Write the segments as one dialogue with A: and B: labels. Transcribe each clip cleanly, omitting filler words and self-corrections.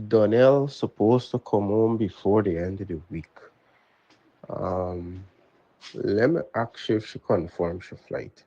A: Donnell supposed to come home before the end of the week. Um, Let me ask you if she confirms her flight.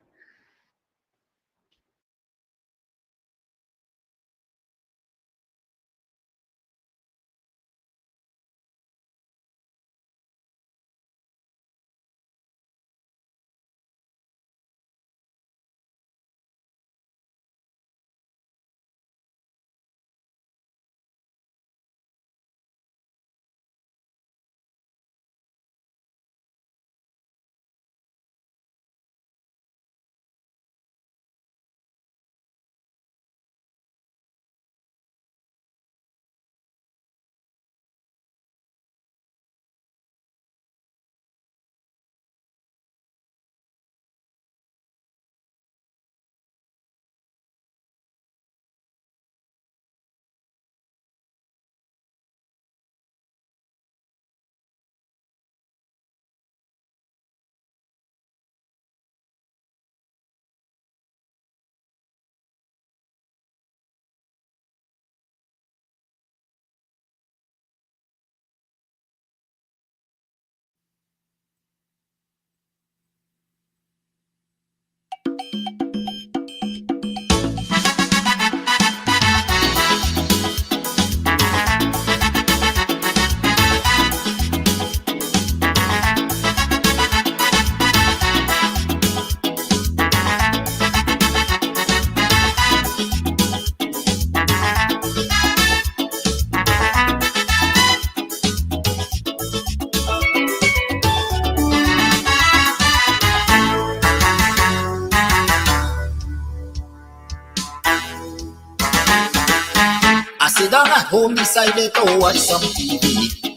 B: I sit down at home, decided to watch some TV,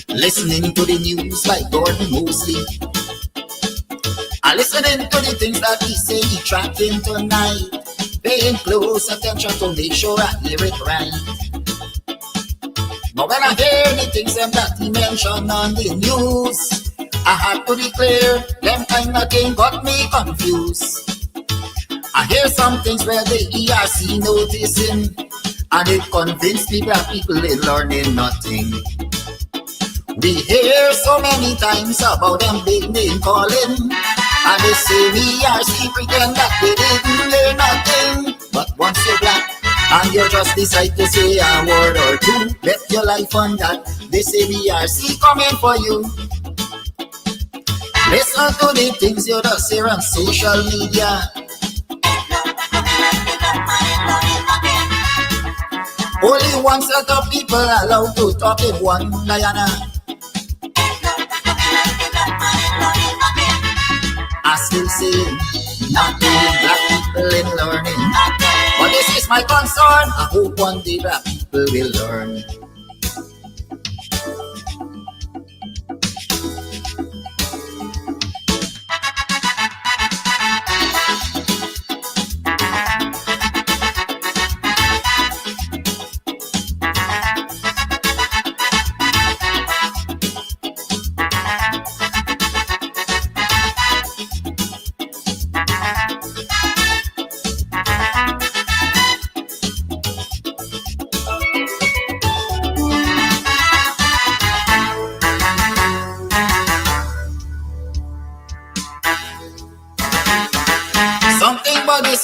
B: listening to the news like Gordon Mosley. I listening to the things that he say he tracking tonight, paying close attention to make sure I hear it right. But when I hear the things that he mentioned on the news, I had to declare them kind of thing got me confused. I hear some things where the ERC noticing, and it convinced me that people ain't learning nothing. We hear so many times about them big name calling, and they say the ERC pretend that they didn't learn nothing. But once you're black and you just decide to say a word or two, bet your life on that they say the ERC coming for you. Listen to the things you just hear on social media. Only one set of people allowed to talk in one Diana. I still say nothing, black people in learning. But this is my concern. I hope one day black people will learn.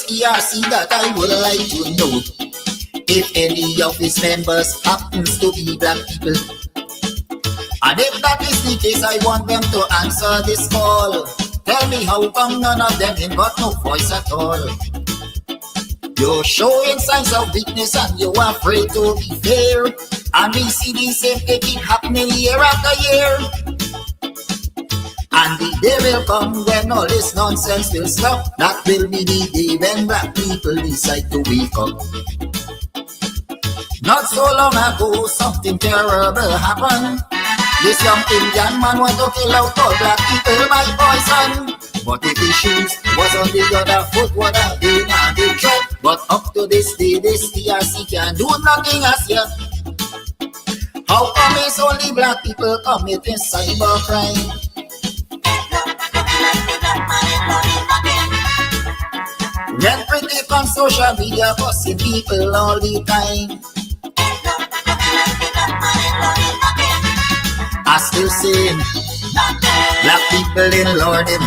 B: ERC that I would like to know, if any of its members happens to be black people. And if that is the case, I want them to answer this call. Tell me how come none of them ain't got no voice at all. You're showing signs of weakness and you're afraid to be fair. And we see the same thing keep happening year after year. And the day will come when all this nonsense will stop. That will be the day when black people decide to wake up. Not so long ago, something terrible happened. This young Indian man want to kill out all black people by poison. But if his shoes was on the other foot, would have been a big threat. But up to this day, this ERC can do nothing as yet. How come it's only black people committing cybercrime? Then pretty on social media fussing people all the time. I still sing. Black people in learning.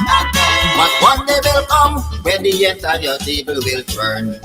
B: But one day will come when the entire table will turn.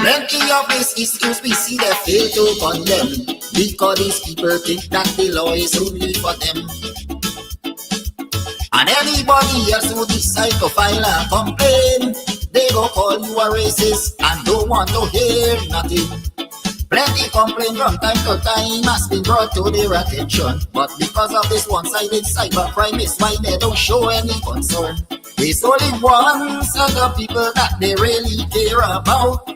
B: Plenty of these issues we see they fail to condemn because these people think that the law is only for them. And anybody else who decide to file a complaint, they go call you a racist and don't want to hear nothing. Plenty complaint from time to time has been brought to their attention, but because of this one-sided cybercrime is why they don't show any concern. It's only one set of people that they really care about,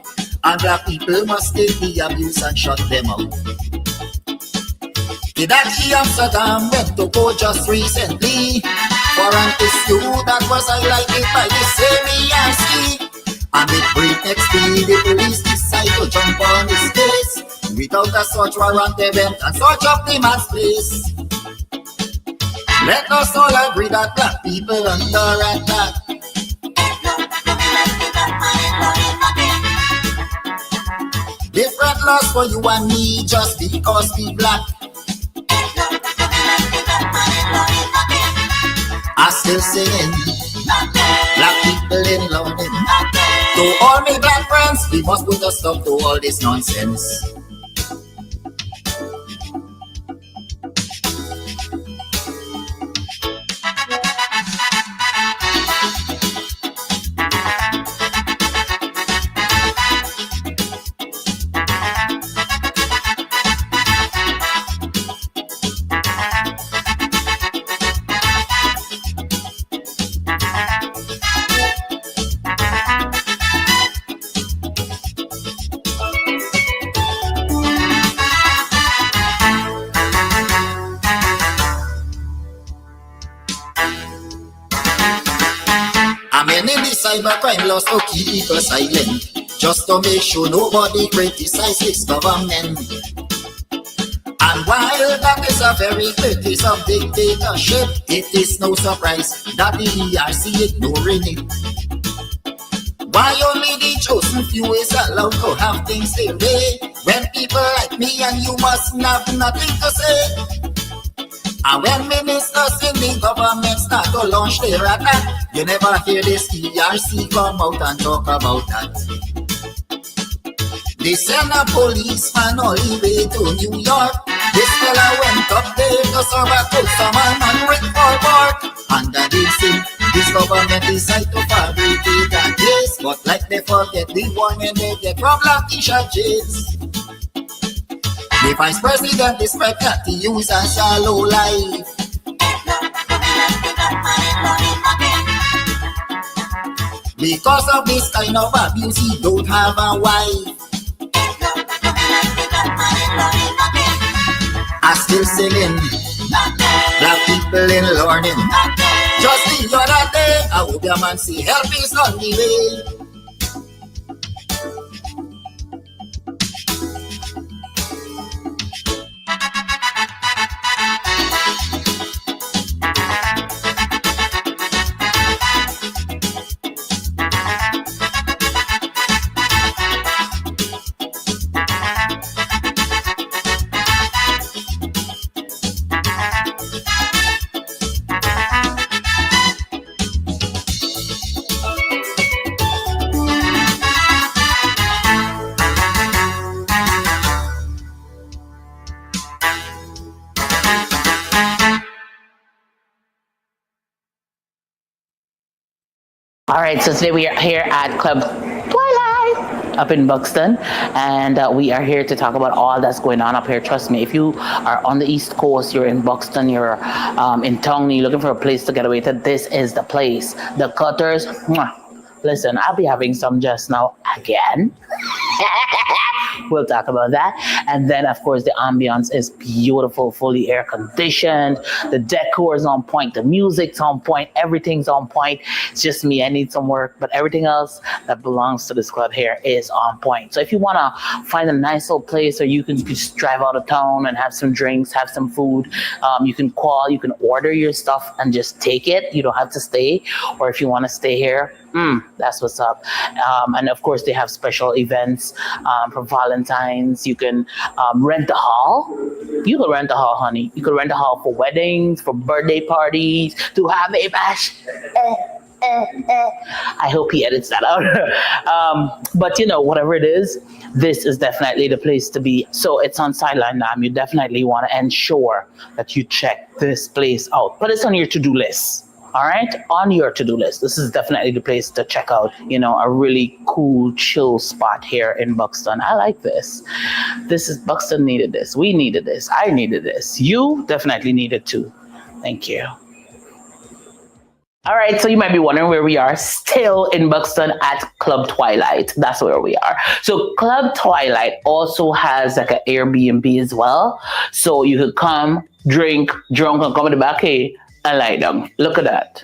B: and black people must take the abuse and shut them out. Kidaki Amsterdam went to court just recently for an issue that was highlighted by the same ERC. And with breakneck speed, the police decide to jump on his case without a search warrant event and search up the man's place. Let us all agree that black people under attack. Different laws for you and me just because we black. I still singing. Black people in London. To all my black friends, we must put a stop to all this nonsense. Cybercrime laws to keep people silent, just to make sure nobody criticizes this government. And while that is a very clear case of dictatorship, it is no surprise that the ERC ignoring it. Why only the chosen few is allowed to have things their way, when people like me and you must have nothing to say? And when ministers in the government start to launch their attack, you never hear this ERC come out and talk about that. They send a policeman all the way to New York. This fella went up there to serve a customer and ring for work. Under this thing, this government decide to fabricate a case, but like they forget the warning they get from black t-shirt jails. The vice president described that he use a shallow life. Because of this kind of abuse, he don't have a wife. I still singing. Black people in learning. Just the other day, I hope your man see help is on the way.
C: All right, so today we are here at Club Twilight up in Buxton, and we are here to talk about all that's going on up here. Trust me, if you are on the East Coast, you're in Buxton, you're in town, you're looking for a place to get away to, this is the place. The Cutters, Listen, I'll be having some just now again. We'll talk about that. And then, of course, the ambience is beautiful, fully air conditioned. The decor is on point. The music's on point. Everything's on point. It's just me. I need some work. But everything else that belongs to this club here is on point. So if you want to find a nice little place where you can just drive out of town and have some drinks, have some food, you can call, you can order your stuff and just take it. You don't have to stay. Or if you want to stay here, that's what's up. And of course, they have special events for Valentine's. You can rent a hall. You can rent a hall, honey. You can rent a hall for weddings, for birthday parties, to have a bash. I hope he edits that out. But you know, whatever it is, this is definitely the place to be. So it's on Sideline Dam. You definitely want to ensure that you check this place out. But it's on your to-do list. All right, on your to-do list. This is definitely the place to check out, you know, a really cool, chill spot here in Buxton. I like this. Buxton needed this. We needed this. I needed this. You definitely needed too. Thank you. All right, so you might be wondering where we are, still in Buxton at Club Twilight. That's where we are. So Club Twilight also has like an Airbnb as well. So you could come, drink, drunk, and come in the back here and lie down. Look at that.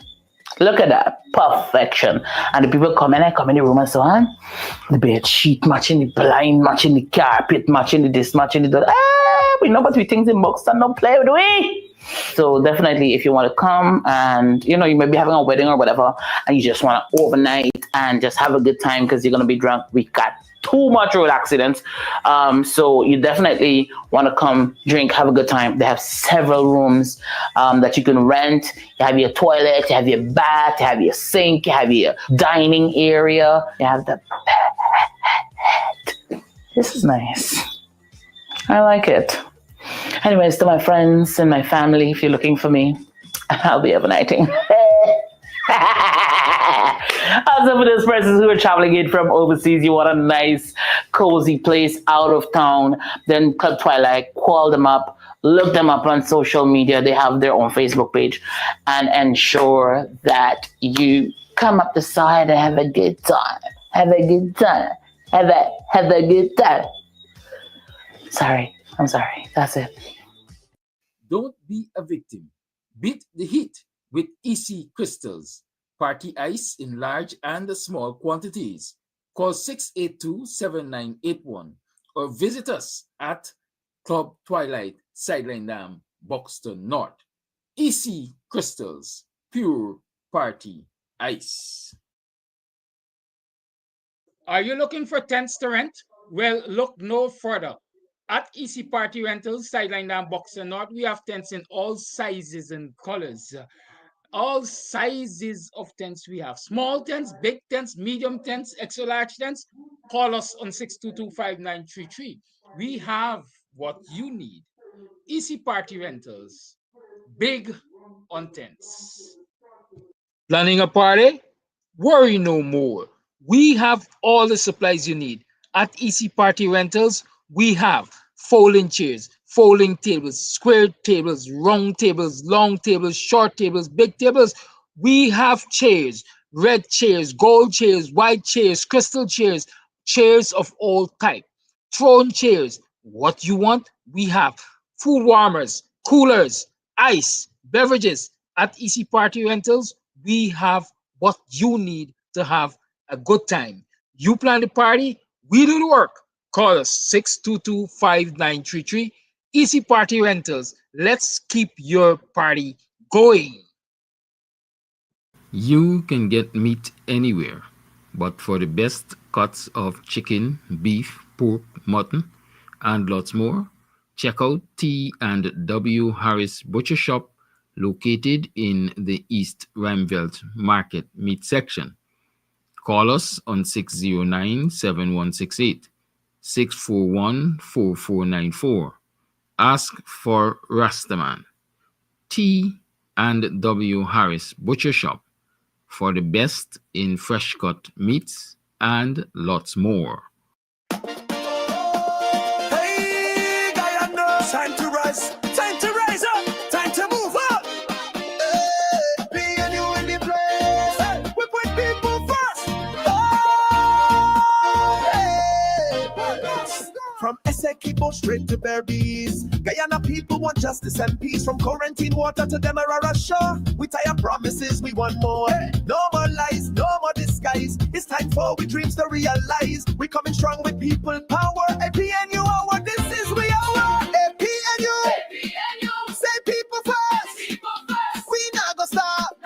C: Look at that. Perfection. And the people come in the room and so on. The bed sheet matching the blind, matching the carpet, matching the this, matching the that. We know what we things in Buxton don't play with we. So definitely if you want to come and, you know, you may be having a wedding or whatever and you just want to overnight and just have a good time because you're going to be drunk. We got too much road accidents. So you definitely want to come, drink, have a good time. They have several rooms that you can rent. You have your toilet, you have your bath, you have your sink, you have your dining area, you have the bed. This is nice. I like it. Anyways, to my friends and my family, if you're looking for me, I'll be overnighting. Also for those persons who are traveling in from overseas, you want a nice, cozy place out of town, then Club Twilight, call them up, look them up on social media. They have their own Facebook page, and ensure that you come up the side and have a good time. Have a good time. Have a good time. Sorry. I'm sorry. That's it.
D: Don't be a victim. Beat the heat with EC Crystals. Party ice in large and small quantities. Call 682-7981 or visit us at Club Twilight, Sideline Dam, Buxton North. EC Crystals, pure party ice.
E: Are you looking for tents to rent? Well, look no further. At EC Party Rentals, Sideline Dam, Buxton North, we have tents in all sizes and colors. All sizes of tents we have. Small tents, big tents, medium tents, extra large tents. Call us on 622-5933. We have what you need. EC Party Rentals. Big on tents. Planning a party? Worry no more. We have all the supplies you need. At EC Party Rentals, we have folding chairs, folding tables, square tables, round tables, long tables, short tables, big tables. We have chairs, red chairs, gold chairs, white chairs, crystal chairs, chairs of all type, throne chairs. What you want, we have. Food warmers, coolers, ice, beverages. At EC Party Rentals, we have what you need to have a good time. You plan the party, we do the work. Call us 622-5933. EC Party Rentals. Let's keep your party going.
D: You can get meat anywhere, but for the best cuts of chicken, beef, pork, mutton, and lots more, check out T&W Harris Butcher Shop, located in the East Ramvelt Market Meat Section. Call us on 609-7168. 641-4494. Ask for Rastaman. T&W Harris Butcher Shop for the best in fresh cut meats and lots more.
F: Hey, GUYANESE, time to rise up, time to move up. Hey, me and you in the place. Hey, we put people first. bush straight to berries. Guyana people want justice and peace, from quarantine water to Demerara shore. We tie promises, we want more. No more lies, no more disguise. It's time for we dreams to realize. We coming strong with people power. APNU hour, this is we hour. APNU, say people first. We not gonna stop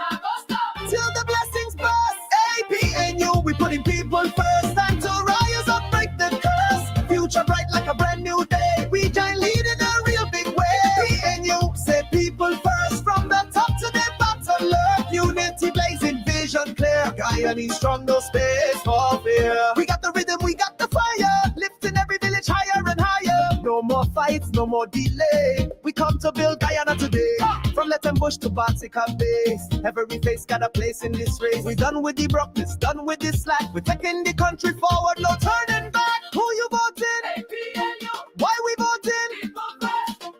F: till the blessings burst. APNU, we putting people first. Time to rise up, break the curse. Future bright like a brand new day. We join lead in a real big way. APNU, say people first. From the top to the bottom, love, unity, blazing, vision clear. Guyanese strong, no space for fear. We got the rhythm, we got the fire. Lifting every village higher and higher. No more fights, no more delay. We come to build Guyana today. From Lettenbush to Bartica Base, every face got a place in this race. We done with the brokenness, done with the slack. We're taking the country forward, no turning back. Who you voting? Why we voting?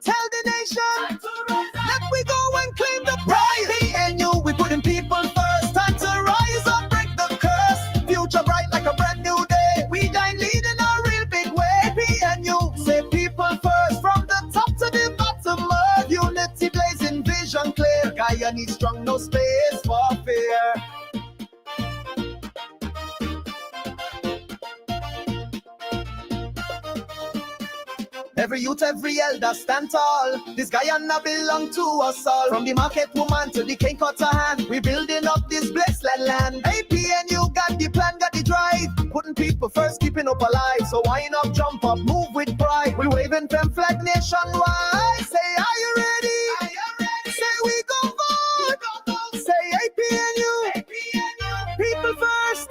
F: Tell the nation. Let we go and claim the prize. APNU, we putting people first. Time to rise up, break the curse. Future bright like a brand new day. We join lead in a real big way. APNU, say people first. From the top to the bottom, love, unity, blazing, vision clear. Guyanese strong, no space for fear. Every youth, every elder stand tall. This Guyana belong to us all. From the market woman to the cane cutter hand, we building up this blessed land. APNU got the plan, got the drive. Putting people first, keeping up alive. So why not jump up, move with pride. We waving them flag nationwide. Say, are you ready? Say we go vote. Say APNU. People first.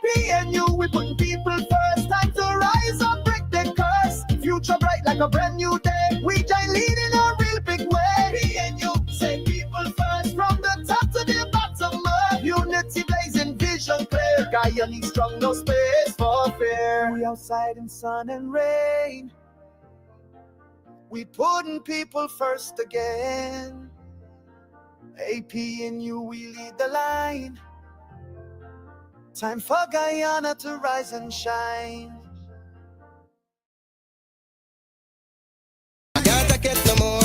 F: APNU, we putting people first. Time to rise up, break the curse. Future bright like a brand new day. We join lead in a real big way. APNU, say people first. From the top to the bottom, love, unity, blazing, vision clear. Guyanese strong, no space for fear. We outside in sun and rain. We putting people first again. APNU, we lead the line. Time for Guyana to rise and shine.
G: I can't take it no more.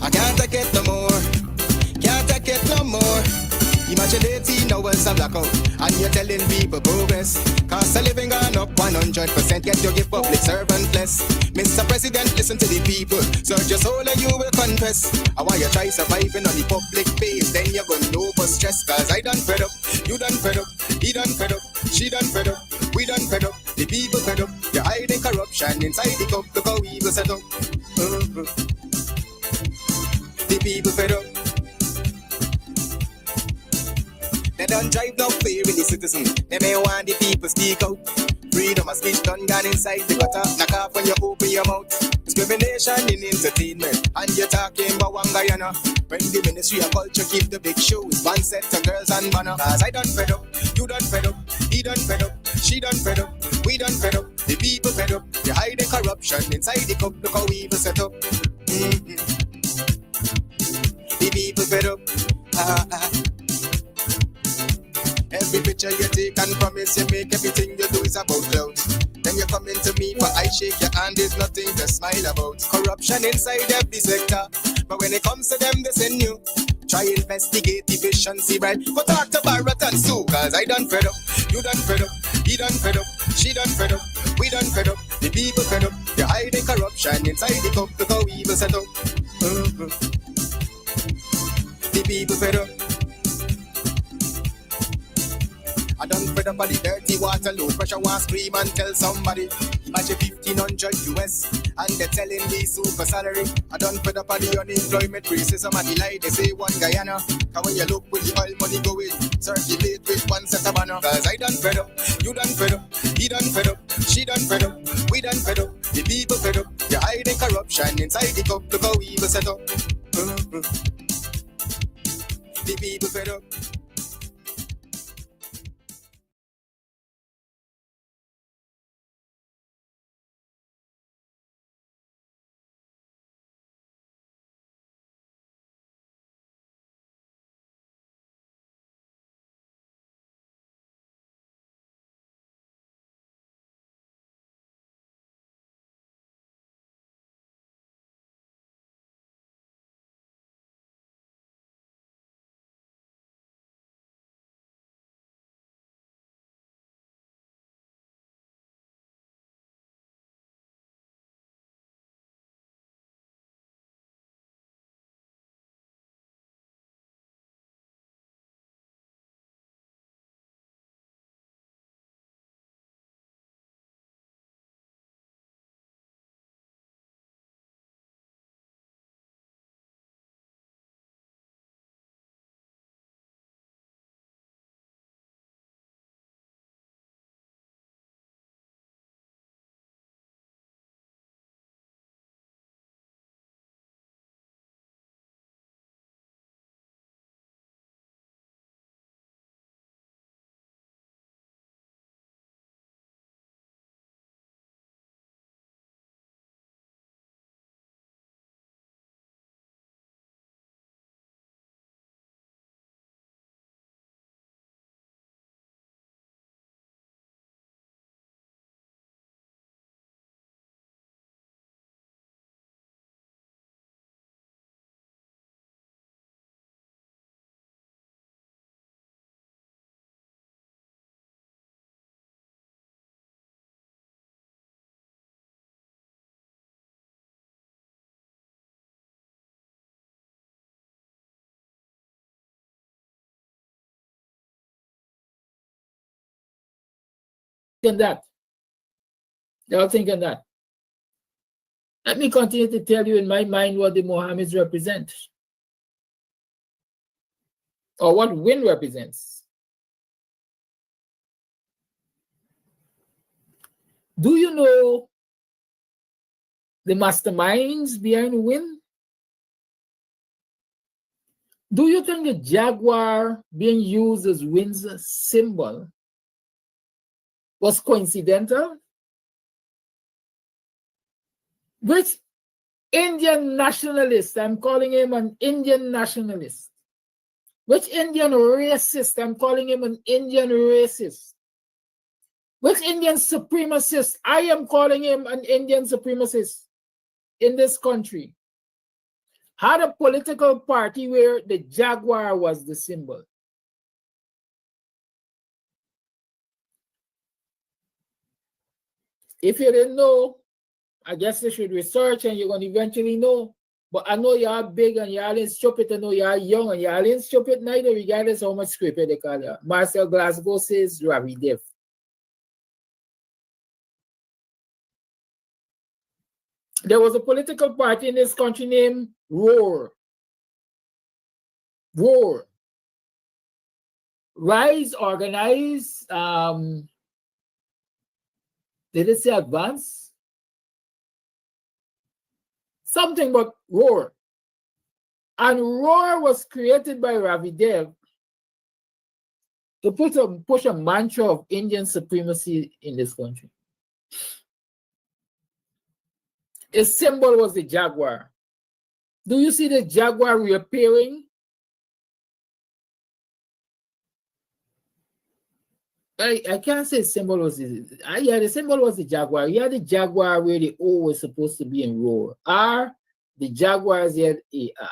G: I can't take it no more. Can't take it no more. Imagine 18 hours of blackout and you're telling people progress. Cost of living gone up 100%, yet you give public servant less. Mr. President, listen to the people. Search your soul and you will confess. I want you try surviving on the public base, then you're gonna know for stress. Cause I done fed up, you done fed up, he done fed up, she done fed up, we done fed up, the people fed up. You're hiding corruption inside the cup, look how evil set up. The people fed up. They don't drive no fear in the citizen. They may want the people speak out. Freedom of speech done gone inside the gutter. Knock off when you open your mouth. Discrimination in entertainment. And you're talking about one Guyana. When the Ministry of Culture keep the big shows. One set to girls and banner. Cause I done fed up, you done fed up, he done fed up, she done fed up, we done fed up, the people fed up. You hide the corruption inside the cup. Look how we evil set up. The people fed up. Every picture you take and promise you make, everything you do is about clout. Then you come into me for I shake your hand, there's nothing to smile about. Corruption inside every sector, but when it comes to them they send you. Try investigate efficiency, right? Go talk to Barrett and Sue, cause I done fed up, you done fed up, he done fed up, she done fed up, we done fed up, the people fed up. You're hiding corruption inside the cup, look how evil set up. The people fed up. I done fed up on the dirty water, low pressure, want scream and tell somebody. Imagine 1,500 US, and they're telling me super salary. I done fed up on the unemployment racism and the lie they say one Guyana. Cause when you look with the oil money going, circulate with one set of banner. Cause I done fed up, you done fed up, he done fed up, she done fed up, we done fed up, the people fed up. You're hiding corruption inside the cup, look how we evil set up. The people fed up.
H: thinking that. They're all thinking that. Let me continue to tell you in my mind what the Mohammeds represent, or what WIN represents. Do you know the masterminds behind WIN? Do you think the jaguar being used as WIN's symbol was coincidental? Which Indian nationalist, I'm calling him an Indian nationalist. Which Indian racist, I'm calling him an Indian racist. Which Indian supremacist, I am calling him an Indian supremacist in this country, had a political party where the jaguar was the symbol. If you didn't know, I guess you should research and you're going to eventually know. But I know y'all big and y'all ain't stupid. I know y'all young and y'all ain't stupid neither, regardless how much scripted they call you. Marcel Glasgow says Ravi Dev. There was a political party in this country named ROAR. ROAR. Rise, Organize, did it say Advance? Something but ROAR. And ROAR was created by Ravi Dev to push a mantra of Indian supremacy in this country. Its symbol was the jaguar. Do you see the jaguar reappearing? I can't say symbol was the symbol was the jaguar. You had the jaguar where the O was supposed to be in ROAR. R, the jaguar is here, AR.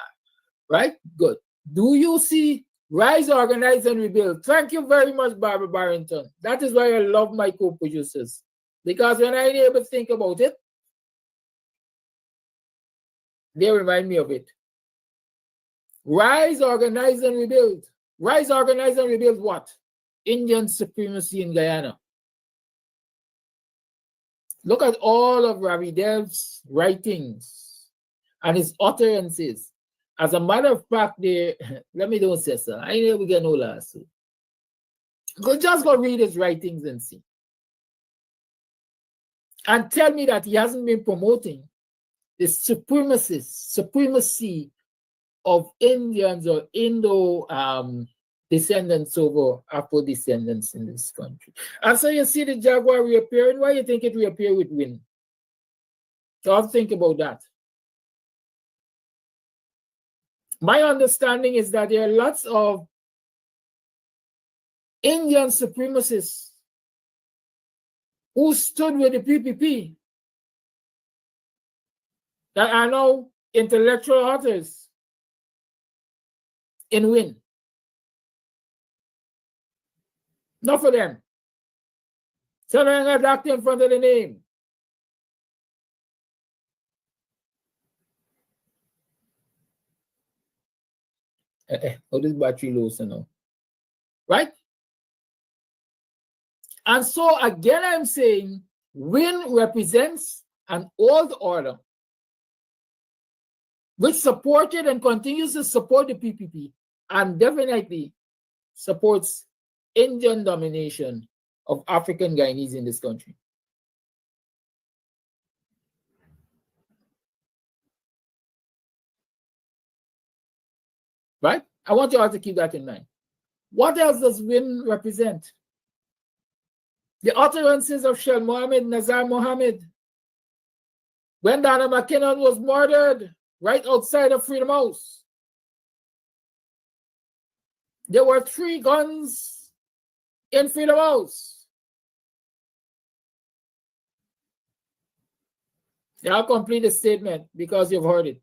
H: Right? Good. Do you see Rise, Organize, and Rebuild? Thank you very much, Barbara Barrington. That is why I love my co-producers. Because when I'm able to think about it, they remind me of it. Rise, Organize, and Rebuild. Rise, Organize, and Rebuild what? Indian supremacy in Guyana. Look at all of Ravi Dev's writings and his utterances. As a matter of fact, let me don't say so. I know we get no last. Just go read his writings and see. And tell me that he hasn't been promoting the supremacy of Indians or Indo descendants over Afro descendants in this country. And so you see the jaguar reappearing. Why do you think it reappeared with WIN? So I'll think about that. My understanding is that there are lots of Indian supremacists who stood with the PPP that are now intellectual authors in WIN. Not for them. Someone got doctor in front of the name. Oh, this battery low, so now. Right? And so again, I'm saying WIN represents an old order which supported and continues to support the PPP and definitely supports Indian domination of African Guyanese in this country. Right? I want you all to keep that in mind. What else does WIN represent? The utterances of Sheikh Mohammed Nazar Mohammed when Donna McKinnon was murdered right outside of Freedom House. There were 3 guns in Freedom House. I'll complete the statement because you've heard it.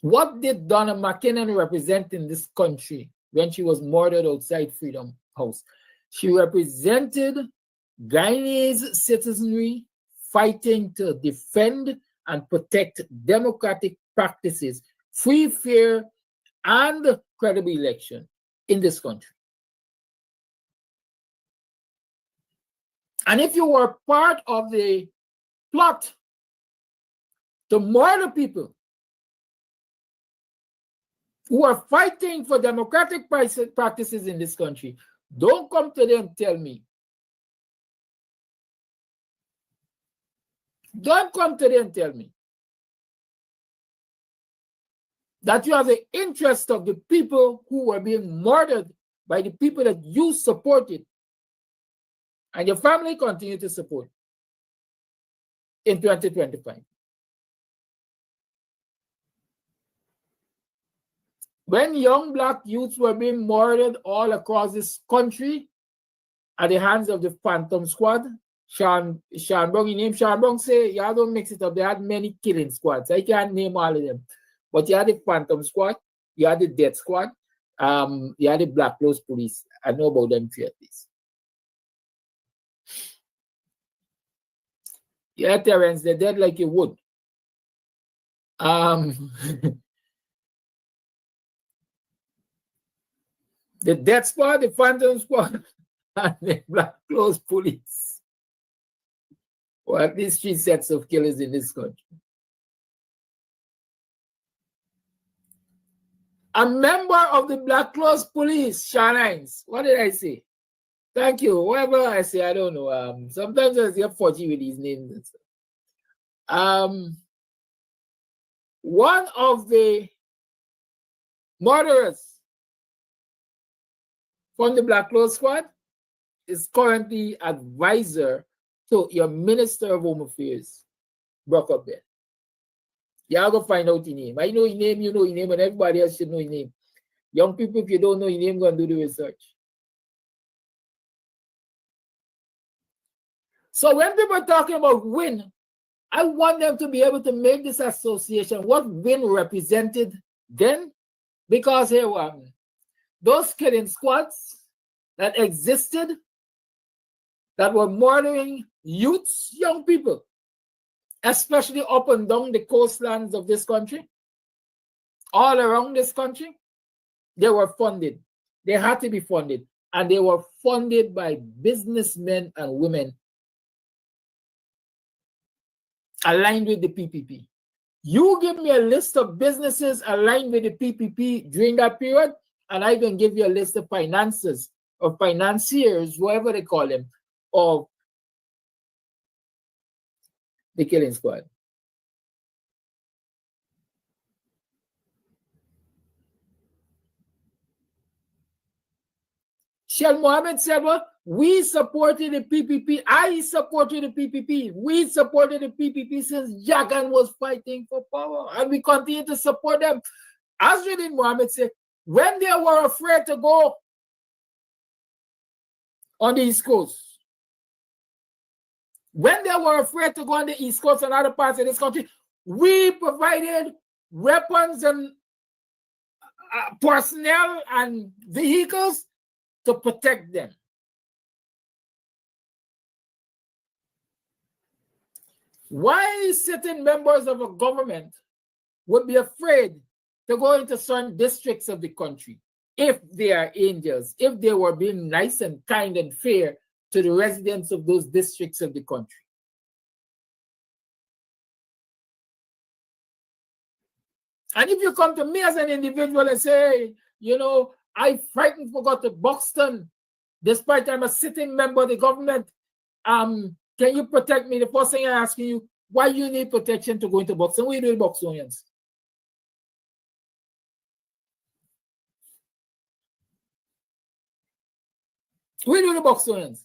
H: What did Donna McKinnon represent in this country when she was murdered outside Freedom House? She represented Guyanese citizenry fighting to defend and protect democratic practices, free, fair, and credible election in this country. And if you were part of the plot to murder people who are fighting for democratic practices in this country, don't come today and tell me. Don't come today and tell me that you have the interest of the people who were being murdered by the people that you supported and your family continue to support in 2025. When young Black youths were being murdered all across this country at the hands of the Phantom Squad, Sean Brown, he named Sean Brown, say, y'all don't mix it up. They had many killing squads. I can't name all of them. But you had the Phantom Squad, you had the Death Squad, you had the Black Clothes Police. I know about them three at least. Yeah, Terrence, they're dead like you would. The Death Squad, the Phantom Squad, and the Black Clothes Police. Or at least 3 sets of killers in this country. A member of the Black Clothes Police, Sean Hines. What did I say? Thank you. Whatever I say, I don't know. Sometimes I get forgy with these names and stuff. One of the murderers from the Black Clothes Squad is currently advisor to your Minister of Home Affairs, Brock up there. Y'all go find out your name. I know your name, you know your name, and everybody else should know your name. Young people, if you don't know your name, go and do the research. So when people are talking about WIN, I want them to be able to make this association what WIN represented then, because here those killing squads that existed that were murdering youths, young people, especially up and down the coastlands of this country, all around this country, they were funded. They had to be funded. And they were funded by businessmen and women aligned with the PPP. You give me a list of businesses aligned with the PPP during that period, and I can give you a list of financiers, or financiers, whatever they call them, of the killing squad. Sheikh Mohammed said, well, we supported the PPP. I supported the PPP. We supported the PPP since Jagan was fighting for power, and we continue to support them. As Mohammed said, when they were afraid to go on the East Coast, when they were afraid to go on the East Coast and other parts of this country, we provided weapons and personnel and vehicles to protect them. Why certain members of a government would be afraid to go into certain districts of the country if they are angels, if they were being nice and kind and fair to the residents of those districts of the country? And if you come to me as an individual and say, you know, I frightened for go to Buxton, despite I'm a sitting member of the government, can you protect me? The first thing I ask you, why you need protection to go into Buxton? What do you do with Buxtonians? What do you do with Buxtonians?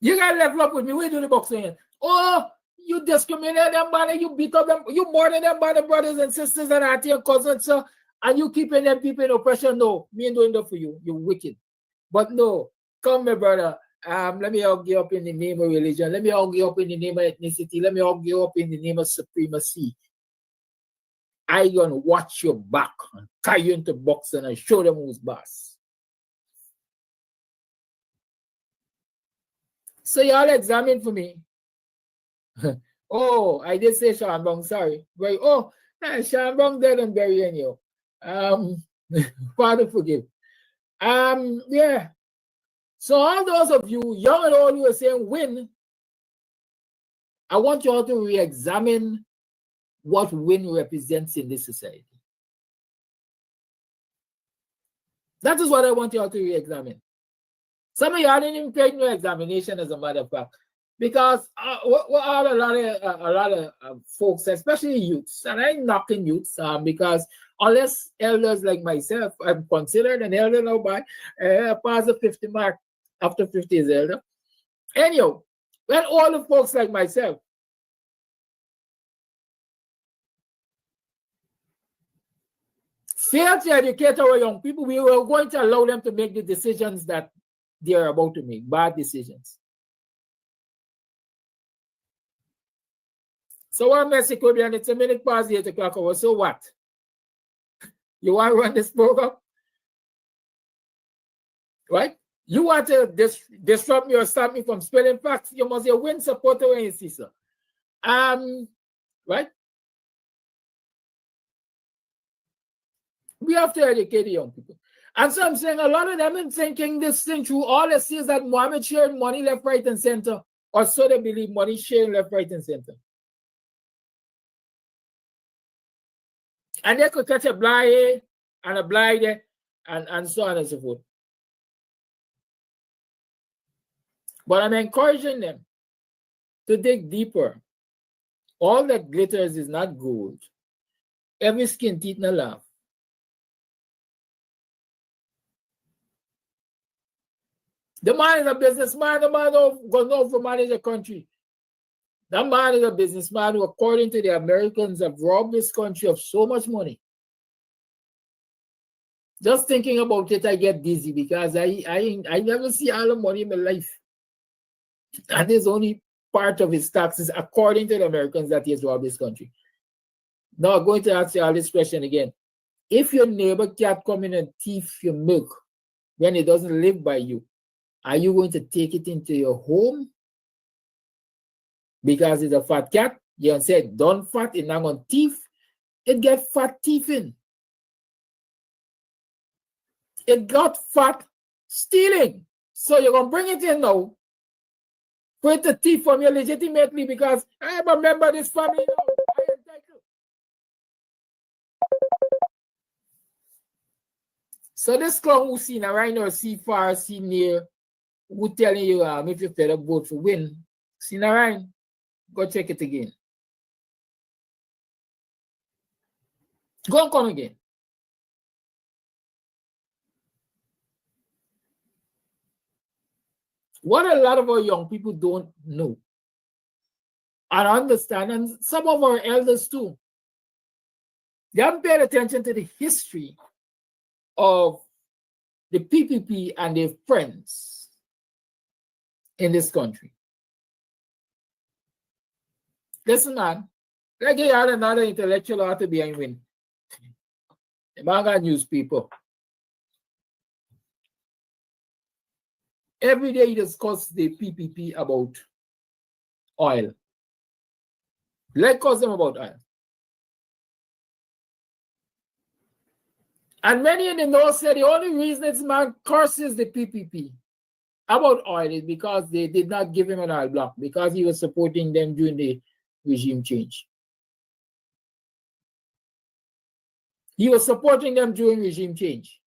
H: You got to level up with me. What do you do with Buxtonians? Oh, you discriminate them, man, you beat up them, you murder them by the brothers and sisters and auntie and cousins, sir, and you keeping them people in oppression. No, me ain't doing that for you. You're wicked. But no, come, my brother. Let me hug you up in the name of religion. Let me hug you up in the name of ethnicity. Let me hug you up in the name of supremacy. I gonna watch your back and carry you into boxing and show them who's boss. So y'all examine for me. Oh, I did say Sean Bong, sorry. Right. Oh, Sean Bong dead and burying you. Father forgive. Yeah. So all those of you, young and old, who are saying win, I want you all to re-examine what win represents in this society. That is what I want you all to re-examine. Some of y'all didn't even take no examination, as a matter of fact, because what are a lot of folks, especially youths, and I'm knocking youths because unless elders like myself, I'm considered an elder now by past the 50 mark. After 50 is elder. Anyhow, when all the folks like myself fail to educate our young people, we were going to allow them to make the decisions that they are about to make, bad decisions. So we're Mexico, and it's a minute past 8 o'clock hour. So what? You want to run this program? Right? You want to disrupt me or stop me from spelling facts? You must be a win supporter when you see so. Right? We have to educate the young people. And so I'm saying a lot of them are thinking this thing through. All they see is that Mohammed sharing money left, right, and center, or so they believe, money sharing left, right, and center. And they could catch a blind here and a blind there, and so on and so forth. But I'm encouraging them to dig deeper. All that glitters is not gold. Every skin teeth no laugh. The man is a businessman. The man don't go know for manage a country. That man is a businessman who, according to the Americans, have robbed this country of so much money. Just thinking about it, I get dizzy because I never see all the money in my life. And there's only part of his taxes, according to the Americans, that he has robbed this country. Now, I'm going to ask you all this question again. If your neighbor cat come in and thief your milk when it doesn't live by you, are you going to take it into your home? Because it's a fat cat, you say, don't fat, it's not going to thief. It get fat thieving. It got fat stealing. So you're going to bring it in now. Put the thief from you legitimately because I am a member of this family now. I am entitled. So this clown who see now right now, see far, see near, who telling you if you fed up vote for win, see now right, go check it again. Go and come again. What a lot of our young people don't know and understand, and some of our elders too, they haven't paid attention to the history of the PPP and their friends in this country. Listen, man, like you had another intellectual author behind win. The man got newspaper. Every day he discuss the PPP about oil. Let's cause them about oil. And many in the North said the only reason this man curses the PPP about oil is because they did not give him an oil block, because he was supporting them during the regime change. He was supporting them during regime change.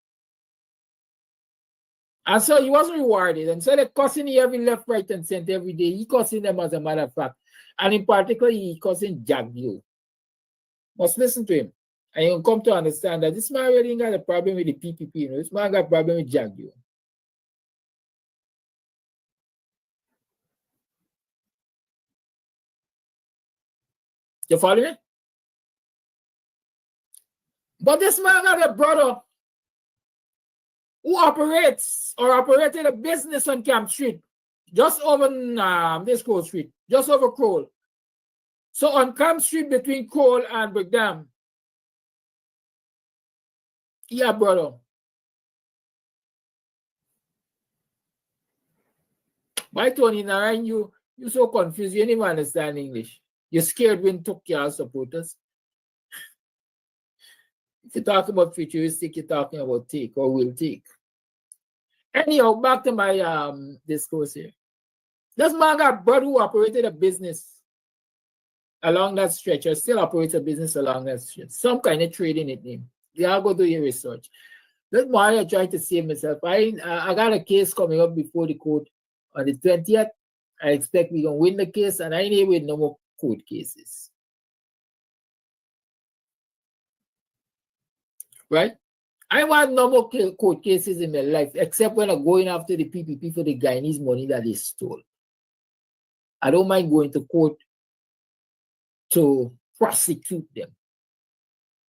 H: And so he wasn't rewarded. And so they're cussing every left, right, and center every day. He cussing them, as a matter of fact. And in particular, he cussing Jaggio. Must listen to him. And you'll come to understand that this man really got a problem with the PPP. You know? This man got a problem with Jaggio. You follow me? But this man got a brother who operated a business on Camp Street, just over this Crowell Street, just over Crowell. So on Camp Street between Crowell and Brigham, yeah, brother. My Tony, Narayan, you're so confused. You didn't even understand English. You're scared when took your supporters. If you talk about futuristic, you're talking about take or will take. Anyhow, back to my discourse here. This man got brother who operated a business along that stretch, or still operates a business along that stretch. Some kind of trading it name. You all go do your research. This morning I tried to save myself. I got a case coming up before the court on the 20th. I expect we're gonna win the case, and I ain't with no more court cases. Right? I want no more court cases in my life, except when I'm going after the PPP for the Guyanese money that they stole. I don't mind going to court to prosecute them.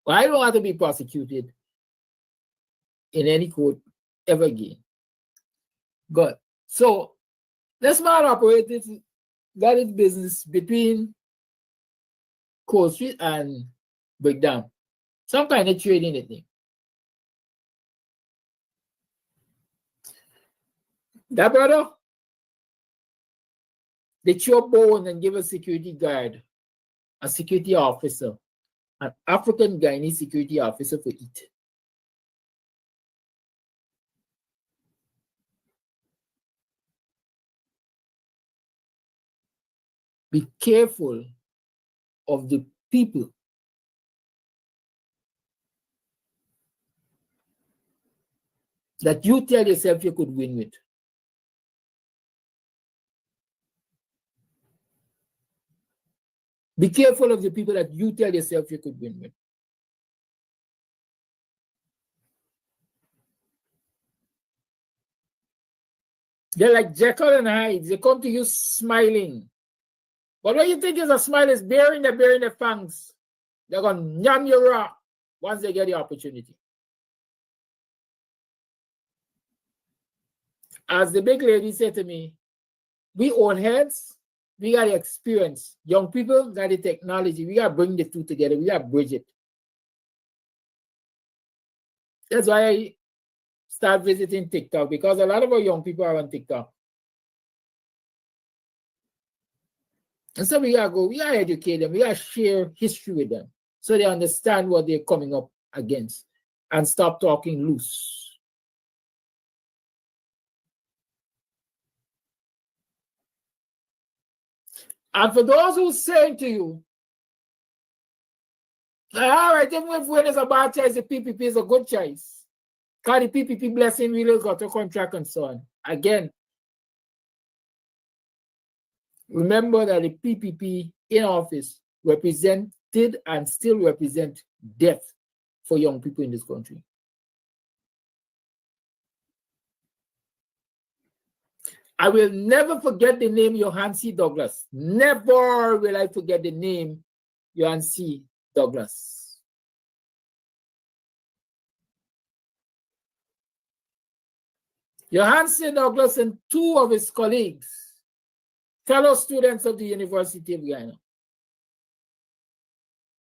H: But I don't want to be prosecuted in any court ever again. Good. So this man operated, got his business between Cold Street and Breakdown. Some kind of trading it name. That brother, they chop bone and give a security guard, a security officer, an African Guyanese security officer for it. Be careful of the people that you tell yourself you could win with. Be careful of the people that you tell yourself you could win with. They're like Jekyll and Hyde. They come to you smiling. But what you think is a smile is bearing the fangs. They're going to yam you raw once they get the opportunity. As the big lady said to me, we own heads, we got the experience. Young people got the technology. We got to bring the two together. We got to bridge it. That's why I start visiting TikTok, because a lot of our young people are on TikTok. And so we got to go, we got to educate them. We got to share history with them so they understand what they're coming up against and stop talking loose. And for those who say to you, all right, even if when it's a bad choice, the PPP is a good choice. Because the PPP blessing really got a contract and so on. Again, remember that the PPP in office represented and still represent death for young people in this country. I will never forget the name Johann C. Douglas. Never will I forget the name Johann C. Douglas. Johann C. Douglas and two of his colleagues, fellow students of the University of Guyana,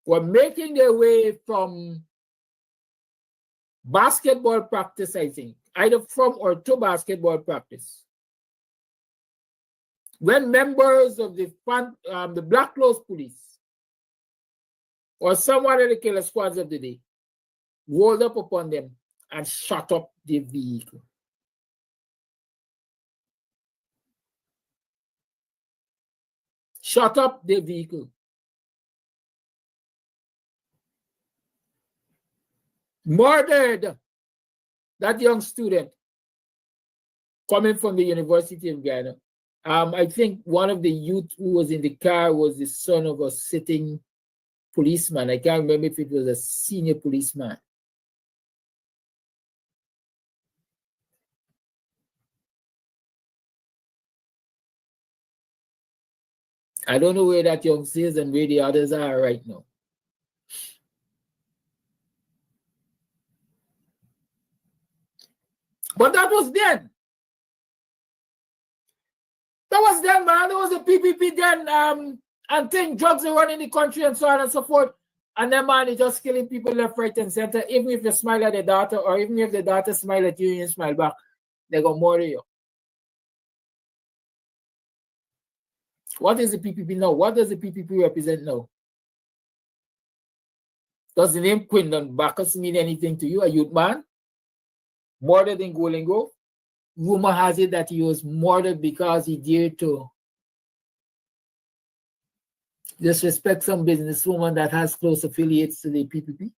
H: were making their way from basketball practice, I think, either from or to basketball practice, when members of the Black Clothes Police or someone of the killer squads of the day rolled up upon them and shot up the vehicle. Shot up the vehicle. Murdered that young student coming from the University of Guyana. I think one of the youth who was in the car was the son of a sitting policeman. I can't remember if it was a senior policeman. I don't know where that young is and where the others are right now. But that was then. That was then, man. That was the PPP then. And think drugs are running the country and so on and so forth. And then, man, they just killing people left, right, and center. Even if you smile at the daughter, or even if the daughter smile at you and you smile back, they're going to murder you. What is the PPP now? What does the PPP represent now? Does the name Quindon Bacchus mean anything to you, a youth man? Murdered in Golden Grove? rumor has it that he was murdered because he dared to disrespect some businesswoman that has close affiliates to the PPP.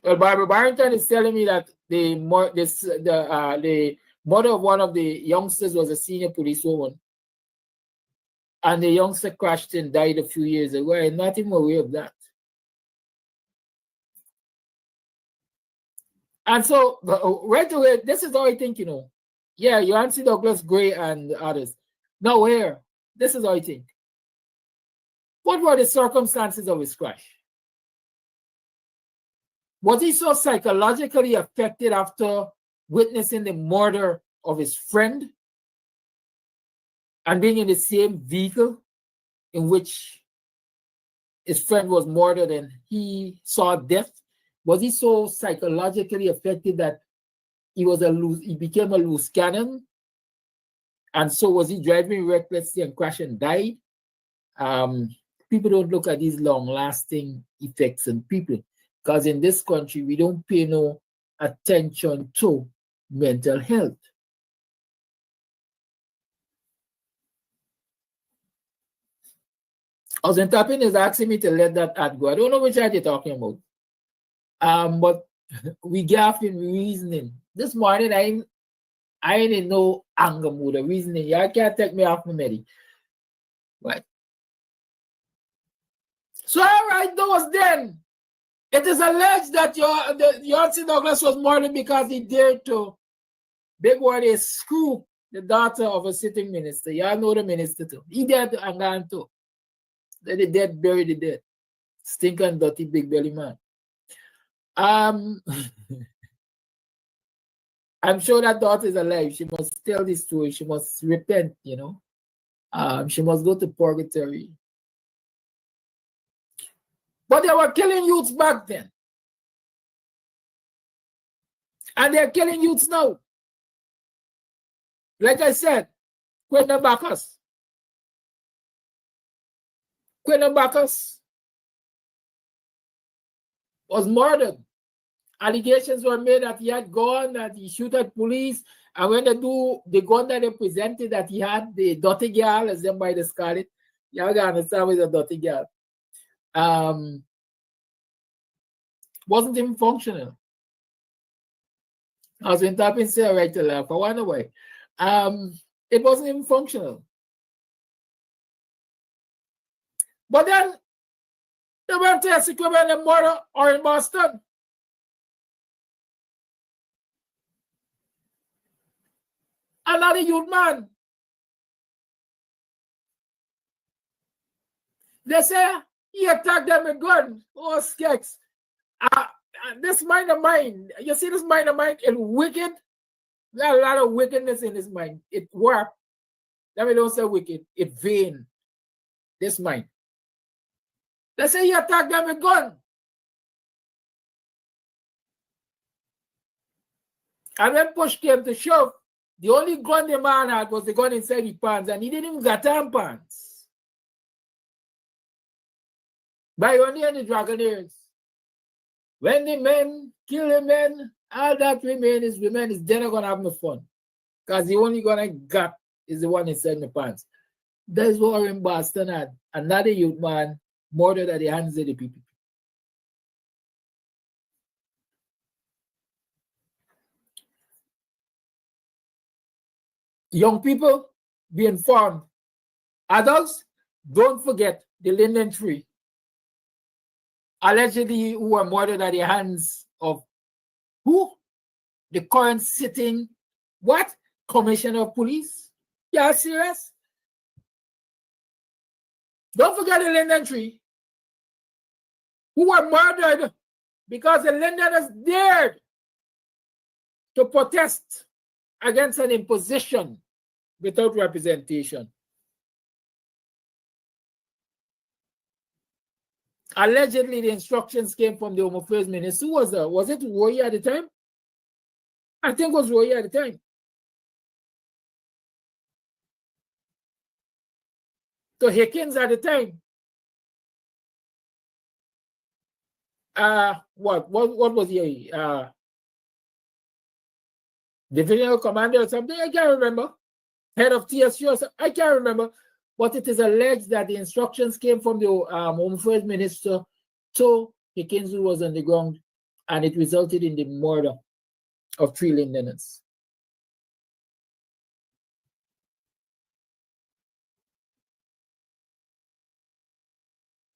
H: Well, Barbara Barrington is telling me that the mother of one of the youngsters was a senior policewoman, and the youngster crashed and died a few years ago. I'm not even aware of that. And so, right away, this is how I think, Yeah, Yancey Douglas Gray and others. Now, here, this is how I think. What were the circumstances of his crash? Was he so psychologically affected after witnessing the murder of his friend and being in the same vehicle in which his friend was murdered and he saw death? Was he so psychologically affected that he became a loose cannon? And so was he driving recklessly and crashed and died? People don't look at these long-lasting effects on people, because in this country, we don't pay no attention to mental health. Cousin Tapping is asking me to let that ad go. I don't know which ad you're talking about. But we gaff in reasoning. This morning, I ain't in no anger mood or reasoning. Y'all can't take me off my medi. Right. So, all right, those then. It is alleged that Yancey Douglas was murdered because he dared to big word is screw the daughter of a sitting minister. Y'all know the minister too. He dead and gone too. Then the dead bury the dead. Stinking dirty big belly man. I'm sure that daughter is alive. She must tell this story. She must repent, she must go to purgatory. But they were killing youths back then. And they're killing youths now. Like I said, Quentin Bacchus. Quentin Bacchus was murdered. Allegations were made that he had gone, that he shot at police, and when they do the gun that they presented, that he had the dirty girl, as them by the Scarlet. Y'all gotta understand with a dirty girl. Wasn't even functional. I was in tapping say right to left. I wonder why. It wasn't even functional. But then they went to execute the murder or in Boston. Another youth man. They say he attacked them with gun. Oh, skeks. This mind of mine, you see this mind of mine, it's wicked. There's a lot of wickedness in this mind. It warped. Let me don't say wicked. It vain. This mind. They say he attacked them with gun. And when push came to shove, the only gun the man had was the gun inside his pants, and he didn't even got on pants. By only the Dragonaires. When the men kill the men, all that remain is women is they're not gonna have no fun. Because the only gun I got is the one inside my pants. That's what in Boston had. Another youth man murdered at the hands of the people. Young people, be informed. Adults, don't forget the linden tree. Allegedly, who were murdered at the hands of who? The current sitting, what? Commissioner of Police? Yeah, serious? Don't forget the linden tree. Who were murdered because the Londoners dared to protest against an imposition without representation. Allegedly, the instructions came from the Home Affairs Minister. Who was that? Was it Roy at the time? I think it was Roy at the time. To Hickins at the time. what was he? Divisional commander or something? I can't remember. Head of TSU or something? I can't remember. But it is alleged that the instructions came from the Home Affairs Minister to Hickins, who was on the ground, and it resulted in the murder of 3 Londoners.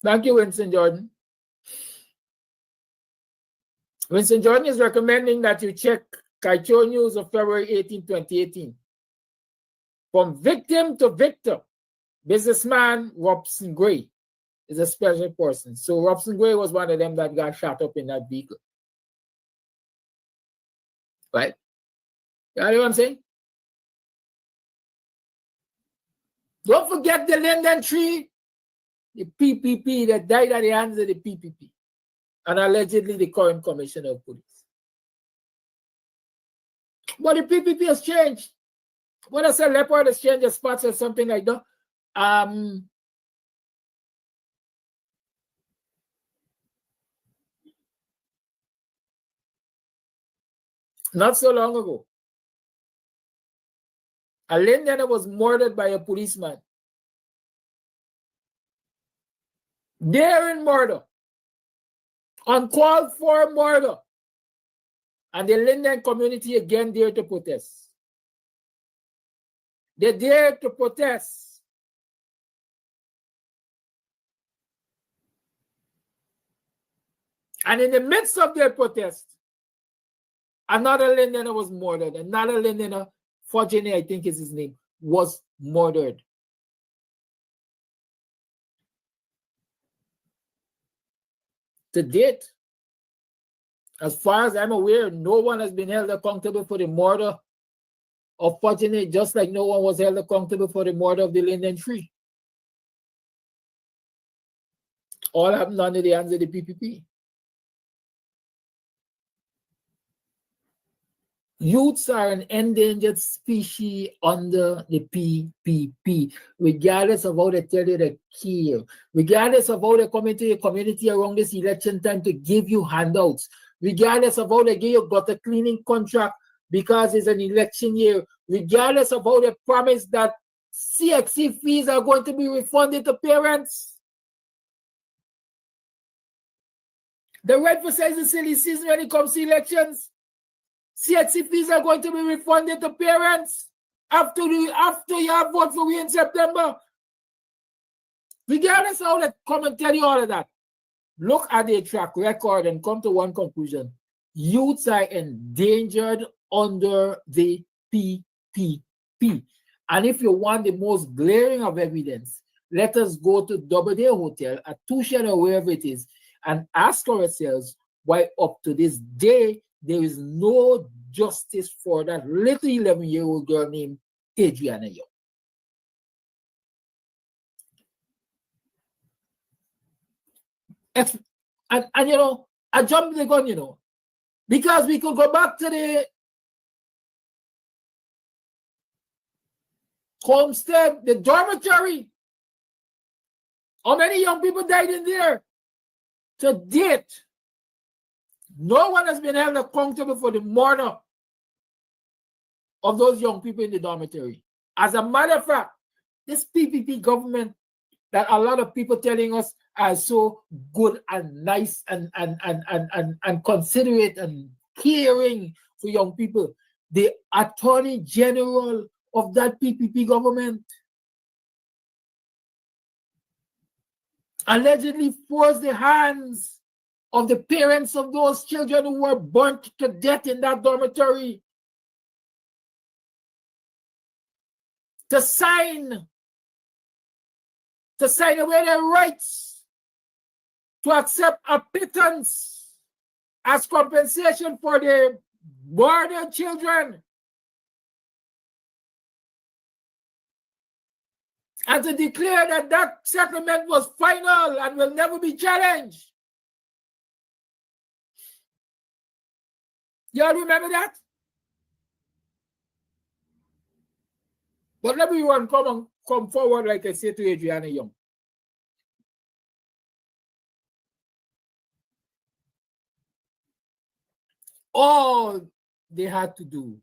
H: Thank you, Winston Jordan. Winston Jordan is recommending that you check Kaito News of February 18, 2018. From victim to victor, businessman Robson Gray is a special person. So Robson Gray was one of them that got shot up in that vehicle. Right? You know what I'm saying? Don't forget the Linden Tree, the PPP that died at the hands of the PPP, and allegedly the current commissioner of police. But the PPP has changed. What I said, Leopard has changed the spots or something like that. Not so long ago, a Londoner was murdered by a policeman. Daring murder. Uncalled for murder. And the Linden community again dared to protest. They dared to protest. And in the midst of their protest, another Londoner was murdered. Another Londoner, Fortuny, I think is his name, was murdered. To date, as far as I'm aware, no one has been held accountable for the murder of Fortuny, just like no one was held accountable for the murder of the Linden Tree. All happened under the hands of the PPP. Youths are an endangered species under the PPP, regardless of how they tell you they care, regardless of how they come into your community around this election time to give you handouts, regardless of how they give you gutter cleaning contract because it's an election year, regardless of how they promise that CXC fees are going to be refunded to parents. The red for says it's silly season when it comes to elections. CXC fees are going to be refunded to parents after you have vote for we in September. Regardless of how they come and tell you all of that, look at their track record and come to one conclusion. Youths are endangered under the PPP. And if you want the most glaring of evidence, let us go to Doubleday Hotel at Tushan or wherever it is and ask ourselves why up to this day there is no justice for that little 11-year-old girl named Adriana Young. And you know, I jumped the gun, you know, because we could go back to the homestead, the dormitory. How many young people died in there? To date, no one has been held accountable for the murder of those young people in the dormitory. As a matter of fact, this PPP government that a lot of people telling us are so good and nice and considerate and caring for young people, the Attorney General of that PPP government allegedly forced the hands of the parents of those children who were burnt to death in that dormitory to sign away their rights to accept a pittance as compensation for the murdered children, and to declare that that settlement was final and will never be challenged. Y'all remember that? But let me come forward, like I said to Adriana Young. All they had to do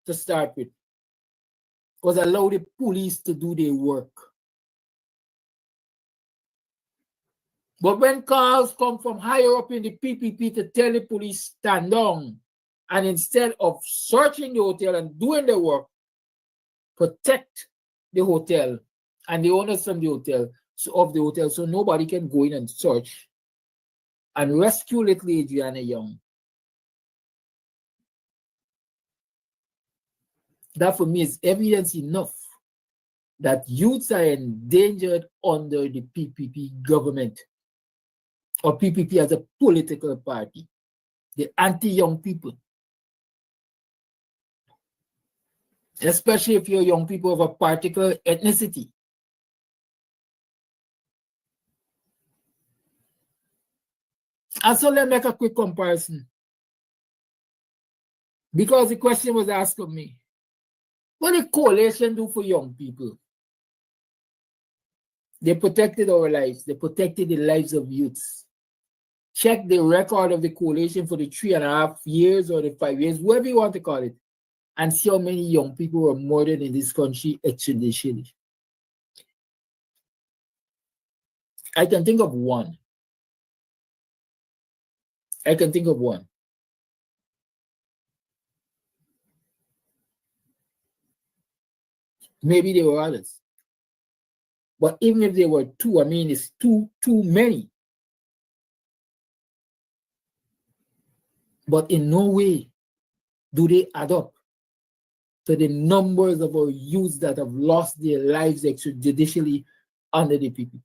H: to start with was allow the police to do their work. But when calls come from higher up in the PPP to tell the police stand down, and instead of searching the hotel and doing their work, protect the hotel and the owners from the hotel, so nobody can go in and search and rescue little Adriana Young. That for me is evidence enough that youths are endangered under the PPP government, or PPP as a political party, the anti-young people. Especially if you're young people of a particular ethnicity. And so let's make a quick comparison. Because the question was asked of me, what did coalition do for young people? They protected our lives. They protected the lives of youths. Check the record of the coalition for the 3.5 years or the 5 years, whatever you want to call it, and see how many young people were murdered in this country extrajudicially. I can think of one. Maybe there were others. But even if there were two, I mean, it's too many. But in no way do they add up to the numbers of our youths that have lost their lives extrajudicially under the PPP.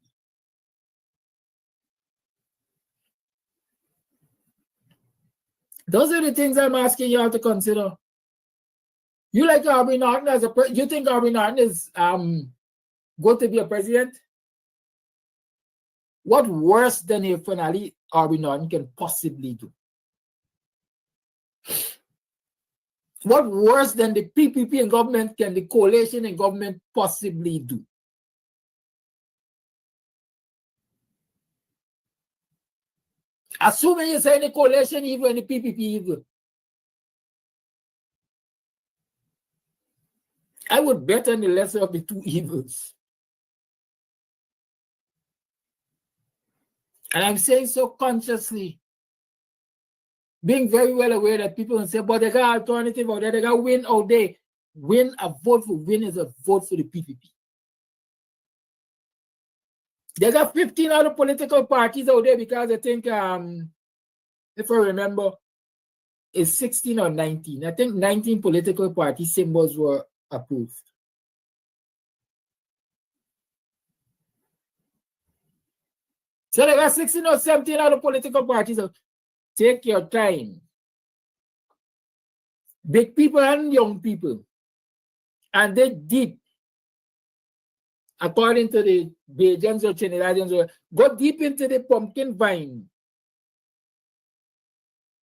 H: Those are the things I'm asking you all to consider. You like Aubrey Norton as a you think Aubrey Norton is going to be a president? What worse than a finale Aubrey Norton can possibly do? What worse than the PPP in government can the coalition in government possibly do? Assuming you say the coalition evil and the PPP evil, I would bet on the lesser of the two evils. And I'm saying so consciously, being very well aware that people will say, but they got alternative out there, they got win out there. Win, a vote for win is a vote for the PPP. They got 15 other political parties out there because I think, if I remember, it's 16 or 19. I think 19 political party symbols were approved. So they got 16 or 17 other political parties. Take your time. Big people and young people. And they deep. According to the Bajans or Trinidadians, go deep into the pumpkin vine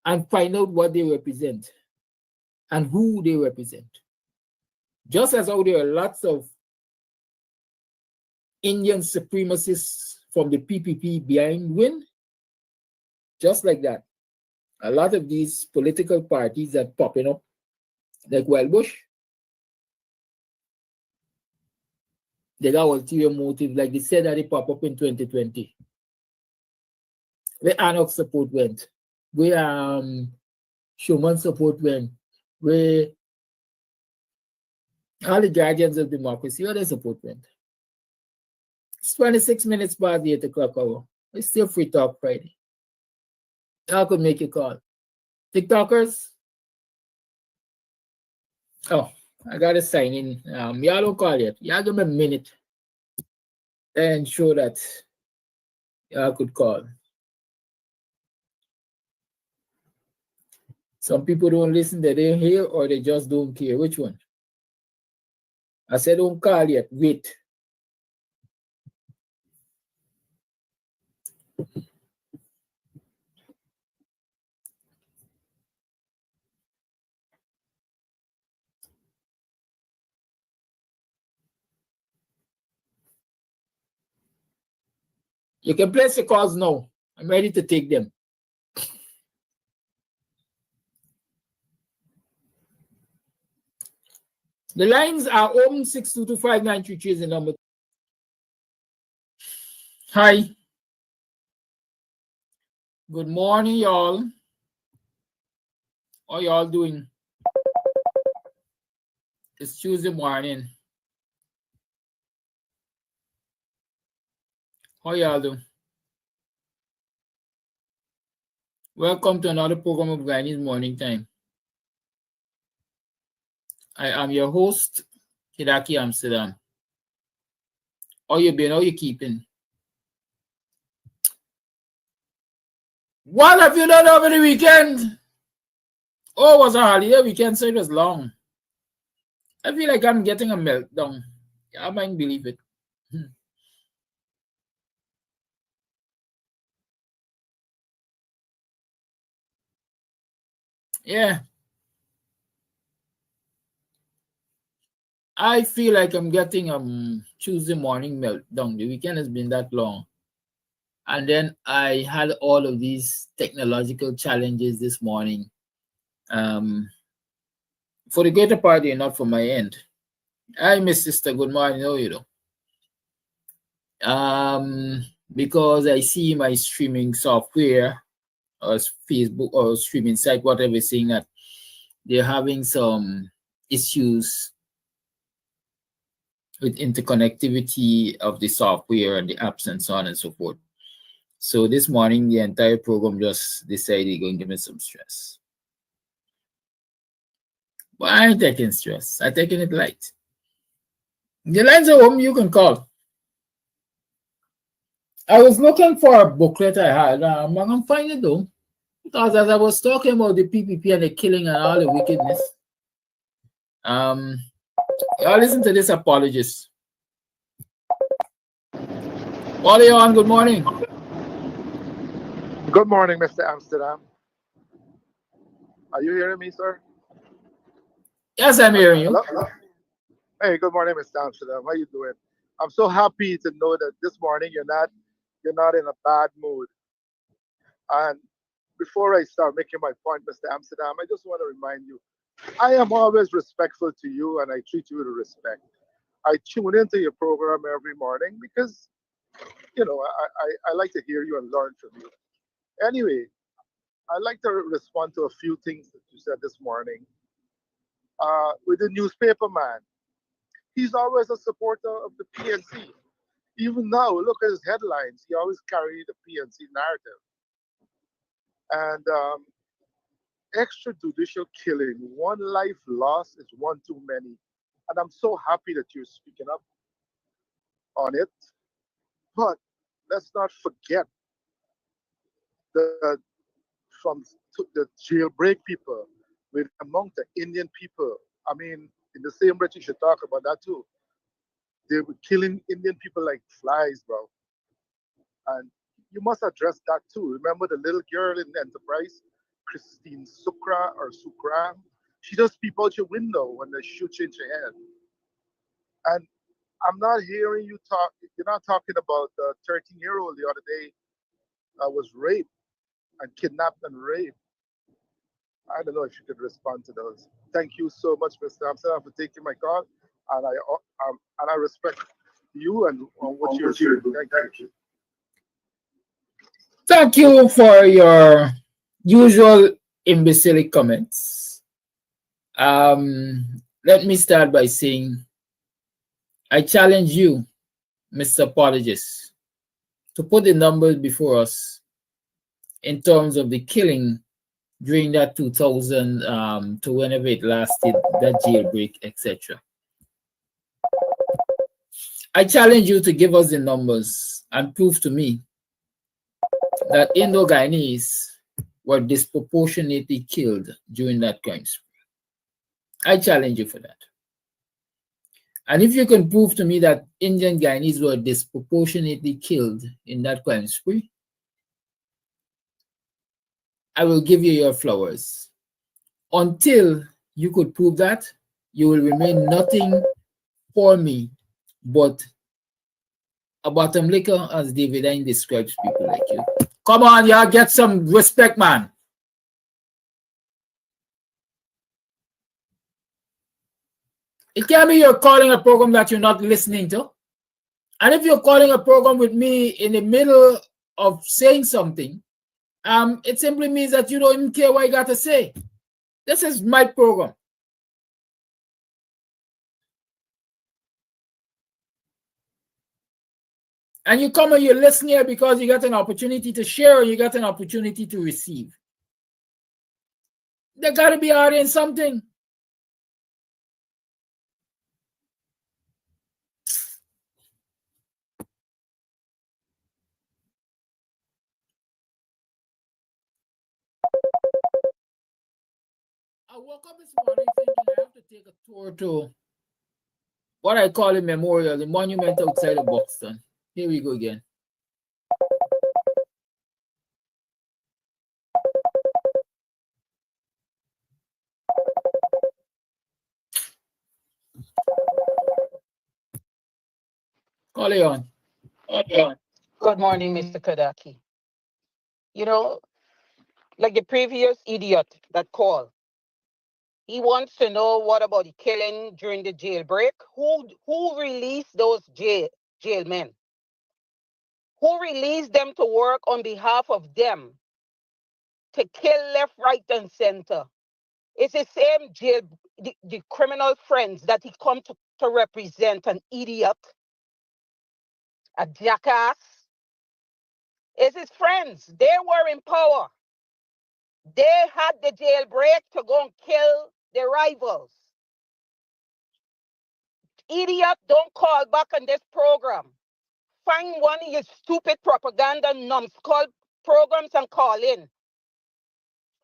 H: and find out what they represent and who they represent. Just as how there are lots of Indian supremacists from the PPP behind Win, just like that. A lot of these political parties that popping up, like Wellbush, they got ulterior motive, like they said that they pop up in 2020. Where Anok support went, where Schumann support went, where all the guardians of democracy, where their support went. It's 26 minutes past the 8 o'clock hour. It's still free talk Friday. Y'all could make a call. TikTokers? Oh, I gotta sign in. Y'all don't call yet. Y'all give me a minute and show that y'all could call. Some people don't listen, they don't hear, or they just don't care. Which one? I said don't call yet. Wait. You can place your calls now. I'm ready to take them. The lines are open. 6225933 is the number. Hi. Good morning, y'all. How y'all doing? It's Tuesday morning. How y'all doing? Welcome to another program of Guyanese Morning Time. I am your host, Hidaki Amsterdam. How you been? How you keeping? What have you done over the weekend? Oh, it was a holiday weekend, so it was long. I feel like I'm getting a meltdown. I might believe it. Yeah. I feel like I'm getting a Tuesday morning meltdown. The weekend has been that long. And then I had all of these technological challenges this morning. For the greater part, they're not from my end. Hi, Miss Sister. Good morning. How are you? Because I see my streaming software or Facebook or streaming site, whatever, saying that they're having some issues with interconnectivity of the software and the apps and so on and so forth. So this morning, the entire program just decided they're going to give me some stress. But I ain't taking stress. I'm taking it light. The lines are home, you can call. I was looking for a booklet I had. I'm not going to find it though. Because as I was talking about the PPP and the killing and all the wickedness, y'all listen to this apologist. What are you on? Good morning.
I: Good morning, Mr. Amsterdam. Are you hearing me, sir?
H: Yes, I'm hearing you.
I: Hello? Hey, good morning, Mr. Amsterdam. How you doing? I'm so happy to know that this morning you're not in a bad mood. And before I start making my point, Mr. Amsterdam, I just want to remind you, I am always respectful to you and I treat you with respect. I tune into your program every morning because, I like to hear you and learn from you. Anyway, I'd like to respond to a few things that you said this morning. With the newspaper man, he's always a supporter of the PNC. Even now, look at his headlines. He always carry the PNC narrative. And extrajudicial killing, one life lost is one too many. And I'm so happy that you're speaking up on it. But let's not forget the from the jailbreak people with among the Indian people. I mean, in the same breath, you should talk about that too. They were killing Indian people like flies, bro. And you must address that too. Remember the little girl in the Enterprise, Christine Sukra? She just peep out your window when they shoot you in your head. And I'm not hearing you talk. You're not talking about the 13-year-old the other day was raped and kidnapped and raped. I don't know if you could respond to those. Thank you so much, Mr. Amsterdam, for taking my call, and I respect you and what you're doing. Thank you.
H: Thank you for your usual imbecilic comments. Let me start by saying I challenge you, Mr. Apologist, to put the numbers before us in terms of the killing during that 2000 to whenever it lasted, that jailbreak, etc. I challenge you to give us the numbers and prove to me that Indo-Guyanese were disproportionately killed during that crime spree. I challenge you for that. And if you can prove to me that Indian Guyanese were disproportionately killed in that crime spree, I will give you your flowers. Until you could prove that, you will remain nothing for me but a bottom liquor, as David Ine describes people like you. Come on, y'all, get some respect, man. It can't be you're calling a program that you're not listening to. And if you're calling a program with me in the middle of saying something, it simply means that you don't even care what I got to say. This is my program. And you come and you listen here because you got an opportunity to share, or you got an opportunity to receive. There got to be out in something. I woke up this morning thinking I have to take a tour to what I call a memorial, the monument outside of Buxton. Here we go again. Call it on.
J: Good morning, Mr. Kadaki. You know, like the previous idiot that called, he wants to know what about the killing during the jailbreak? Who released those jailmen? Who released them to work on behalf of them to kill left, right, and center? It's the same jail, the criminal friends that he come to represent, an idiot, a jackass. It's his friends. They were in power. They had the jailbreak to go and kill their rivals. Idiot, don't call back on this program. Find one of your stupid propaganda numbskull programs and call in.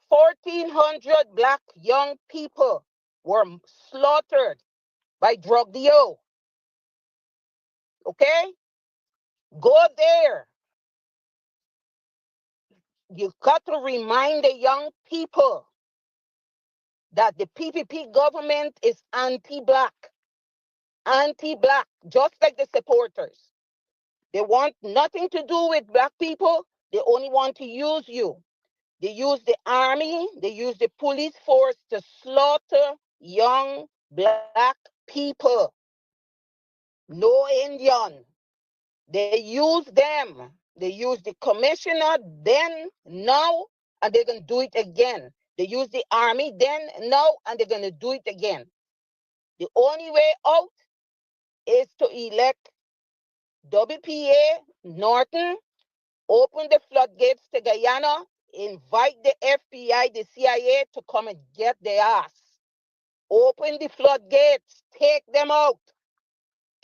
J: 1,400 black young people were slaughtered by drug deal. Okay? Go there. You got to remind the young people that the PPP government is anti-black, just like the supporters. They want nothing to do with black people. They only want to use you. They use the army, they use the police force to slaughter young black people. No Indian. They use them. They use the commissioner then, now, and they're going to do it again. They use the army then, now, and they're going to do it again. The only way out is to elect WPA Norton, open the floodgates to Guyana, invite the FBI, the CIA to come and get their ass. Open the floodgates, take them out,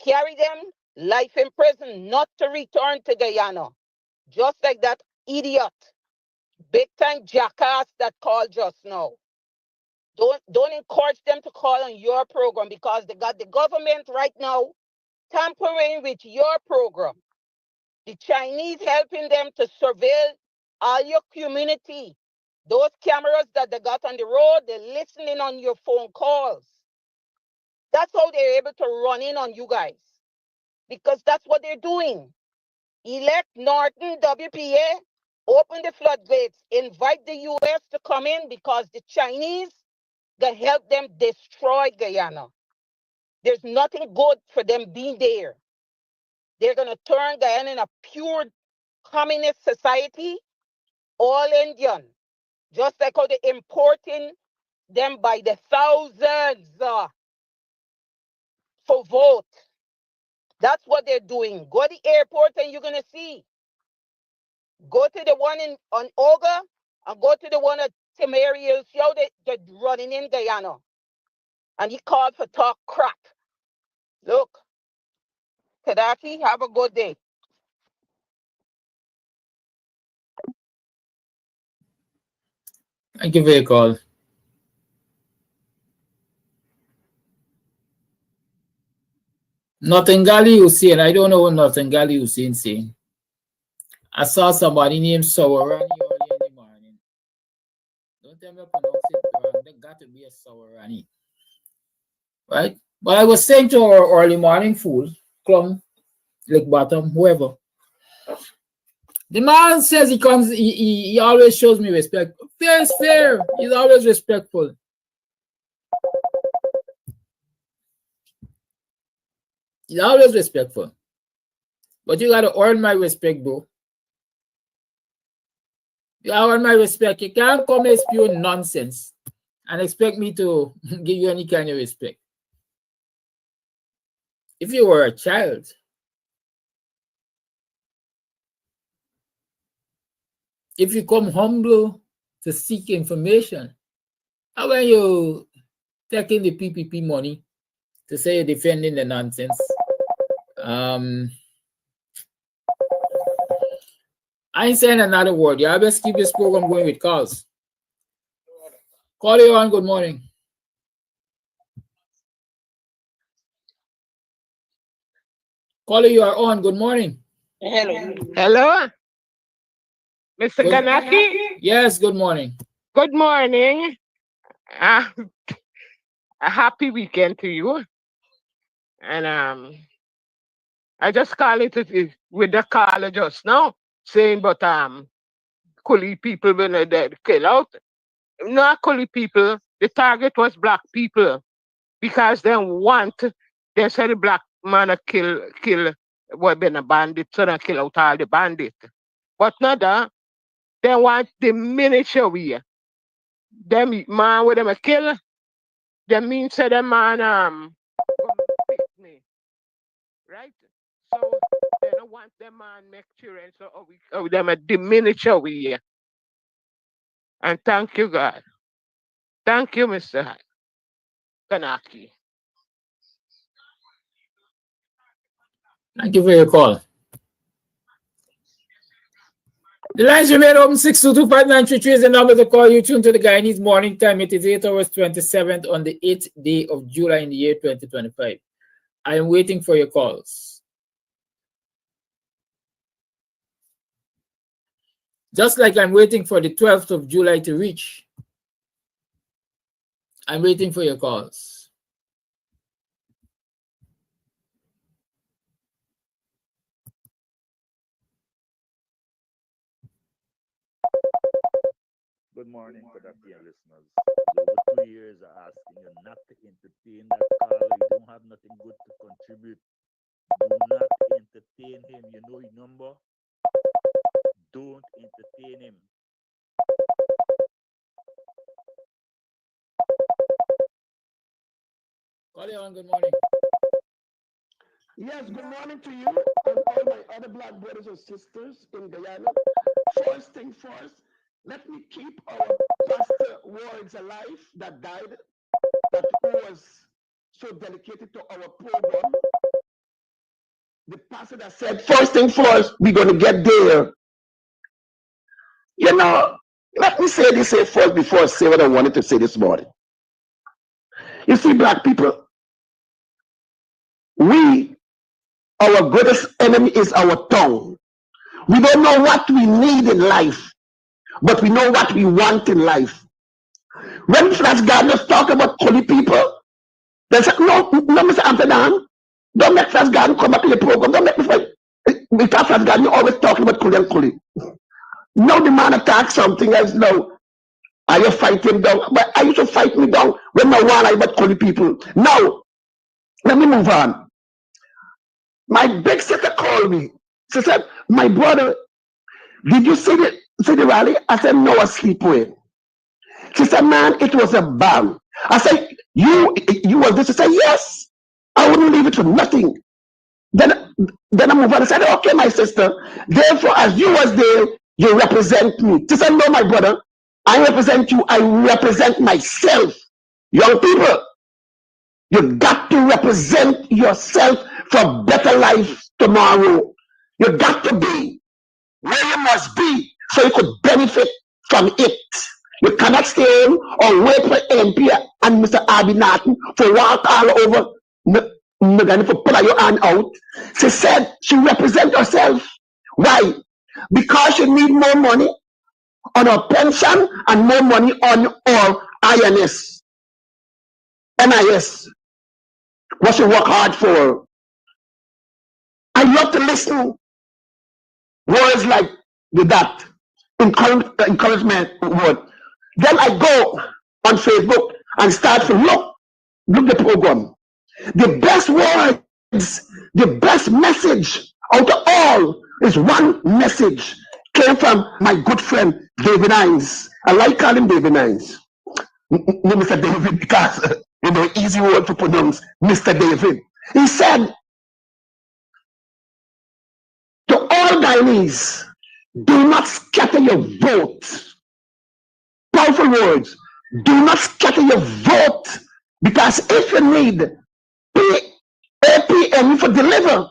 J: carry them life in prison, not to return to Guyana. Just like that idiot, big time jackass that called just now. Don't encourage them to call on your program because they got the government right now tampering with your program. The Chinese helping them to surveil all your community. Those cameras that they got on the road, they're listening on your phone calls. That's how they're able to run in on you guys. Because that's what they're doing. Elect Norton, WPA, open the floodgates, invite the US to come in because the Chinese can help them destroy Guyana. There's nothing good for them being there. They're going to turn Guyana in a pure communist society, all Indian, just like how they're importing them by the thousands for vote. That's what they're doing. Go to the airport and you're going to see. Go to the one on Oga and go to the one at Timerial. See how they're running in Guyana. And he called for talk crap. Look, Kadaki, have a good day.
H: Thank you for your call. Notengali Hussein. I don't know what Notengali Hussein saying. I saw somebody named Sawarani early in the morning. Don't tell me I pronounce it wrong. There got to be a Sawarani. Right? But I was saying to our early morning fool, Clum, Lake Bottom, whoever. The man says he comes, he always shows me respect. Fair is fair. He's always respectful. He's always respectful. But you gotta earn my respect, bro. You gotta earn my respect. You can't come and spew nonsense and expect me to give you any kind of respect. If you were a child, if you come humble to seek information, how when you taking the PPP money to say you're defending the nonsense, I ain't saying another word. You best keep this program going with calls. Call you on. Good morning. Caller, you are on. Good morning.
K: Hello, Mr. Ganaki.
H: Yes, good morning.
K: Good morning. A happy weekend to you. And I just call it with the caller just now, saying, but Kuli people when they kill out. Not Kuli people. The target was black people because they said the black man kill what been a bandit, so they kill out all the bandit. But not that. They want the miniature we. Them man with them a kill. They mean say them man pick me. Right? So they don't want them man make children so them a miniature we. And thank you, God. Thank you, Mr. Kanaki.
H: Thank you for your call. The lines remain open. 622-5933 is the number to call. You tune to the Guyanese morning time. It is 8 hours 27th on the 8th day of July in the year 2025. I am waiting for your calls. Just like I'm waiting for the 12th of July to reach, I'm waiting for your calls.
L: Good morning, Kadaki and listeners. Over 2 years are asking you not to entertain that caller. You don't have nothing good to contribute. Do not entertain him. You know his number. Don't entertain him.
H: Call you on. Good morning.
M: Yes, good morning to you and all my other black brothers and sisters in Guyana. First thing first, let me keep our Pastor Wards alive that died, that was so dedicated to our program. The pastor that said, first thing first, we're going to get there. You know, let me say this here first before I say what I wanted to say this morning. You see, black people, our greatest enemy is our tongue. We don't know what we need in life, but we know what we want in life. When Flash Gardeners talk about Kuli people, they say, no, Mr. Amsterdam, don't make Flash Garden come back to the program. Don't make me fight. Because Flash Garden, you're always talking about Kuli and Kuli. Now the man attacks something else now. Are you fighting down? But I used to fight me down when I want about Kuli people. Now, let me move on. My big sister called me. She said, my brother, did you see the rally? I said, no, I sleep with. She said, man, it was a bang. I said, you was this? She said, yes. I wouldn't leave it for nothing. Then I moved on. I said, okay, my sister. Therefore, as you was there, you represent me. She said, no, my brother, I represent you. I represent myself. Young people, you got to represent yourself for better life tomorrow. You got to be where you must be so you could benefit from it. You cannot stay home or wait for MP and Mr. Abinati to walk all over for pull your hand out. She said she represents herself. Why? Because she need more money on her pension and more money on her INS. NIS. What she work hard for. I love to listen words like that. Encouragement word. Then I go on Facebook and start to look the program. The best word the best message out of all is one message came from my good friend David Hines. I like calling him David Hines. No, Mr. David, because easy word to pronounce, Mr. David. He said to all Guyanese, do not scatter your vote. Powerful words. Do not scatter your vote, because if you need APM for deliver,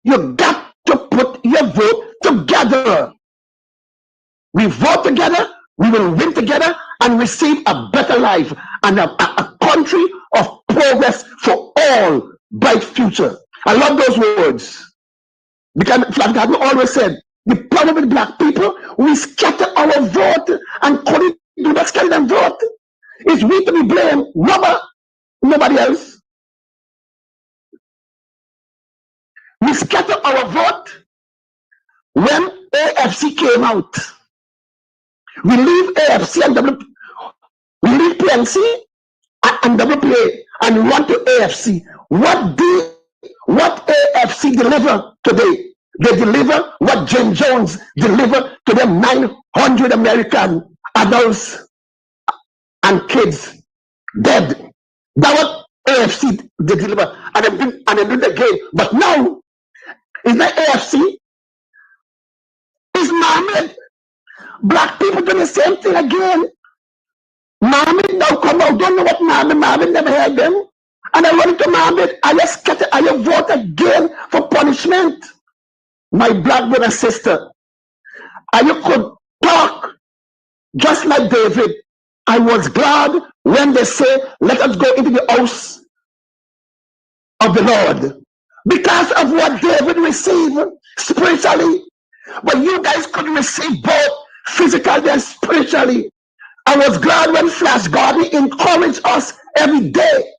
M: you got to put your vote together. We vote together, we will win together and receive a better life and a country of progress for all, bright future. I love those words. Because Flag Garden always said, the problem with black people, we scatter our vote and couldn't do not scatter them vote. It's we to be blamed, nobody else. We scatter our vote when AFC came out. We leave AFC and we leave PNC and WPA and we went to AFC. What AFC deliver today? They deliver what Jim Jones delivered to them 900 American adults and kids dead. That what AFC they deliver and they do the game. But now it's not AFC, it's Mohammed. Black people do the same thing again. Mohammed now come out, don't know what Mohammed never heard them. And I went to Mohammed, I vote again for punishment. My black brother and sister, and you could talk just like David. I was glad when they say, let us go into the house of the Lord. Because of what David received spiritually. But you guys could receive both physically and spiritually. I was glad when Flash Garden encouraged us every day.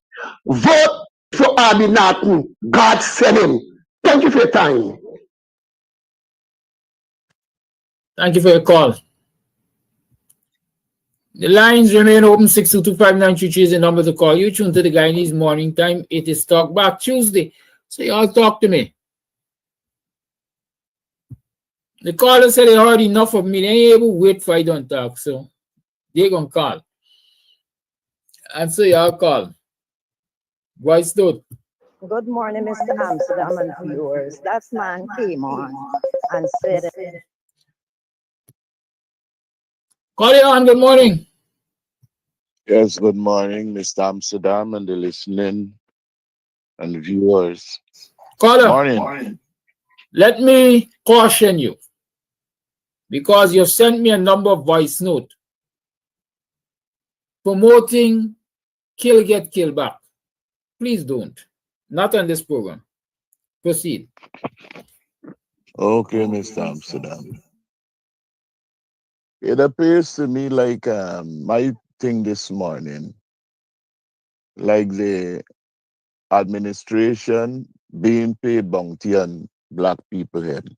M: Vote for Abby Norton. God sent him. Thank you for your time.
H: Thank you for your call. The lines remain open. 6225933 is the number to call. You tune to the Guyanese Morning Time. It is Talk Back Tuesday. So y'all talk to me. The caller said they heard enough of me. They ain't able to wait for I don't talk. So they gonna call. And so y'all call. Voice note.
N: Good morning, Mr. Amsterdam and viewers. That man came on and said,
H: Call you on, good morning.
O: Yes, good morning, Mr. Amsterdam and the listening and viewers.
H: Caller,
O: Morning.
H: let me caution you, because you've sent me a number of voice notes promoting kill, get, kill back. Please don't. Not on this program. Proceed.
O: Okay, Mr. Amsterdam. It appears to me like my thing this morning, like the administration being paid bounty on black people head.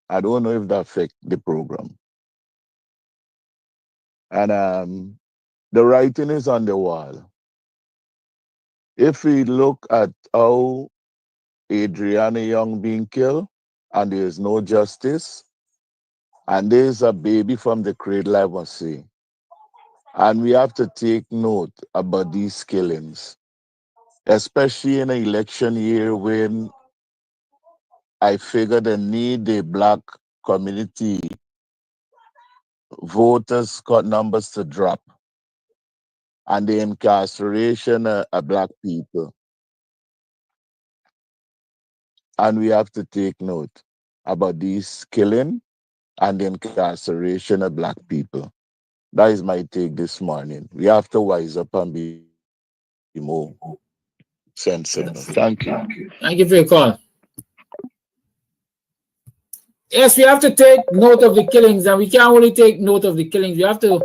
O: I don't know if that affect the program. And the writing is on the wall. If we look at how Adriana Young being killed and there is no justice, and there's a baby from the cradle, I must say. And we have to take note about these killings, especially in an election year when I figure they need the black community voters cut numbers to drop and the incarceration of black people. And we have to take note about these killing and the incarceration of black people. That is my take this morning. We have to wise up and be more sensible. Thank you.
H: Thank you for your call. Yes, we have to take note of the killings, and we can't only take note of the killings. We have to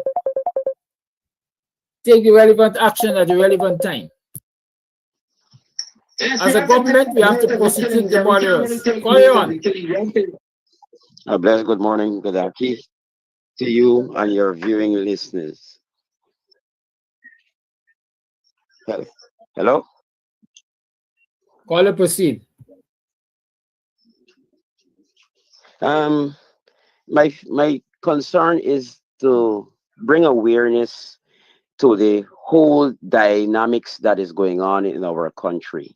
H: take the relevant action at the relevant time. As a government, we have to prosecute the murderers. Call you on.
P: A blessed good morning, good afternoon to you and your viewing listeners. Hello?
H: Caller, proceed.
P: Um, my concern is to bring awareness to the whole dynamics that is going on in our country.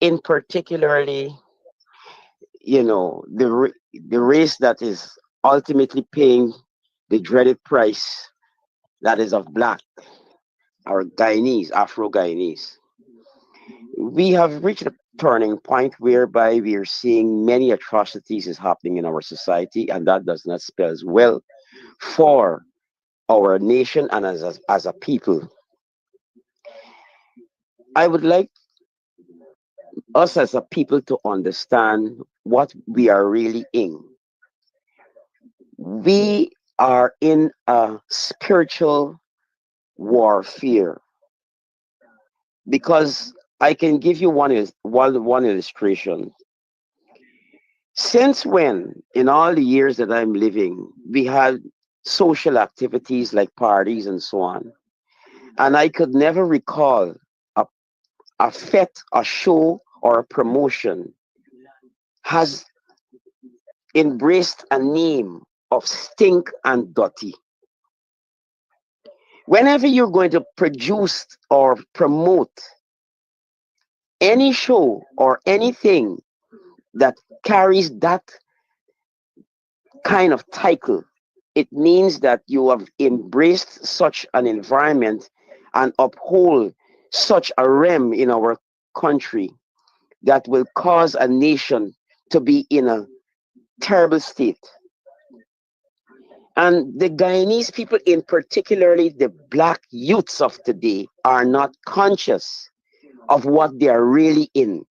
P: In particularly, the race that is ultimately paying the dreaded price, that is of black, our Guyanese, Afro Guyanese. We have reached a turning point whereby we are seeing many atrocities is happening in our society, and that does not spell well for our nation and as a people. I would like us as a people to understand what we are really in. We are in a spiritual warfare, because I can give you one illustration. Since when, in all the years that I'm living, we had social activities like parties and so on, and I could never recall a, a fete, a show, or a promotion has embraced a name of stink and dirty. Whenever you're going to produce or promote any show or anything that carries that kind of title, it means that you have embraced such an environment and uphold such a realm in our country that will cause a nation to be in a terrible state. And the Guyanese people, in particularly the black youths of today, are not conscious of what they are really in.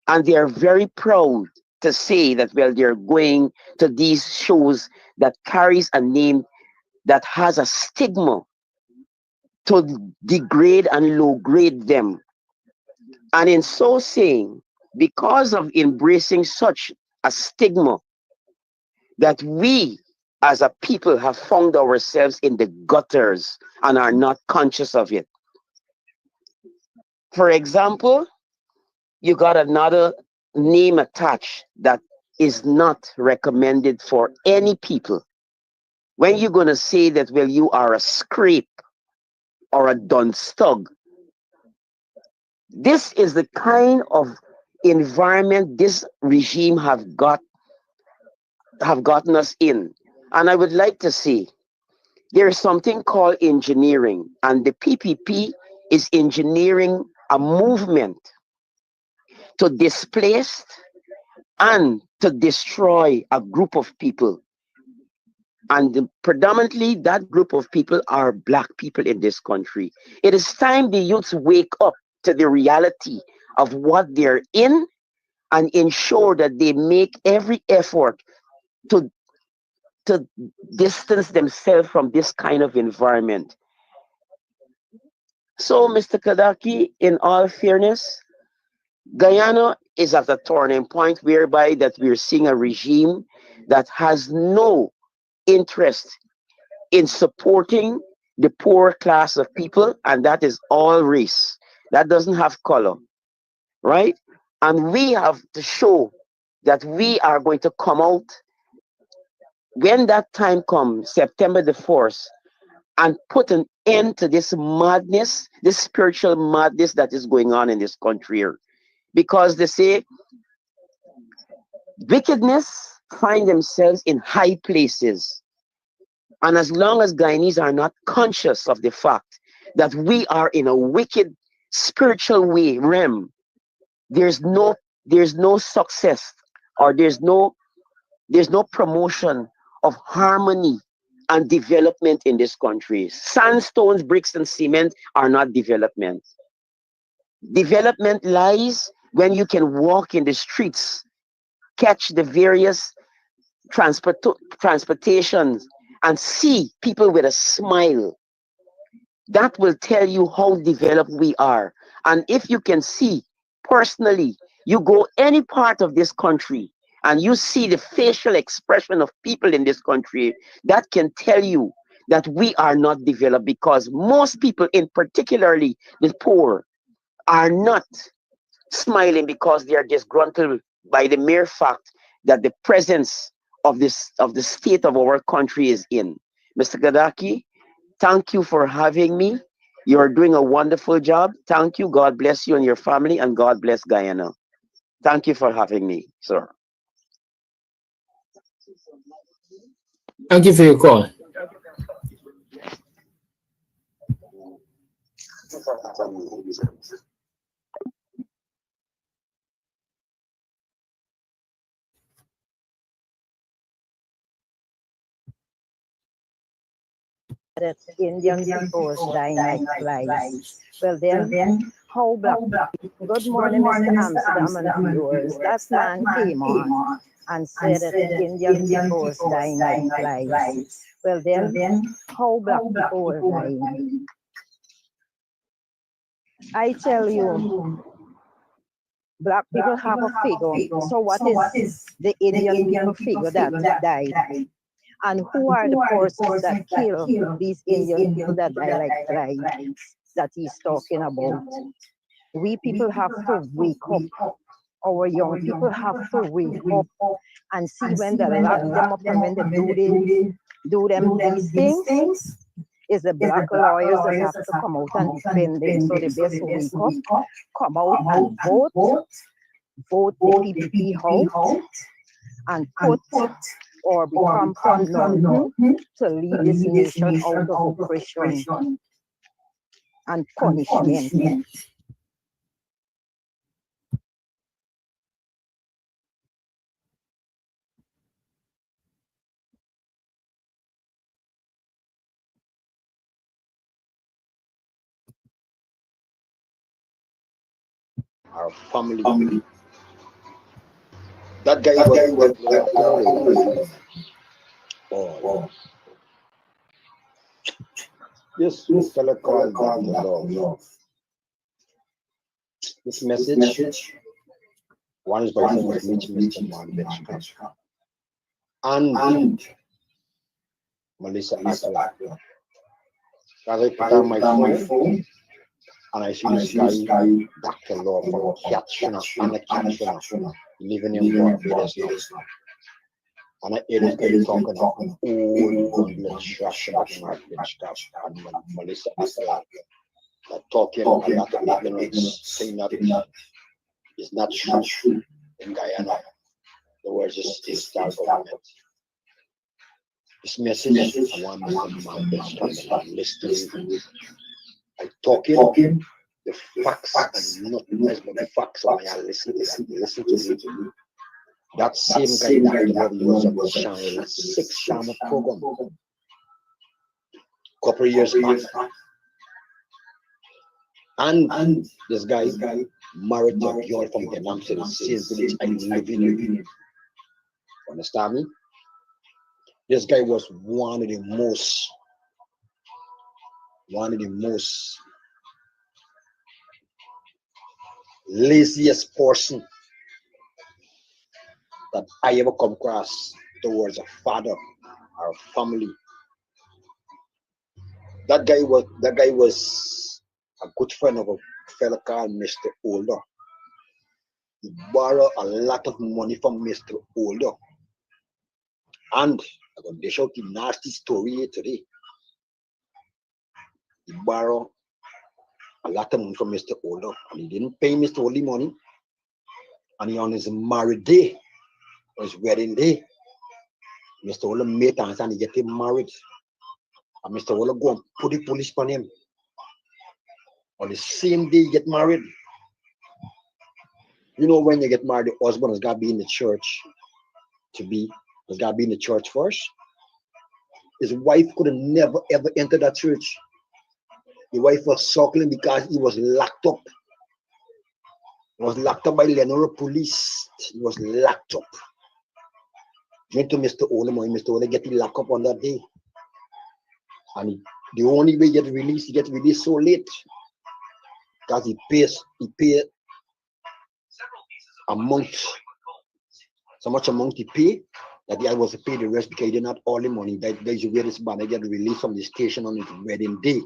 P: And they are very proud to say that, well, they're going to these shows that carries a name that has a stigma to degrade and low grade them. And in so saying, because of embracing such a stigma, that we as a people have found ourselves in the gutters and are not conscious of it. For example, you got another name attached that is not recommended for any people. When you're going to say that, well, you are a scrape or a dunstug, this is the kind of environment this regime have gotten us in. And I would like to say there's something called engineering, and the PPP is engineering a movement to displace and to destroy a group of people. And predominantly, that group of people are black people in this country. It is time the youths wake up to the reality of what they're in and ensure that they make every effort to, to distance themselves from this kind of environment. So, Mr. Kadaki, in all fairness, Guyana is at a turning point whereby that we're seeing a regime that has no interest in supporting the poor class of people, and that is all race. That doesn't have color, right? And we have to show that we are going to come out when that time comes, September the 4th, and put an end to this madness, this spiritual madness that is going on in this country here. Because they say wickedness find themselves in high places. And as long as Guyanese are not conscious of the fact that we are in a wicked spiritual way realm, there's no success, or there's no promotion of harmony and development in this country. Sandstones, bricks, and cement are not development. Development lies when you can walk in the streets, catch the various transportations, and see people with a smile. That will tell you how developed we are. And if you can see personally, you go any part of this country and you see the facial expression of people in this country, that can tell you that we are not developed, because most people, in particularly the poor, are not smiling because they are disgruntled by the mere fact that the presence of the state of our country is in. Mr. Gadaki, thank you for having me. You are doing a wonderful job. Thank you. God bless you and your family, and God bless Guyana. Thank you for having me, sir.
H: Thank you for your call.
N: That Indian people was dying like flies. Well then, how black? Good morning, Mr. Amsterdam and viewers. That man came on and said that Indian people was dying like flies. Well then, how black people were dying? I tell you, black people have a figure. So what is the Indian people figure that died? And who are the persons that kill these Indian people that die like flies that he's talking about? We people have to wake up. Our young people have to wake up and see when they lock them up and when they do them these things. Is the black lawyers that have to come out and defend them. So the best wake up, come out and vote the PPP out, and put or become front to lead this nation out of oppression and punishment.
Q: Our family. That guy was walking away. This fella called Dr. Love. This message, one is by saying was reach Mr. Mohammed and Melissa Akala. As I put on my phone and I see this guy, Dr. Love from Katrina, living in Barbados now. And I hear this guy talking old English trash about Margaret stuff and Melissa Akala. Talking a lot of ignorance, saying that is not true in Guyana. The words is our government. This message, I want Mr. Mohammed to listen. I talking the facts and nothing else but the facts. And I listen to me. That same guy that was on the channel, 6 channel program, couple of years back. And this guy married to a girl from Vietnam, so the same village I live in. Understand me? This guy was one of the most laziest person that I ever come across towards a father or a family. That guy was a good friend of a fellow called Mr. Older. He borrowed a lot of money from Mr. Older. And I'm going to dish out the nasty story here today. He borrowed a lot of money from Mr. Older, and he didn't pay Mr. Older money. And he on his married day, on his wedding day, Mr. Older made plans and he get him married. And Mr. Older go and put the police on him. On the same day he get married. You know, when you get married, the husband has got to be in the church has got to be in the church first. His wife could have never ever entered that church. The wife was suckling because he was locked up. He was locked up by Lenore police. He was locked up. Went to Mr. Ole, Mr. Ole get him locked up on that day. And the only way he gets released so late. Because he paid a month. So much amount he paid that the guy was to pay the rest because he did not all the money. That's where this man get released from the station on his wedding day.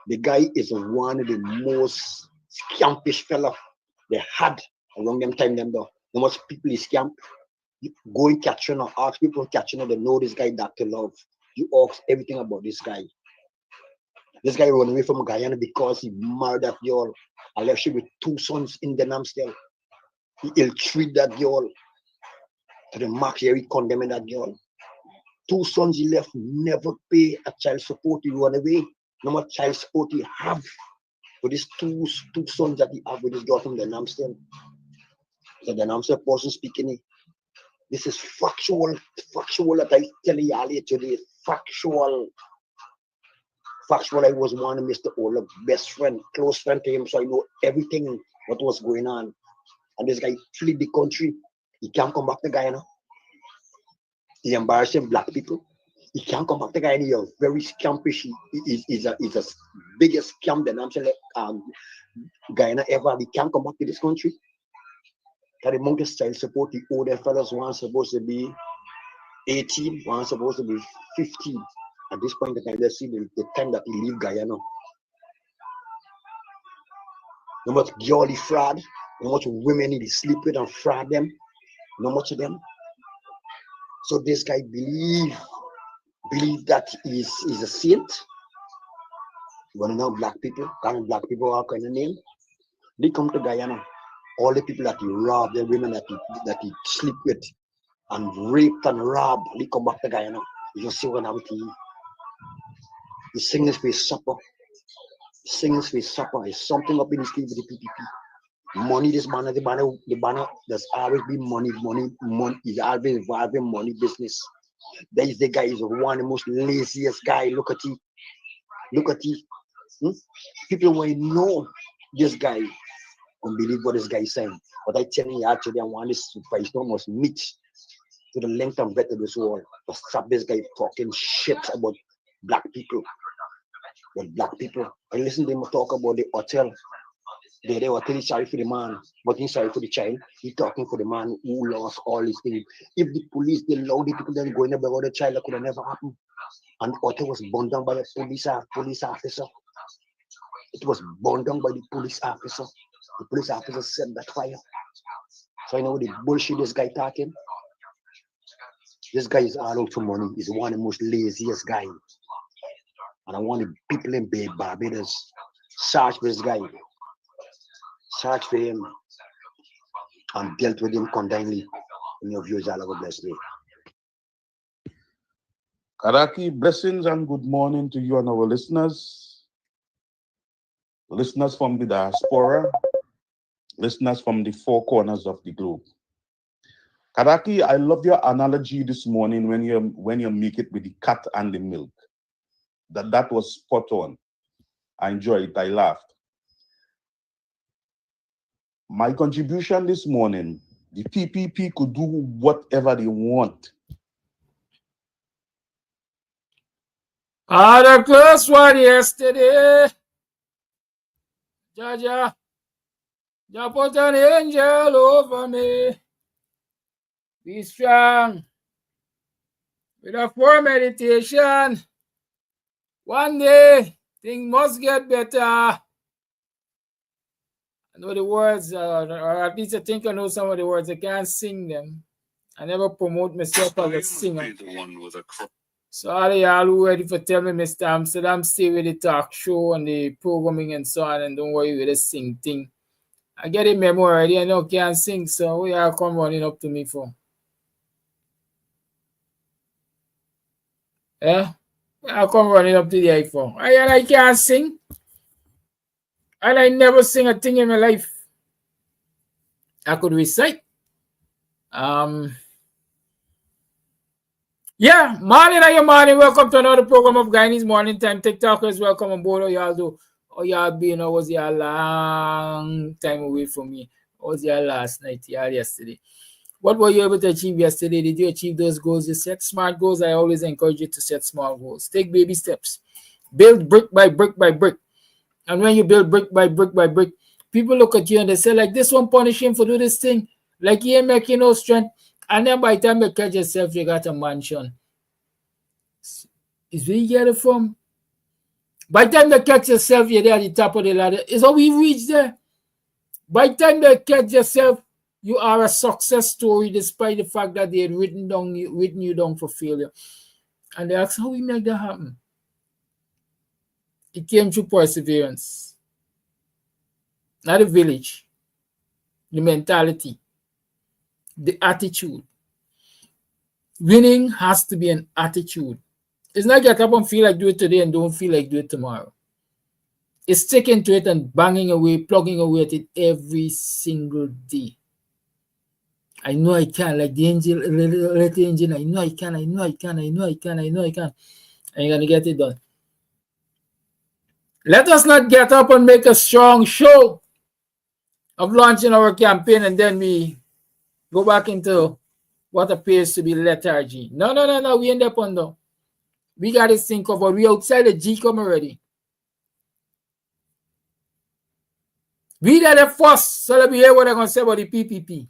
Q: The guy is one of the most scampish fella they had around them time. The most people he scamp. You go and catch him or ask people catching him, they know this guy Dr. Love. You ask everything about this guy. This guy run away from Guyana because he married that girl and left she with 2 sons in the Namstel. He ill-treat that girl to the max. He condemning that girl. 2 sons he left, never pay a child support. He run away. No more child support he have for these two sons that he have with his girl from the Namstel. So the Namstel person speaking. This is factual that I tell you all today. Factual. I was one of Mr. Ola, best friend, close friend to him, so I know everything what was going on. And this guy fled the country. He can't come back to Guyana. He embarrassing black people. He can't come back to Guyana. He's very scampish. He's a biggest scam that I'm saying Guyana ever. He can't come back to this country. That among the child support, the older fellas one supposed to be 18, one supposed to be 15. At this point in time, let's see the time that he leave Guyana. No much girl he fraud, no much women he sleep with and fraud them, no much of them. So this guy believe that he's a saint. You want to know black people? Can black people are kind of name? They come to Guyana. All the people that he robbed, the women that he sleep with and raped and robbed, they come back to Guyana. You just see what happened to you. He's singing his face supper. Is something up in his sleeve with the PPP. Money, this banner, the banner, there's always been money. He's always involved in money business. There is the guy, is one of the most laziest guy. Look at he. People will know this guy and believe what this guy is saying. But I tell you, actually, I want this advice almost meet to the length and breadth of this world to stop this guy talking shit about black people. But black people, I listen to him talk about the hotel. The hotel is sorry for the man, but he's sorry for the child. He's talking for the man who lost all his things. If the police, they allow the people then going about the child, that could have never happened. And the hotel was burned down by a police officer. It was burned down by the police officer. The police officer set that fire. So I know the bullshit this guy talking. This guy is all out for money. He's one of the most laziest guy. And I want the people in Barbados search for this guy. Search for him and dealt with him condemningly. In your views, all have a blessed day.
O: Karaki, blessings and good morning to you and our listeners. Listeners from the diaspora, listeners from the 4 corners of the globe. Karaki, I love your analogy this morning when you make it with the cat and the milk. That was spot on. I enjoyed it. I laughed. My contribution this morning, the PPP could do whatever they want.
H: I had a close one yesterday. Jaja put an angel over me. Be strong. With a poor meditation. One day, things must get better. I know the words, or at least I think I know some of the words. I can't sing them. I never promote myself as a singer. So all of y'all who ready for tell me, Mr. Amsterdam, stay with the talk show and the programming and so on, and don't worry with the sing thing. I get a memo already. I know I can't sing, so what y'all come running up to me for? Yeah? I'll come running up to the iPhone. I can't sing. And I never sing a thing in my life. I could recite. Yeah, morning are you morning. Welcome to another program of Guyanese Morning Time. TikTokers, welcome on board. How y'all do? How y'all been? How was y'all long time away from me? How was y'all last night? Y'all yesterday? What were you able to achieve yesterday? Did you achieve those goals? You set smart goals. I always encourage you to set small goals. Take baby steps. Build brick by brick by brick. And when you build brick by brick by brick, people look at you and they say, like, this one punish him for do this thing. Like, he ain't making no strength. And then by the time you catch yourself, you got a mansion. Is where you get it from? By the time you catch yourself, you're there at the top of the ladder. Is how we reach there. By the time you catch yourself, You are a success story despite the fact that they had written you down for failure. And they asked, how we make that happen? It came through perseverance. Not the village, the mentality, the attitude. Winning has to be an attitude. It's not get up and feel like do it today and don't feel like do it tomorrow. It's sticking to it and banging away, plugging away at it every single day. I know I can, like the angel, little engine. I know I can, I know I can, I know I can, I know I can. And you're gonna get it done. Let us not get up and make a strong show of launching our campaign and then we go back into what appears to be lethargy. No, no, no, no. We end up on though. We got this thing covered. We outside the GCOM already. We got the first, so let me hear what they're going to say about the PPP.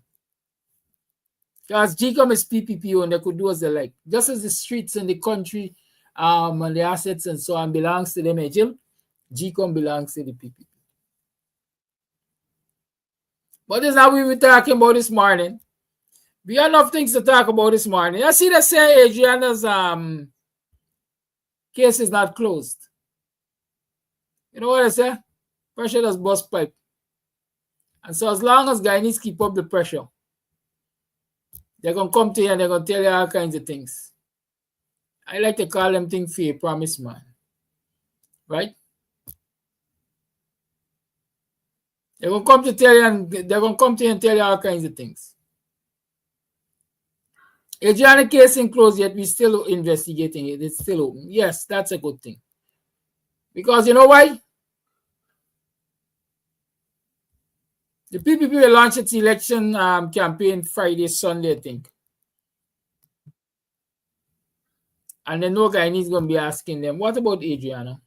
H: Because GCOM is PPP and they could do as they like. Just as the streets and the country and the assets and so on belongs to them, GCOM belongs to the PPP. But this is how we were talking about this morning. We have enough things to talk about this morning. I see that say Adriana's case is not closed. You know what I say? Pressure does bust pipe. And so as long as Guyanese keep up the pressure, they're going to come to you and they're going to tell you all kinds of things. I like to call them things for a promise, man. Right? They're going to come to tell you and they're going to come to you and tell you all kinds of things. Adriana case ain't closed yet. We're still investigating it. It's still open. Yes, that's a good thing. Because you know why? The PPP will launch its election campaign Friday, Sunday, I think. And then no guy needs going to be asking them, what about Adriana?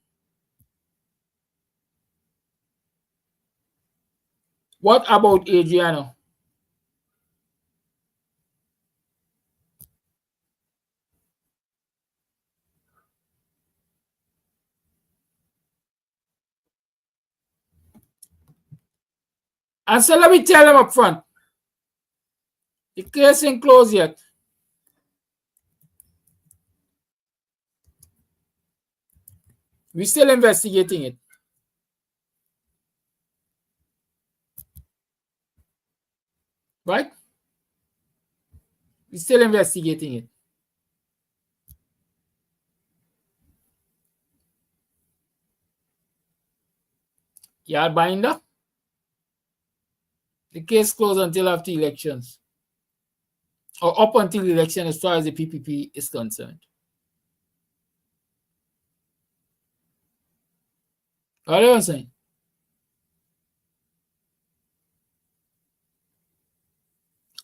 H: What about Adriana? And so let me tell them up front. The case ain't closed yet. We're still investigating it. Right? We're still investigating it. Yard binder. The case closed until after elections. Or up until election as far as the PPP is concerned. What are you saying?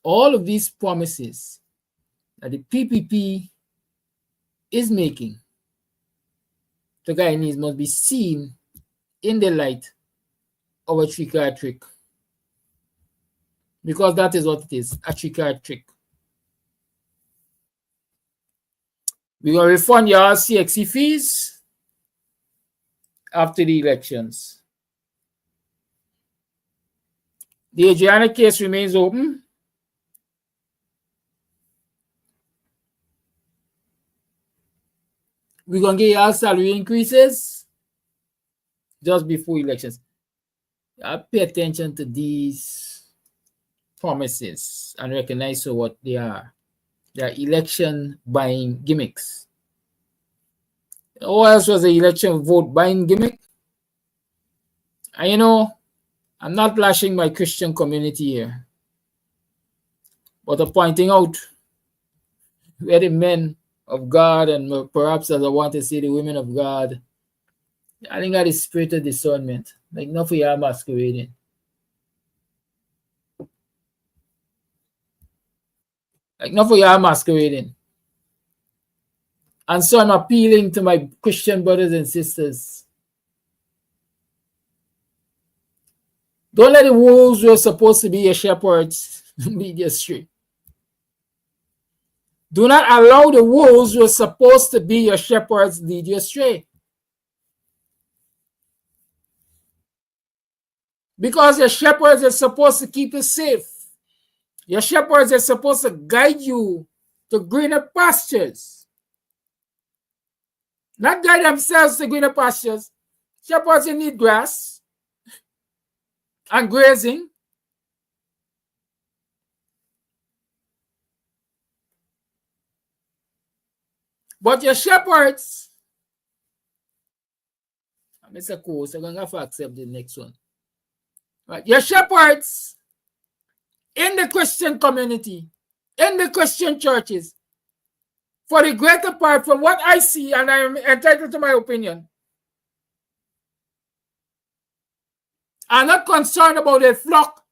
H: All of these promises that the PPP is making, the Guyanese must be seen in the light of a three-card trick. Because that is what it is, a three-card trick. We're going to refund your CXC fees after the elections. The Adriana case remains open. We're going to get your salary increases just before elections. Pay attention to these promises and recognize what they are. They are election buying gimmicks. What else was the election vote buying gimmick? And you know, I'm not bashing my Christian community here, but I'm pointing out where the men of God and perhaps, as I want to say, the women of God, I think that is spirit of discernment. Like, not for y'all masquerading. Like, not for y'all masquerading. And so I'm appealing to my Christian brothers and sisters. Don't let the wolves who are supposed to be your shepherds lead you astray. Do not allow the wolves who are supposed to be your shepherds lead you astray. Because your shepherds are supposed to keep you safe. Your shepherds are supposed to guide you to greener pastures. Not guide themselves to greener pastures. Shepherds need grass and grazing. But your shepherds, Mr. Coase, I'm going to have to accept the next one. Right. Your shepherds in the Christian community, in the Christian churches, for the greater part, from what I see, and I am entitled to my opinion, are not concerned about their flock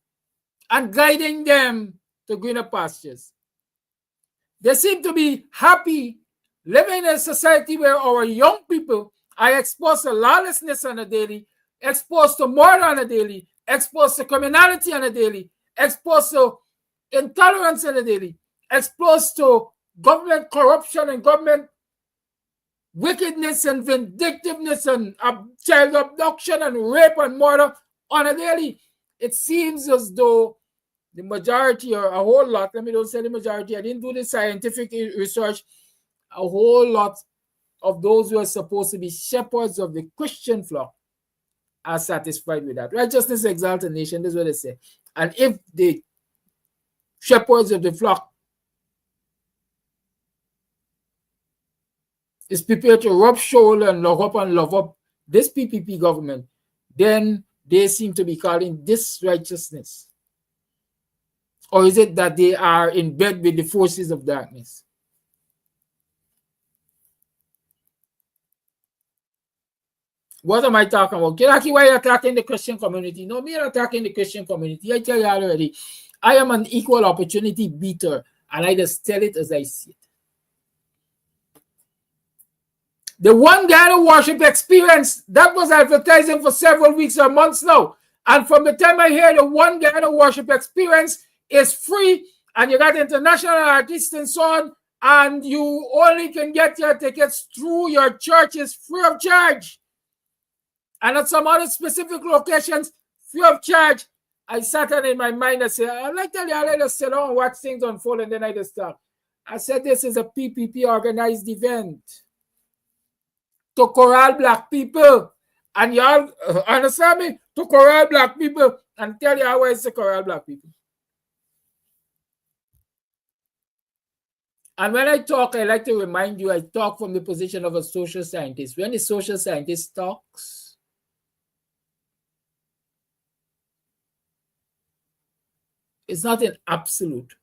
H: and guiding them to greener pastures. They seem to be happy living in a society where our young people are exposed to lawlessness on a daily, exposed to murder on a daily, exposed to criminality on a daily, exposed to intolerance on a daily, exposed to government corruption and government wickedness and vindictiveness and child abduction and rape and murder on a daily. It seems as though the majority, or a whole lot, let me don't say the majority, I didn't do the scientific research, a whole lot of those who are supposed to be shepherds of the Christian flock are satisfied with that. Righteousness exalts a nation, that's what they say. And if the shepherds of the flock is prepared to rub shoulder and love up this PPP government, then they seem to be calling this righteousness. Or is it that they are in bed with the forces of darkness? What am I talking about? Kiraki, why are you attacking the Christian community? No, me not attacking the Christian community. I tell you already, I am an equal opportunity beater, and I just tell it as I see it. The one Guyana worship experience, that was advertising for several weeks or months now. And from the time I hear the one Guyana worship experience is free, and you got international artists and so on, and you only can get your tickets through your churches free of charge. And at some other specific locations, free of charge. I sat in my mind and said, I'd like to tell you, I let us sit down and watch things unfold, and then I just stop. I said, this is a PPP organized event to corral black people. And y'all understand me? To corral black people and tell you how it's to corral black people. And when I talk, I like to remind you, I talk from the position of a social scientist. When the social scientist talks, it's not in absolute,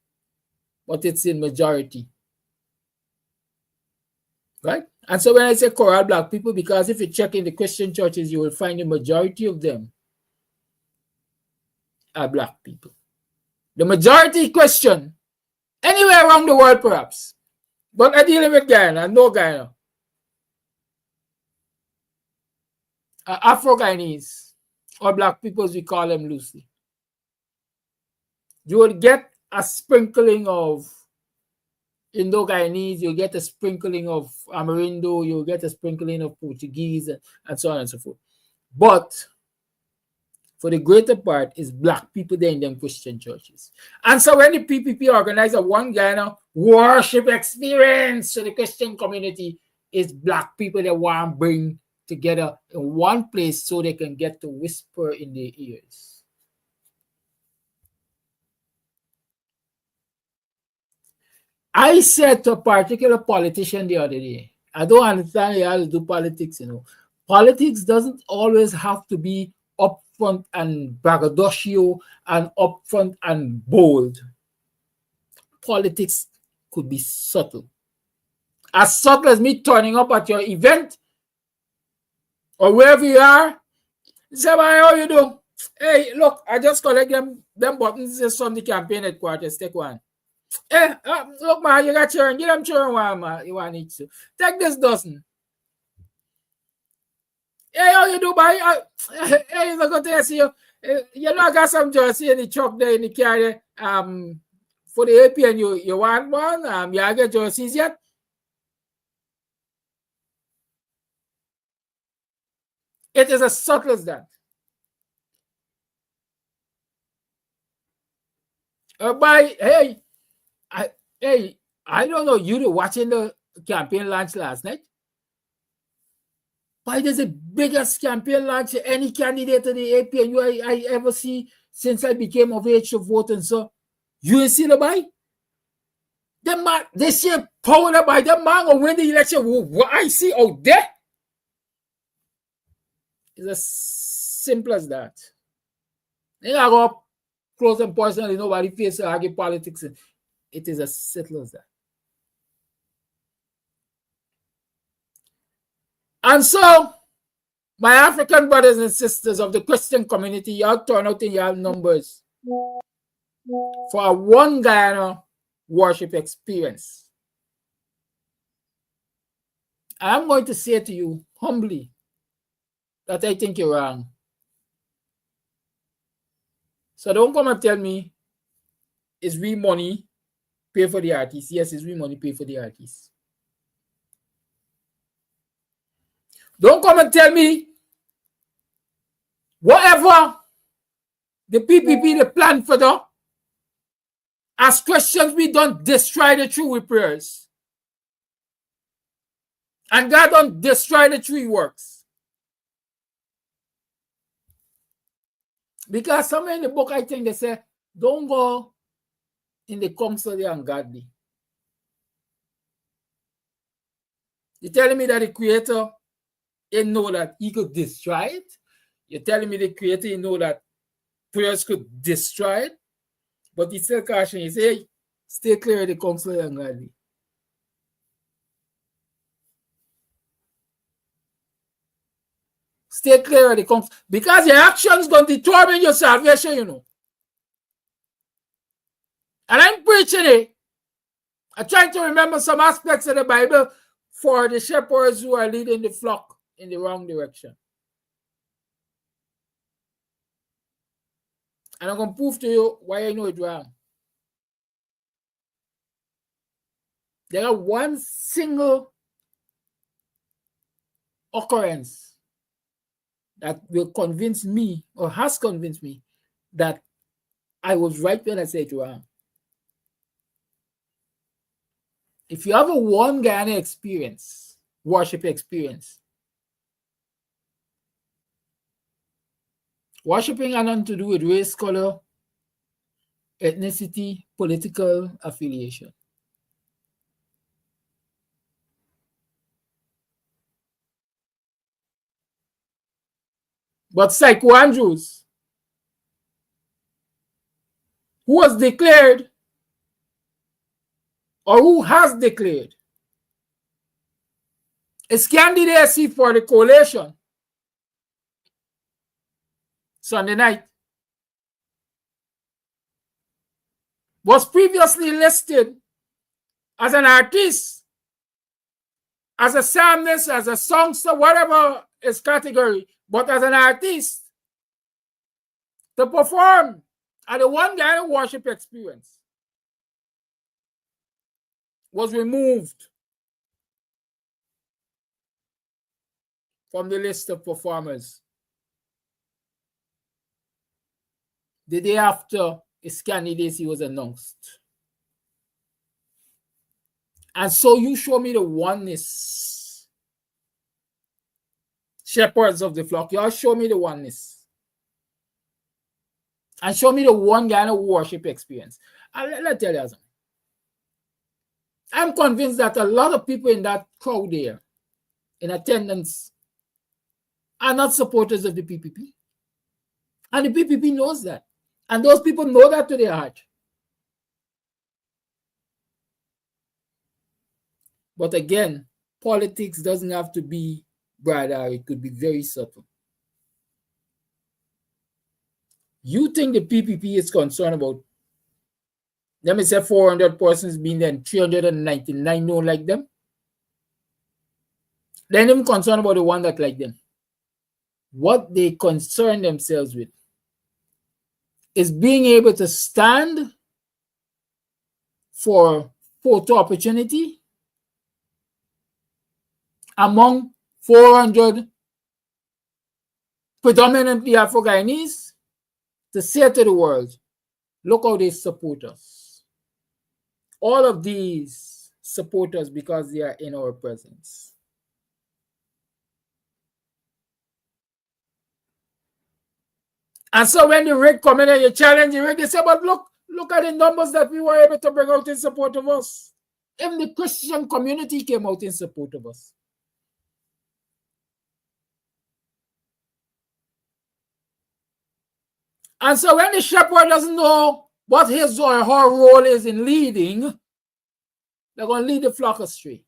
H: but it's in majority. Right? And so when I say corral black people, because if you check in the Christian churches, you will find the majority of them are black people. The majority Christian, anywhere around the world perhaps, but I deal with Guyana, no Guyana. Afro-Guyanese, or black people as we call them loosely. You will get a sprinkling of Indo-Guyanese, you'll get a sprinkling of Amerindio, you'll get a sprinkling of Portuguese, and so on and so forth. But for the greater part, is black people there in them Christian churches. And so when the PPP organize a one Guyana worship experience to the Christian community, is black people that want to bring together in one place so they can get to whisper in their ears. I said to a particular politician the other day, I don't understand how to do politics, you know. Politics doesn't always have to be upfront and braggadocio and upfront and bold. Politics could be subtle. As subtle as me turning up at your event or wherever you are. Say, how you do? Hey, look, I just collect them buttons just from the campaign headquarters. Take one. Hey, look, man, you got children. Give them children one, man. You want it to. Take this dozen. Hey, how you do, boy? Hey, I'm going to see you. You know, I got some jersey in the truck there in the car there. For the APN, you want one? You get jerseys yet? It is as subtle as that. Hey, I don't know. You were watching the campaign launch last night. Why there's the biggest campaign launch any candidate of the APNU I ever see since I became of age to vote, and so you ain't see the buy? The man, they say power by the man or win the election. What I see out there is as simple as that. They got go close and personally, nobody face argue politics. It is as simple as that. And so, my African brothers and sisters of the Christian community, y'all turn out in your numbers for a one Guyana worship experience. I'm going to say to you humbly that I think you're wrong. So don't come and tell me it's we money pay for the artists. Yes, it's we money pay for the artists. Don't come and tell me whatever the PPP the plan for the as Christians we don't destroy the tree with prayers. And God don't destroy the tree works. Because somewhere in the book I think they say don't go in the counsel of the ungodly. You're telling me that the creator didn't know that he could destroy it? You're telling me the creator didn't know that prayers could destroy it? But he still caution you, say, hey, stay clear of the counsel of the ungodly. Stay clear of the counsel. Because your actions going to determine your salvation, you know. And I'm preaching it. I'm trying to remember some aspects of the Bible for the shepherds who are leading the flock in the wrong direction. And I'm going to prove to you why I know it wrong. There are one single occurrence that will convince me or has convinced me that I was right when I said it wrong. If you have a one Guyana experience, worship experience, worshiping has nothing to do with race, color, ethnicity, political affiliation. But Psycho Andrews, who was declared or who has declared his candidacy for the coalition Sunday night, was previously listed as an artist, as a psalmist, as a songster, whatever his category, but as an artist to perform at the one Guyana worship experience, was removed from the list of performers the day after his candidacy was announced. And so you show me the oneness, shepherds of the flock. Y'all show me the oneness. And show me the one Guyana worship experience. And let me tell you something. I'm convinced that a lot of people in that crowd there, in attendance, are not supporters of the PPP. And the PPP knows that. And those people know that to their heart. But again, politics doesn't have to be bright. It could be very subtle. You think the PPP is concerned about, let me say 400 persons being there and 399 don't like them? They're not even concerned about the one that like them. What they concern themselves with is being able to stand for photo opportunity among 400 predominantly Afro-Guyanese to say to the world, Look how they support us. All of these support us because they are in our presence. And so when the rig come in and you challenge the rig, they say, but look at the numbers that we were able to bring out in support of us. Even the Christian community came out in support of us. And so when the shepherd doesn't know what his or her role is in leading, they're going to lead the flock astray.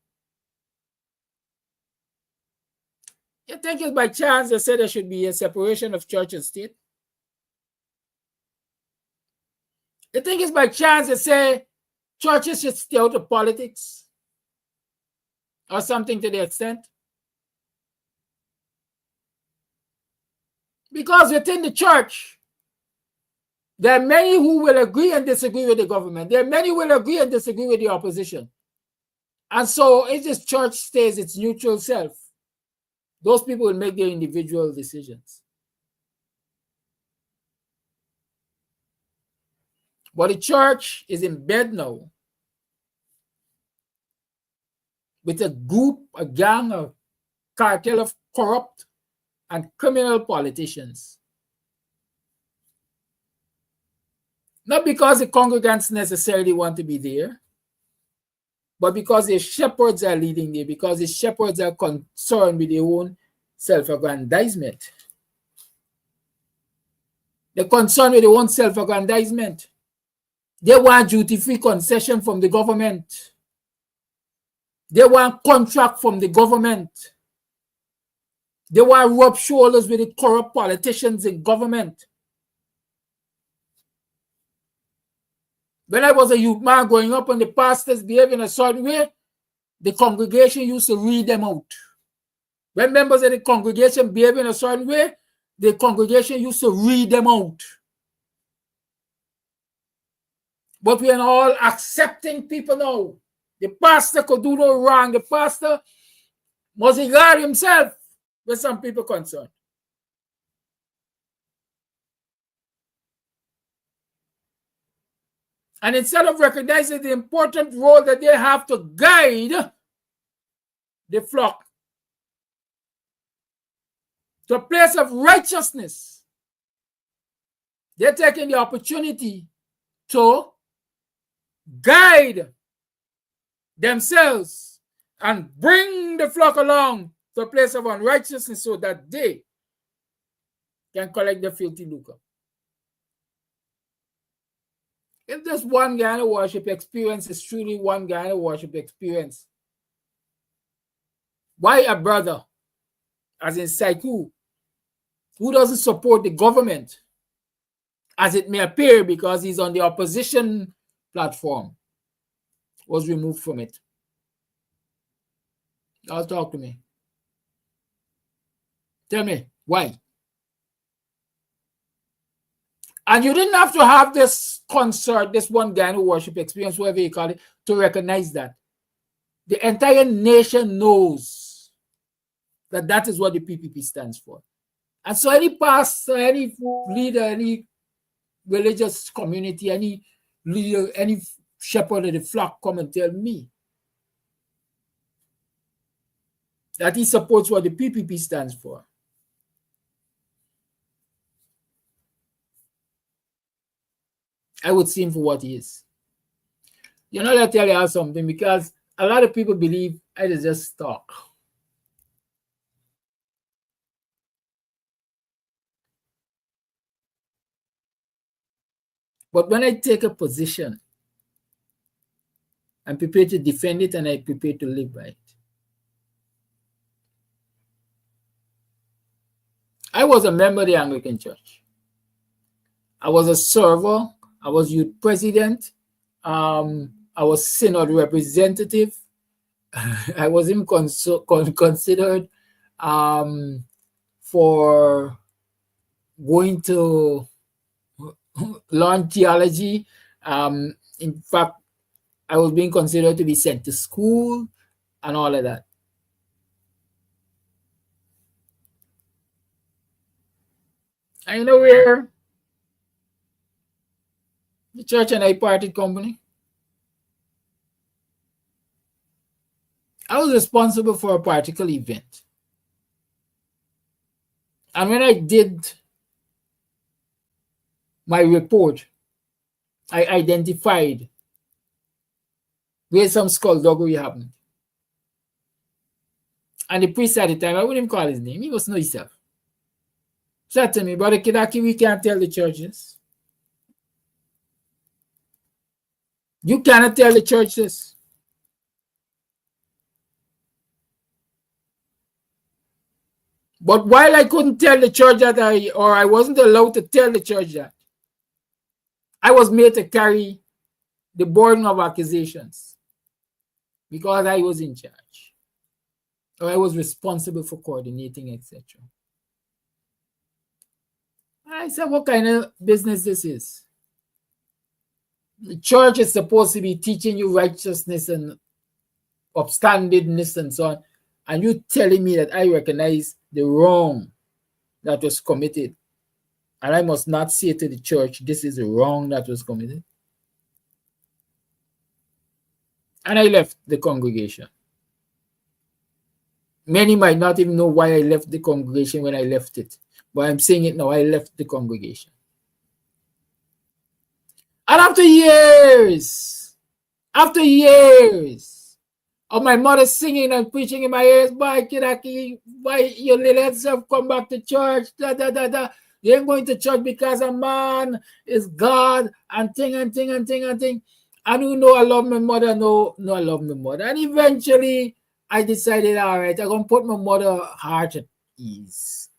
H: You think it's by chance they say there should be a separation of church and state? You think it's by chance they say churches should stay out of politics? Or something to the extent? Because within the church, there are many who will agree and disagree with the government. There are many who will agree and disagree with the opposition. And so if this church stays its neutral self, those people will make their individual decisions. But the church is in bed now with a group, a gang, a cartel of corrupt and criminal politicians. Not because the congregants necessarily want to be there, but because the shepherds are leading there, because the shepherds are concerned with their own self-aggrandizement. They're concerned with their own self-aggrandizement. They want duty-free concession from the government. They want contract from the government. They want to rub shoulders with the corrupt politicians in government. When I was a youth man growing up and the pastors behaved in a certain way, the congregation used to read them out. When members of the congregation behave in a certain way, the congregation used to read them out. But we are all accepting people now. The pastor could do no wrong. The pastor must regard himself with some people concerned. And instead of recognizing the important role that they have to guide the flock to a place of righteousness, they're taking the opportunity to guide themselves and bring the flock along to a place of unrighteousness so that they can collect the filthy lucre. If this one Guyana worship experience is truly one Guyana worship experience, why a brother, as in Saiku, who doesn't support the government, as it may appear because he's on the opposition platform, was removed from it? Y'all talk to me. Tell me, why? And you didn't have to have this concert, this one Guyana worship experience, whatever you call it, to recognize that. The entire nation knows that that is what the PPP stands for. And so any pastor, any leader, any religious community, any leader, any shepherd of the flock come and tell me that he supports what the PPP stands for. I would see him for what he is. You know, let me tell you something, because a lot of people believe I just talk. But when I take a position, I'm prepared to defend it and I'm prepared to live by it. I was a member of the Anglican Church. I was a server. I was youth president. I was synod representative. I was even considered for going to learn theology. In fact, I was being considered to be sent to school and all of that. And you know where The church and I parted company. I was responsible for a particular event. And when I did my report, I identified where some skullduggery happened. And the priest at the time, I wouldn't even call his name, he must know himself, said to me, Brother Kidaki, we can't tell the churches. You cannot tell the church this. But while I couldn't tell the church that I wasn't allowed to tell the church that, I was made to carry the burden of accusations because I was in charge. Or I was responsible for coordinating, etc. I said, what kind of business this is? The church is supposed to be teaching you righteousness and upstandingness and so on. And you telling me that I recognize the wrong that was committed. And I must not say to the church, this is the wrong that was committed. And I left the congregation. Many might not even know why I left the congregation when I left it. But I'm saying it now, I left the congregation. And after years of my mother singing and preaching in my ears, boy, Kidaki, why your little head self come back to church, da da da da. You ain't going to church because a man is God and thing. And you know I love my mother, no, I love my mother. And eventually I decided, all right, I'm going to put my mother's heart at ease.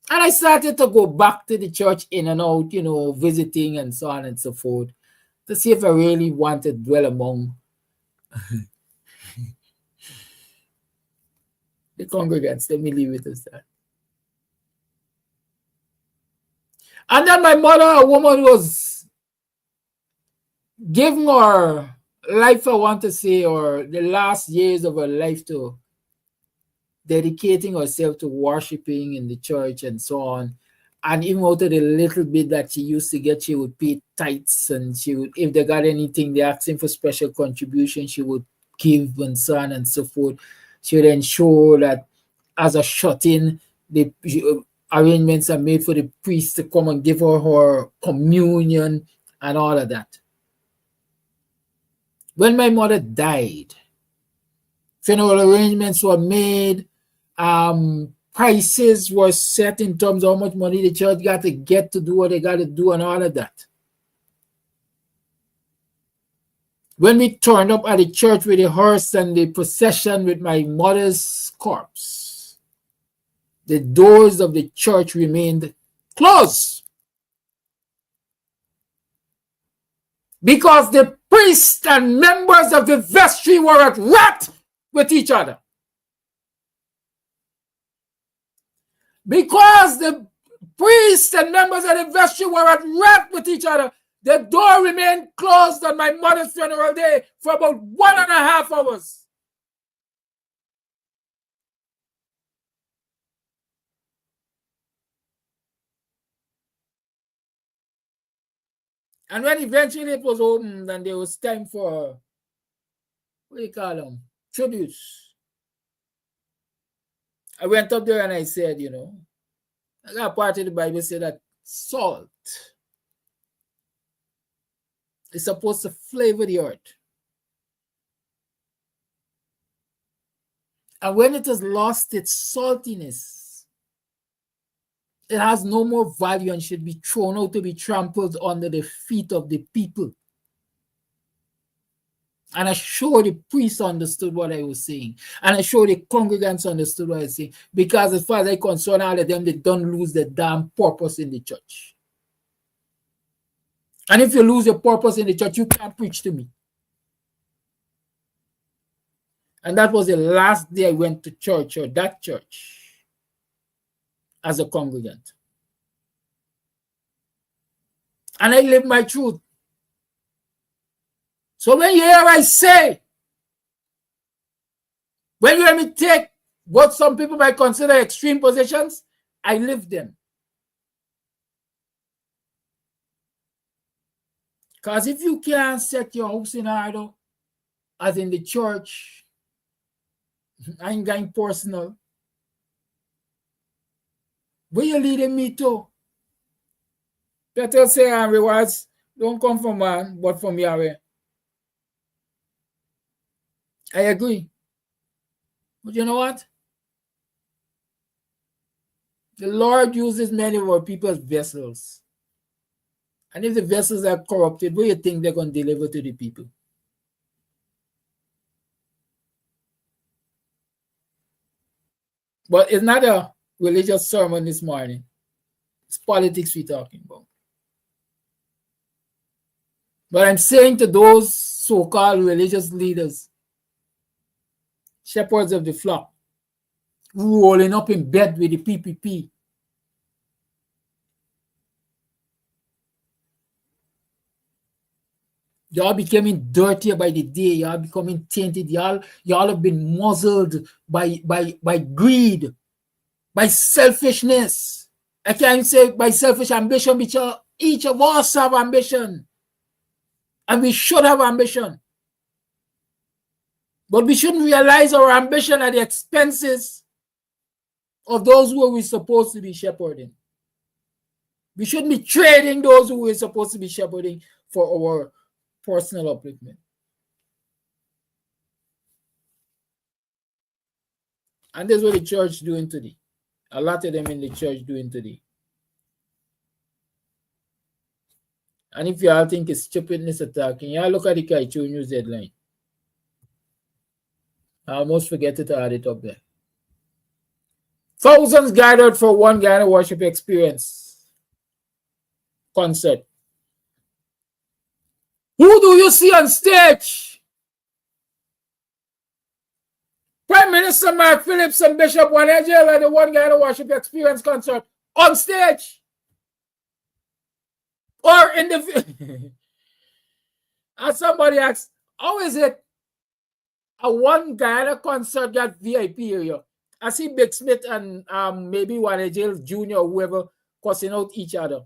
H: And I started to go back to the church in and out, you know, visiting and so on and so forth, to see if I really want to dwell among the congregants. Let me leave it as that. And then my mother, a woman, was giving her life, I want to say, or the last years of her life to dedicating herself to worshiping in the church and so on. And even out of the little bit that she used to get, she would pay tithes, and she would, if they got anything, they asked him for special contribution, she would give and so on and so forth. She would ensure that as a shut-in, the arrangements are made for the priest to come and give her communion and all of that. When my mother died, funeral arrangements were made, prices were set in terms of how much money the church got to get to do what they got to do and all of that. When we turned up at the church with the hearse and the procession with my mother's corpse, the doors of the church remained closed because the priests and members of the vestry were at wrath with each other. Because the priests and members of the vestry were at wrath with each other, the door remained closed on my mother's funeral day for about 1.5 hours. And when eventually it was opened and there was time for, what do you call them, tributes, I went up there and I said, you know, I got a part of the Bible said that salt is supposed to flavor the earth. And when it has lost its saltiness, it has no more value and should be thrown out to be trampled under the feet of the people. And I'm sure the priests understood what I was saying. And I'm sure the congregants understood what I was saying. Because as far as I'm concerned, all of them, they don't lose the damn purpose in the church. And if you lose your purpose in the church, you can't preach to me. And that was the last day I went to church, or that church, as a congregant. And I lived my truth. So when you hear I say, when you hear me take what some people might consider extreme positions, I live them. Because if you can't set your house in order, as in the church, I ain't going personal, where you leading me to? Better say and rewards don't come from man, but from Yahweh. I agree. But you know what? The Lord uses many of our people as vessels. And if the vessels are corrupted, what do you think they're going to deliver to the people? But it's not a religious sermon this morning. It's politics we're talking about. But I'm saying to those so-called religious leaders, shepherds of the flock, rolling up in bed with the PPP, y'all becoming dirtier by the day. Y'all becoming tainted. Y'all have been muzzled by greed, by selfishness. I can't say by selfish ambition, because each of us have ambition. And we should have ambition. But we shouldn't realize our ambition at the expenses of those who we're supposed to be shepherding. We shouldn't be trading those who we're supposed to be shepherding for our personal upliftment. And that's what the church doing today. A lot of them in the church doing today. And if you all think it's stupidness attacking, y'all look at the Kaichu News headline. I almost forget to add it up there. Thousands gathered for one Guyana worship experience concert. Who do you see on stage? Prime Minister Mark Phillips and Bishop Wanejel at the One Guyana Worship Experience concert on stage. Or in the... As somebody asked, how is it a One Guyana concert got VIP area? I see Big Smith and maybe Wanejel Jr. or whoever cussing out each other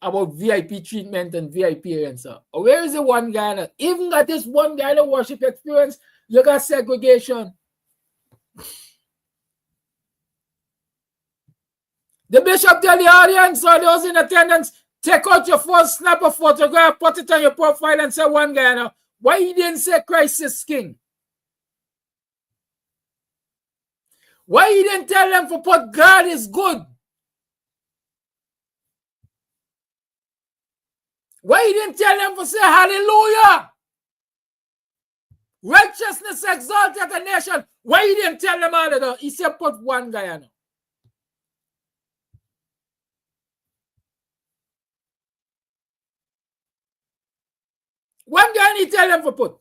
H: about VIP treatment and VIP answer. Where is the One Guyana? Even at this One Guyana worship experience, you got segregation. The bishop tell the audience or those in attendance, take out your phone, snap a photograph, put it on your profile and say One Guyana. Why he didn't say Christ is King? Why he didn't tell them to put God is good? Why he didn't tell them to say hallelujah? Righteousness exalted a nation. Why he didn't tell them all of that? He said put One Guyana. One Guyana he tell them to put.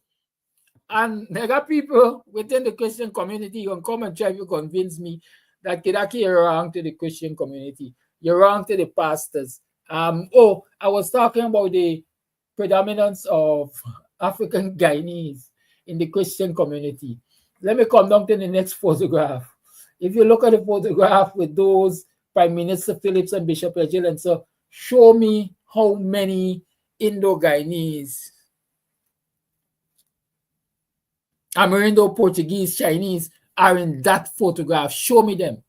H: And there are people within the Christian community who come and try to convince me that Kidaki, you're wrong to the Christian community. You're wrong to the pastors. I was talking about the predominance of African Guyanese in the Christian community. Let me come down to the next photograph. If you look at the photograph with those Prime Minister Phillips and Bishop Ejil, and so show me how many Indo-Guyanese, Amerindo, Portuguese, Chinese are in that photograph. Show me them.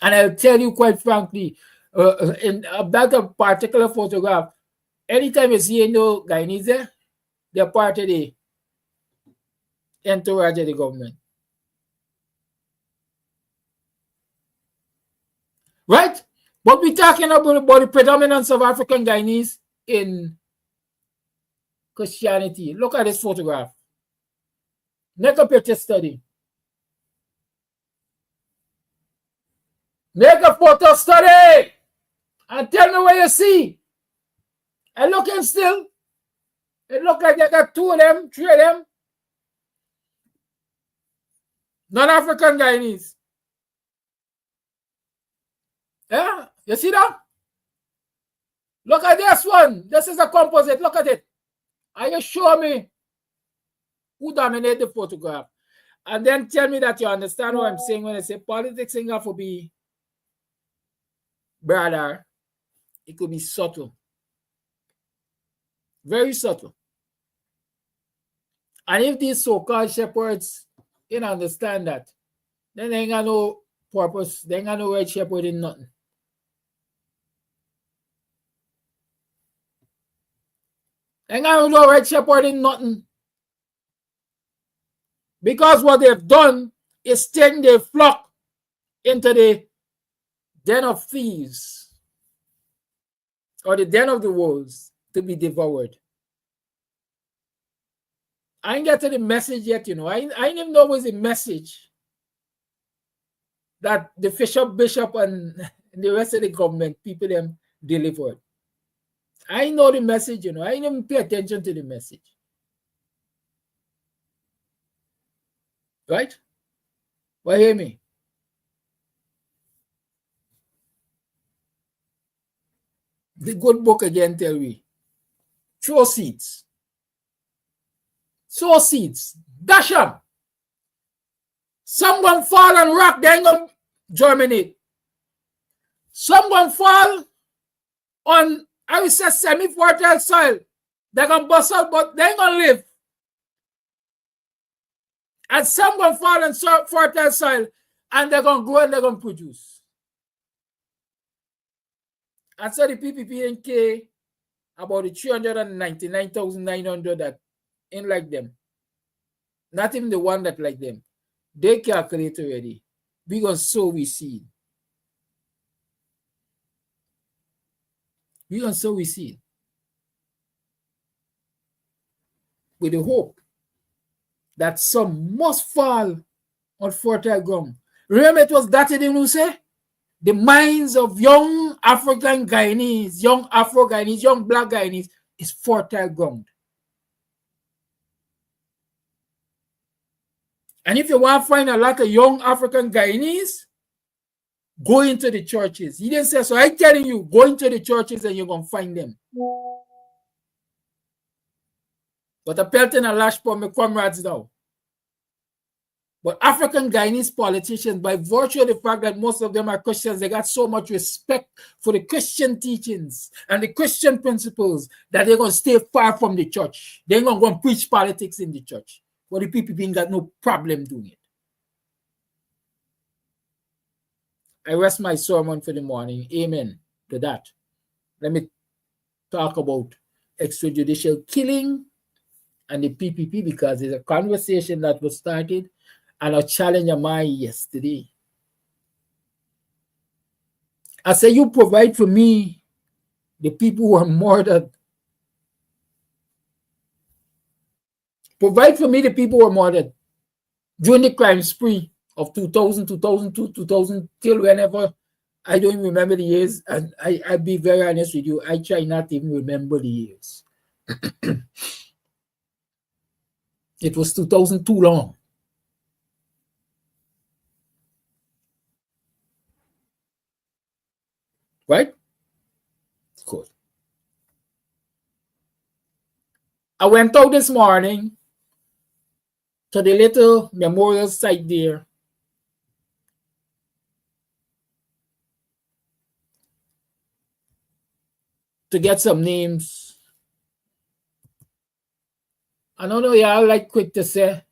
H: And I'll tell you quite frankly, in that particular photograph, anytime you see Indo-Guyanese, they're part of the entourage of the government. Right? But we're talking about the predominance of African Guyanese in Christianity. Look at this photograph. Make a picture study. Make a photo study and tell me what you see. And looking still, it look like they got 2 of them, 3 of them. Non-African Guyanese. Yeah, you see that? Look at this one. This is a composite. Look at it. And you show me who dominated the photograph. And then tell me that you understand what I'm saying when I say politics ain't got to be brother. It could be subtle. Very subtle. And if these so-called shepherds didn't understand that, then they ain't got no purpose. They ain't got no right shepherd in nothing. They ain't got no right shepherd in nothing. Because what they've done is taken their flock into the den of thieves or the den of the wolves to be devoured. I ain't get to the message yet, you know. I didn't even know it was a message that the bishop, and the rest of the government people them delivered. I know the message, you know. I didn't even pay attention to the message. Right? But hear me. The good book again tell me, throw seeds. Sow seeds. Dash them. Some gonna fall and rock, they ain't gonna germinate. Some gonna fall on, I would say, semi-fertile soil. They're gonna bust out, but they ain't gonna live. And some gonna fall on fertile soil and they're gonna grow and they're gonna produce. And so the PPP and K, about the 399,900 that ain't like them. Not even the one that like them. They calculate already. We gonna sow we seed. We gonna sow we seed. With the hope that some must fall on fertile ground. Remember it was that thing who say? The minds of young African Guyanese, young Afro Guyanese, young Black Guyanese is fertile ground. And if you want to find a lot of young African Guyanese, go into the churches. He didn't say, so I'm telling you, go into the churches and you're going to find them. But I'm pelting a lash for my comrades now. But African Guyanese politicians, by virtue of the fact that most of them are Christians, they got so much respect for the Christian teachings and the Christian principles that they're going to stay far from the church. They're going to go and preach politics in the church. But the people ain't got no problem doing it. I rest my sermon for the morning. Amen to that. Let me talk about extrajudicial killing and the PPP, because it's a conversation that was started and a challenge of mine yesterday. I say, you provide for me the people who are murdered. Provide for me the people who are murdered during the crime spree of 2000, 2002, 2000, till whenever. I don't even remember the years, and I'll be very honest with you, I try not to even remember the years. It was 2000 too long. Right? Good. I went out this morning to the little memorial site there. To get some names. I don't know, y'all like quick to say.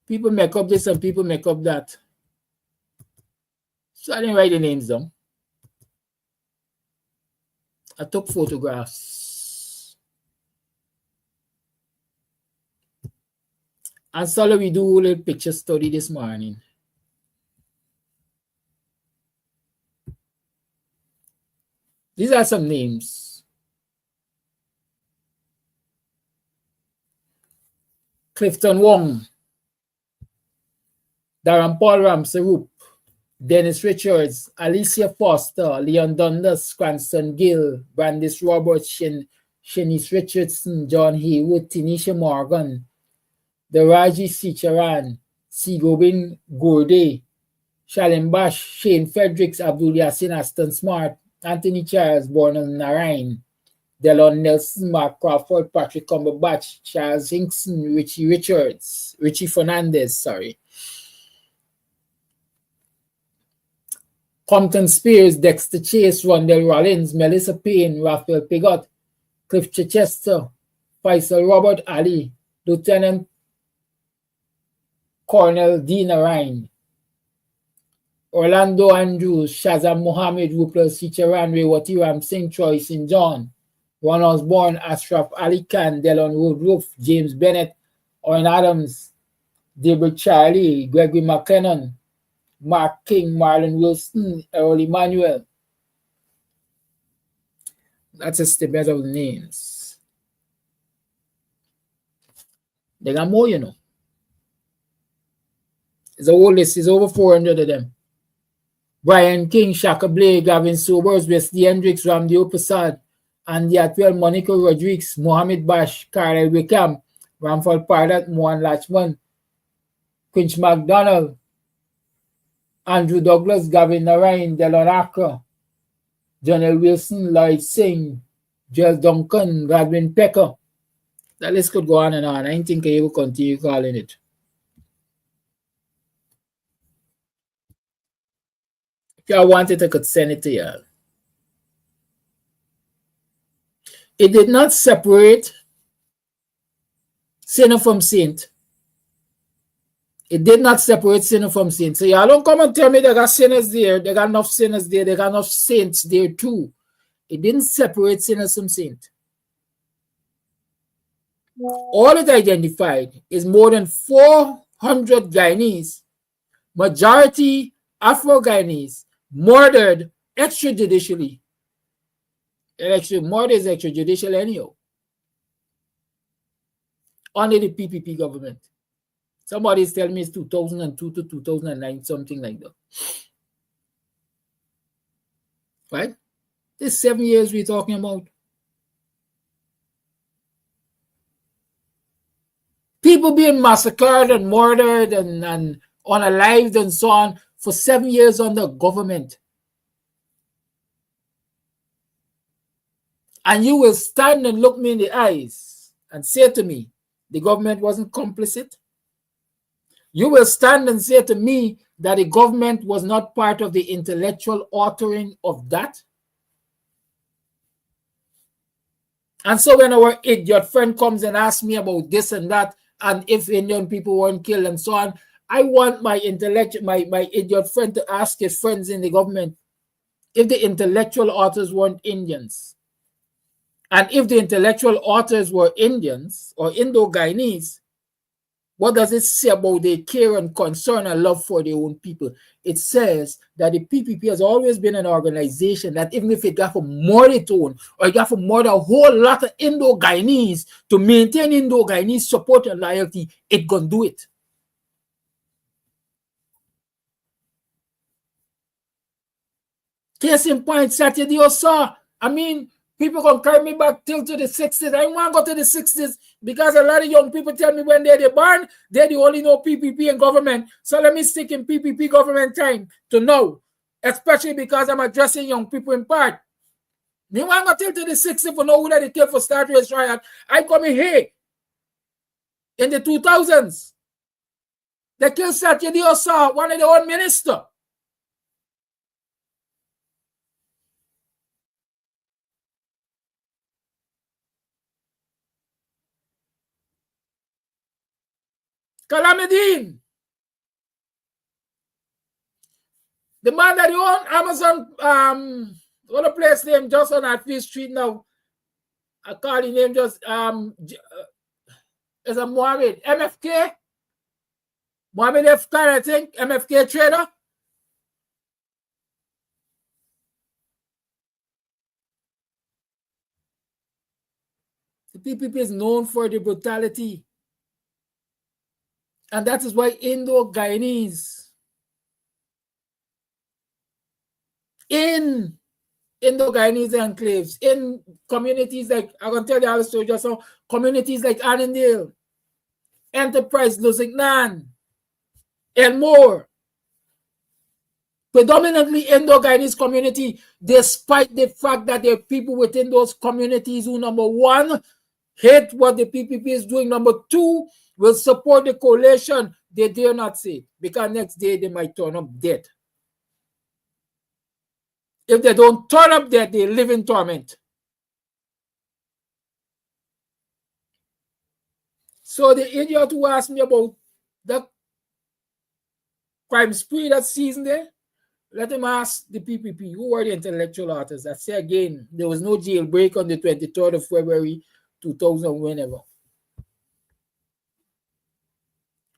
H: People make up this and people make up that. So I didn't write the names down. I took photographs. And so we do a little picture study this morning. These are some names. Clifton Wong, Darren Paul Ramsarup, Dennis Richards, Alicia Foster, Leon Dundas, Cranston Gill, Brandis Roberts, Shanice Richardson, John Haywood, Tanisha Morgan, Daraji Sicharan, Sigobin Gorde, Shalim Bash, Shane Fredericks, Abdul Yassin, Aston Smart, Anthony Charles, Bornal Narain, Delon Nelson, Mark Crawford, Patrick Cumberbatch, Charles Hinkson, Richie Fernandez, sorry. Compton Spears, Dexter Chase, Rondell Rollins, Melissa Payne, Raphael Pigot, Cliff Chichester, Faisal Robert Ali, Lieutenant Colonel Dina Ryan, Orlando Andrews, Shazam Mohammed, Rupert Sicharan, Rewatiram Singh, Troy St. John, Ron Osborne, Ashraf Ali Khan, Delon Woodruff, James Bennett, Owen Adams, David Charlie, Gregory McKinnon, Mark King, Marlon Wilson, Errol Emmanuel. That's just the best of the names. They got more, you know. It's a whole list. It's over 400 of them. Brian King, Shaka Blake, Gavin Sobers, Wesley Hendricks, Ramdeo Prasad, Andy Atwell, Monica Rodriguez, Mohammed Bash, Carl Wickham, Ramfal Pardat, Mohan Lachman, Quinch McDonald, Andrew Douglas, Gavin Narayan, Delon Accra, Jonel Wilson, Lloyd Singh, Joel Duncan, Radwin Pecker. That list could go on and on. I don't think I will continue calling it. If I wanted, I could send it to you. It did not separate sinner from saint. It did not separate sinner from saint. So y'all don't come and tell me they got sinners there. They got enough sinners there. They got enough saints there too. It didn't separate sinners from saint. All it identified is more than 400 Guyanese, majority Afro-Guyanese, murdered extrajudicially. Murder is extrajudicial anyhow. Under the PPP government. Somebody's telling me it's 2002 to 2009, something like that. Right? This 7 years we're talking about. People being massacred and murdered and unalived and so on for 7 years under government. And you will stand and look me in the eyes and say to me, the government wasn't complicit? You will stand and say to me that the government was not part of the intellectual authoring of that? And so when our idiot friend comes and asks me about this and that, and if Indian people weren't killed and so on, I want my idiot friend to ask his friends in the government if the intellectual authors weren't Indians. And if the intellectual authors were Indians or Indo-Guyanese, what does it say about their care and concern and love for their own people? It says that the PPP has always been an organization that even if it got to murder its own, or it got to murder a whole lot of Indo-Guyanese to maintain Indo-Guyanese support and loyalty, it gonna do it. Case in point, Saturday or so, I mean, people can carry me back till to the 60s. I want to go to the 60s because a lot of young people tell me when they're born, they only know PPP and government. So let me stick in PPP government time to know, especially because I'm addressing young people in part. Me want to go till to the 60s for know who that they kill for start race riot. I come in here in the 2000s. They killed Saturday Osa, one of their own minister. Calamidine. The man that own Amazon, what a place name just on that Fifth Street now. I call the name just is a Mohammed MFK. Mohammed F. Khan, I think, MFK trader. The PPP is known for the brutality. And that is why Indo-Guyanese in Indo-Guyanese enclaves, in communities like, I can tell you also just now, communities like Annandale, Enterprise, Lusignan, and more. Predominantly Indo-Guyanese community, despite the fact that there are people within those communities who, number one, hate what the PPP is doing. Number two, will support the coalition. They dare not say, because next day they might turn up dead. If they don't turn up there, they live in torment. So the idiot who asked me about the crime spree that season there, let him ask the PPP, who were the intellectual artists. I say again, there was no jailbreak on the 23rd of February 2000, whenever.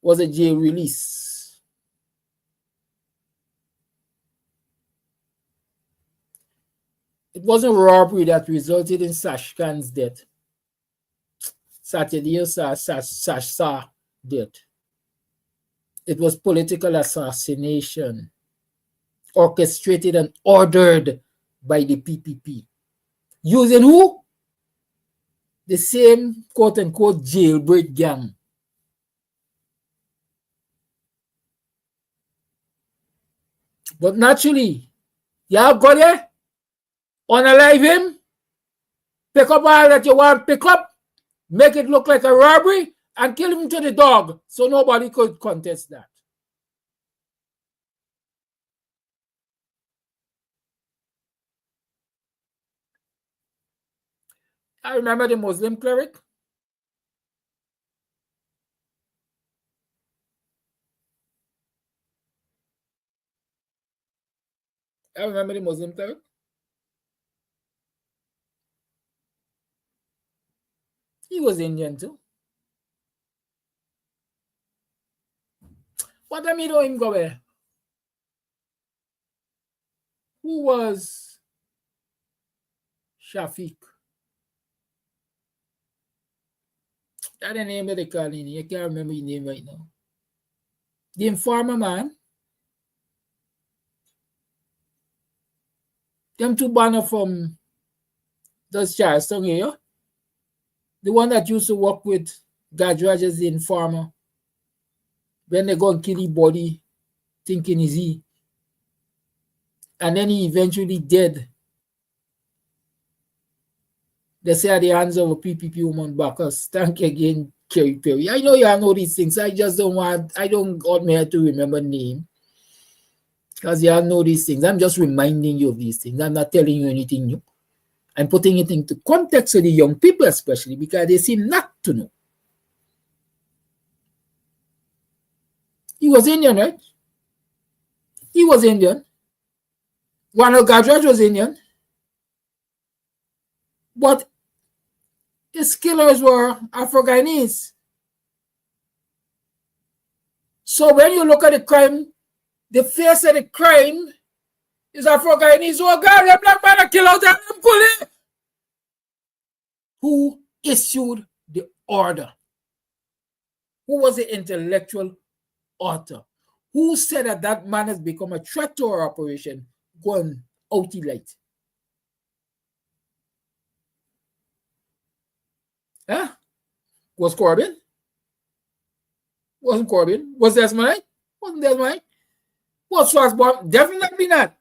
H: Was a jail release. It wasn't robbery that resulted in Sashkan's death. Saturday Sash's death. It was political assassination, orchestrated and ordered by the PPP. Using who? The same quote-unquote jailbreak gang. But naturally, y'all go there, unalive him, pick up all that you want to pick up, make it look like a robbery, and kill him to the dog, so nobody could contest that. I remember the Muslim cleric. I remember the Muslim cleric. He was Indian too. What I mean, him go there? Who was Shafiq? That's the name that they call him. I can't remember his name right now. The informer man. Them two banner from those Charleston here. The one that used to work with Gadraj as the informer. When they go and kill his body, thinking is he. And then he eventually dead. They say at the hands of a PPP woman backers. Thank you again, Kerry Perry. I know you all know these things. I just don't want, I don't got me to remember name. Because you all know these things. I'm just reminding you of these things. I'm not telling you anything new. I'm putting it into context of the young people especially because they seem not to know. He was Indian, right? He was Indian. Ronald Gadraj was Indian. But his killers were Afro-Guyanese. So when you look at the crime, the face of the crime is Afro-Guyanese. Oh God, the black man kill out them police. Who issued the order? Who was the intellectual author? Who said that that man has become a threat to our operation? Going out the light. Huh? Was Corbin? Wasn't Corbin? Was Desmond? Wasn't Desmond? Was Schwarzbaum? Definitely not.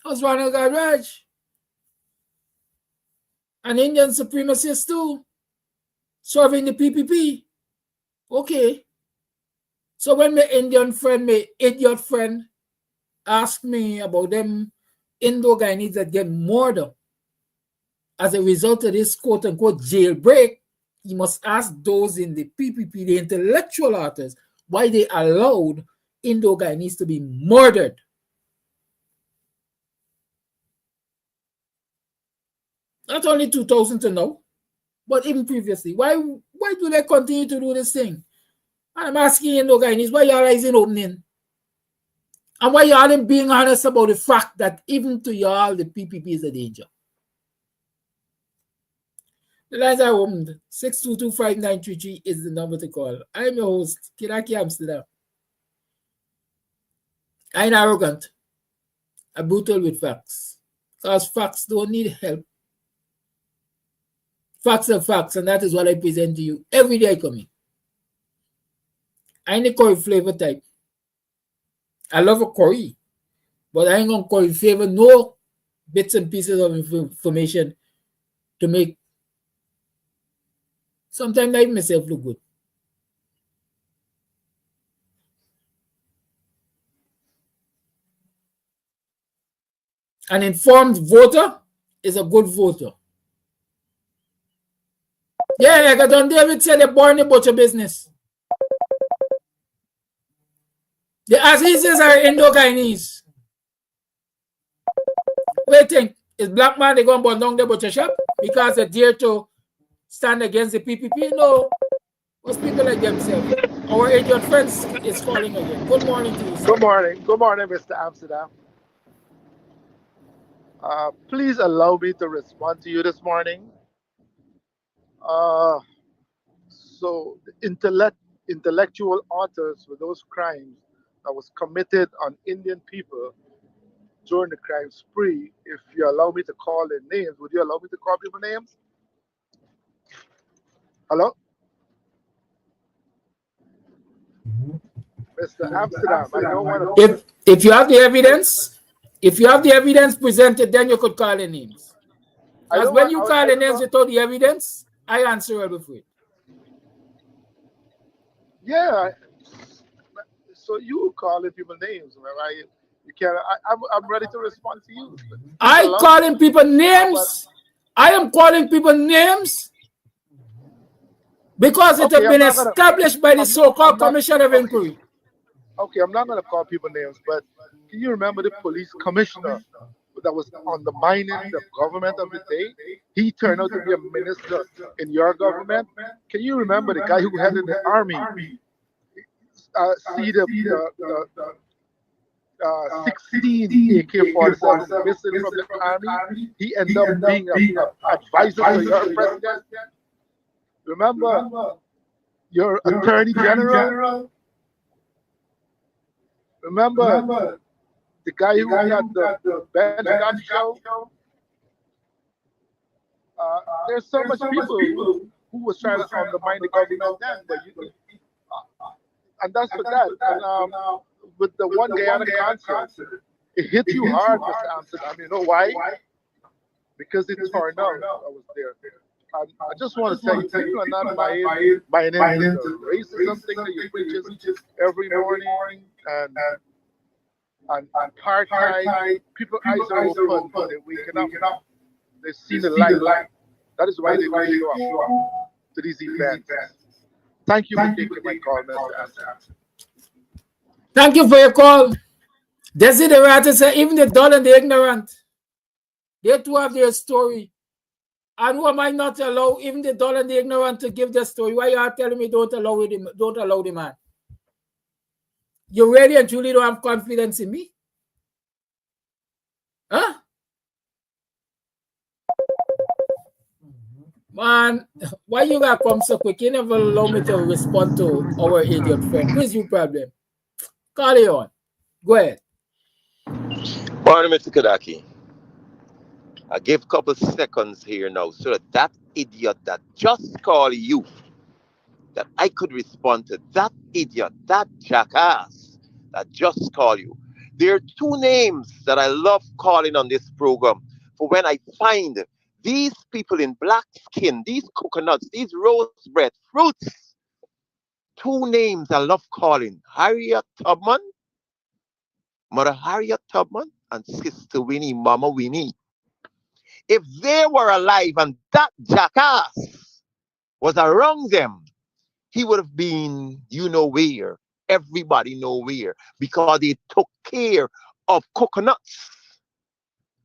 H: Was Ronald Gadraj? An Indian supremacist too, serving the PPP. Okay. So when my Indian friend, my idiot friend, asked me about them Indo-Guyanese that get murdered as a result of this quote-unquote jailbreak, you must ask those in the PPP, the intellectual authors, why they allowed Indo-Guyanese to be murdered. Not only 2000 to now, but even previously. Why do they continue to do this thing? I'm asking Indo-Guyanese, why y'all isn't opening? And why y'all ain't being honest about the fact that even to y'all, the PPP is a danger? The lines are opened. 6225933 is the number to call. I'm your host, Kiraki Amsterdam. I'm arrogant. I'm brutal with facts. Because facts don't need help. Facts are facts, and that is what I present to you every day I come in. I ain't a curry flavor type. I love a curry, but I ain't gonna curry flavor no bits and pieces of information to make sometimes I myself look good. An informed voter is a good voter. Yeah, like Don David said, they're born about your business. The Azizes are Indo-Guyanese. What do you think? Is black man they going to burn down the butcher shop because they dare to stand against the PPP? No. What's people like themselves? Our idiot friends is calling again. Good morning to you, sir.
I: Good morning. Good morning, Mr. Amsterdam. Please allow me to respond to you this morning. Uh, so, the intellectual authors for those crimes that was committed on Indian people during the crime spree, if you allow me to call their names, would you allow me to call people names? Hello? Mr. Amsterdam, I don't want to.
H: If you have the evidence, presented, then you could call the names. Because when you call the names without the evidence, I answer for it.
I: Yeah. So you calling people names, right? You can't. I'm ready to respond to you.
H: I calling people names. I am calling people names because it has been established by the so-called Commission of Inquiry.
I: Okay, I'm not going to call people names, but can you remember the police commissioner that was undermining the government of the day? He turned out to be a minister in your government. Can you remember the guy who headed the army? See the 16 AK-47 missing from the army. He ended up being an advisor to your president. Remember your attorney general? Remember the guy who got the Ben Gunn show? There's so much people who was trying to undermine the government then, but and that's for that. And with the one Guyana concert, it hit you hard, Mr. Amsterdam. You know why? Because it turned out I was there. I just want to tell you, people are not buying into the racism thing that you preach every morning and apartheid. People's eyes are open. They're waking up. They've seen the light. That is why they will show up to these events. Thank you for taking my call, Mr. Amsterdam.
H: Thank you for your call. Desiderata said, even the dull and the ignorant, they too have their story. And who am I not allow even the dull and the ignorant to give their story? Why you are telling me don't allow the man? You really and truly don't have confidence in me? Huh? Man, why you gotta come so quick? You never allow me to respond to our idiot friend. Where's your problem? Call it on. Go ahead.
R: Morning, Mr. Kadaki. I give a couple seconds here now so that idiot that just called you, that I could respond to that idiot, that jackass that just called you. There are two names that I love calling on this program for when I find these people in black skin, these coconuts, these rose bread fruits. Two names I love calling: Harriet Tubman, Mother Harriet Tubman, and Sister Winnie, Mama Winnie. If they were alive and that jackass was around them, he would have been, you know where, everybody know where, because they took care of coconuts,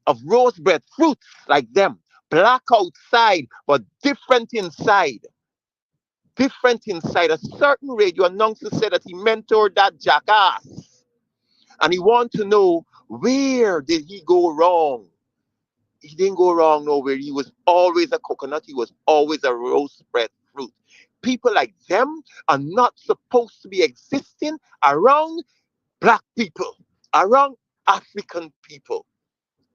R: of rose bread fruits like them, black outside but different inside. Different inside. A certain radio announcer said that he mentored that jackass, and he wanted to know where did he go wrong. He didn't go wrong nowhere. He was always a coconut. He was always a rose bread fruit. People like them are not supposed to be existing around black people, around African people.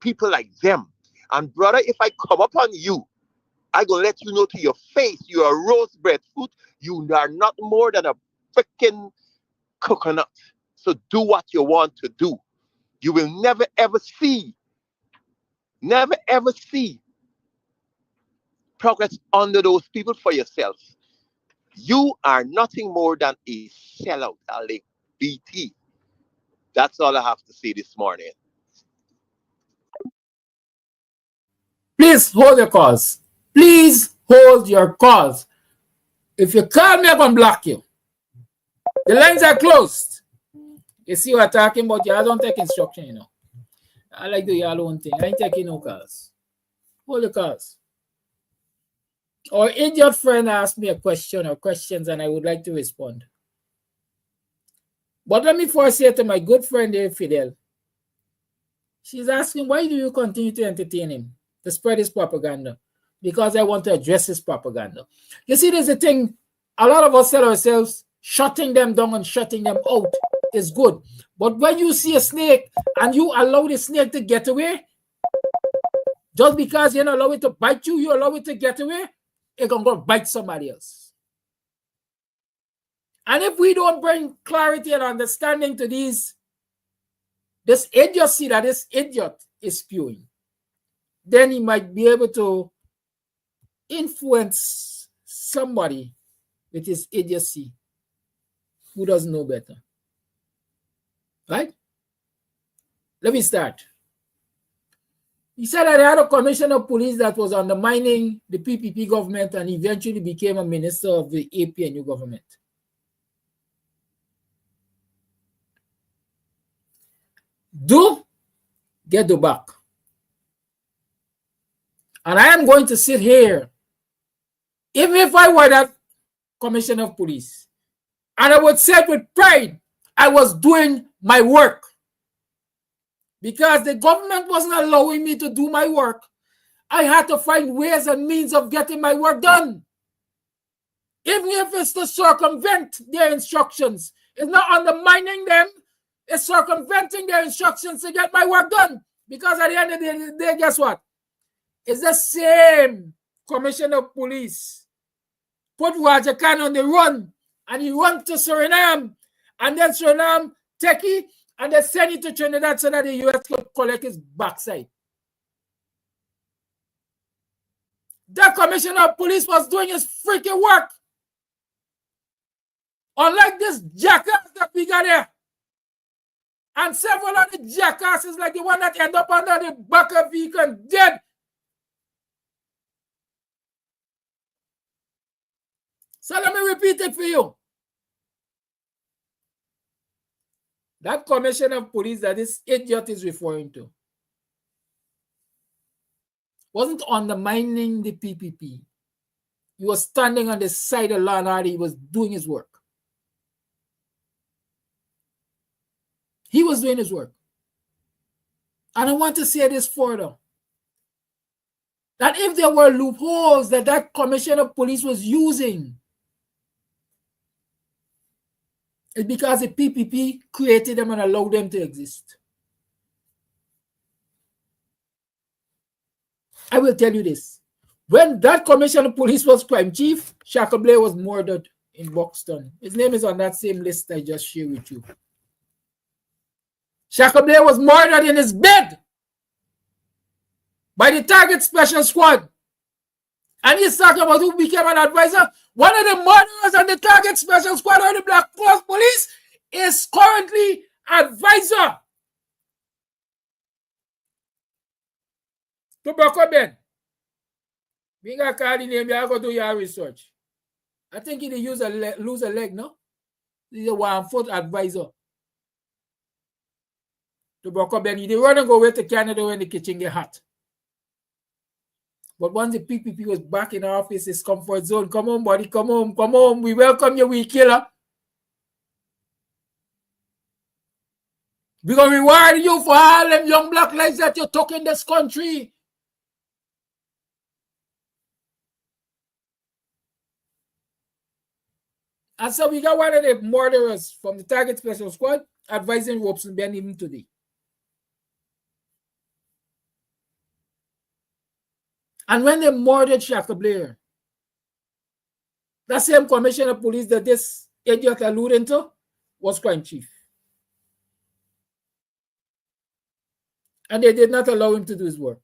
R: People like them. And brother, if I come upon you, I gonna let you know to your face, you are a rose bread fruit. You are not more than a freaking coconut. So do what you want to do. You will never ever see progress under those people for yourself. You are nothing more than a sellout, Ali BT. That's all I have to say this morning.
H: Please hold your calls. Please hold your calls. If you call me, I'm going to block you. The lines are closed. You see what I'm talking about? You don't take instruction, you know. I like do your own thing. I ain't taking no calls. Hold the calls. Or idiot friend asked me a question or questions and I would like to respond. But let me first say to my good friend here, Fidel. She's asking, why do you continue to entertain him, to spread his propaganda? Because I want to address his propaganda. You see, there's a thing, a lot of us tell ourselves, shutting them down and shutting them out is good. But when you see a snake and you allow the snake to get away, just because you don't allow it to bite you, you allow it to get away, it's going to go bite somebody else. And if we don't bring clarity and understanding to this idiocy that this idiot is spewing, then he might be able to influence somebody with his idiocy who doesn't know better. Right? Let me start. He said that he had a commissioner of police that was undermining the PPP government and eventually became a minister of the APNU government. Do get the back. And I am going to sit here, even if I were that commissioner of police, and I would say it with pride, I was doing my work. Because the government wasn't allowing me to do my work, I had to find ways and means of getting my work done. Even if it's to circumvent their instructions. It's not undermining them, it's circumventing their instructions to get my work done. Because at the end of the day, guess what? It's the same commissioner of police put Roger Khan on the run, and he went to Suriname, and then Suriname take it, and they send it to Trinidad so that the U.S. could collect his backside. That commissioner of police was doing his freaking work. Unlike this jackass that we got here. And several of the jackasses like the one that end up under the back of vehicle and dead. So let me repeat it for you. That commissioner of police that this idiot is referring to wasn't undermining the PPP. He was standing on the side of law and order. He was doing his work. He was doing his work. And I want to say this further. That if there were loopholes that commissioner of police was using, it's because the PPP created them and allowed them to exist. I will tell you this. When that commissioner of police was crime chief, Shaka Blair was murdered in Buxton. His name is on that same list I just shared with you. Shaka Blair was murdered in his bed by the target special squad. And he's talking about who became an advisor. One of the murderers on the target special squad of the Black Force Police is currently advisor to Boko Ben. Being a card in him, you go do your research. I think he lose a leg, no? He's a 1 foot advisor to Boko Ben. He run and go away to Canada when the kitchen get hot. But once the PPP was back in office, his comfort zone. Come on, buddy, come home, come home. We welcome you, we killer. We're going to reward you for all them young black lives that you took in this country. And so we got one of the murderers from the target special squad advising Robeson Ben even today. And when they murdered Shaka Blair, that same commissioner of police that this idiot alluded to was crime chief. And they did not allow him to do his work.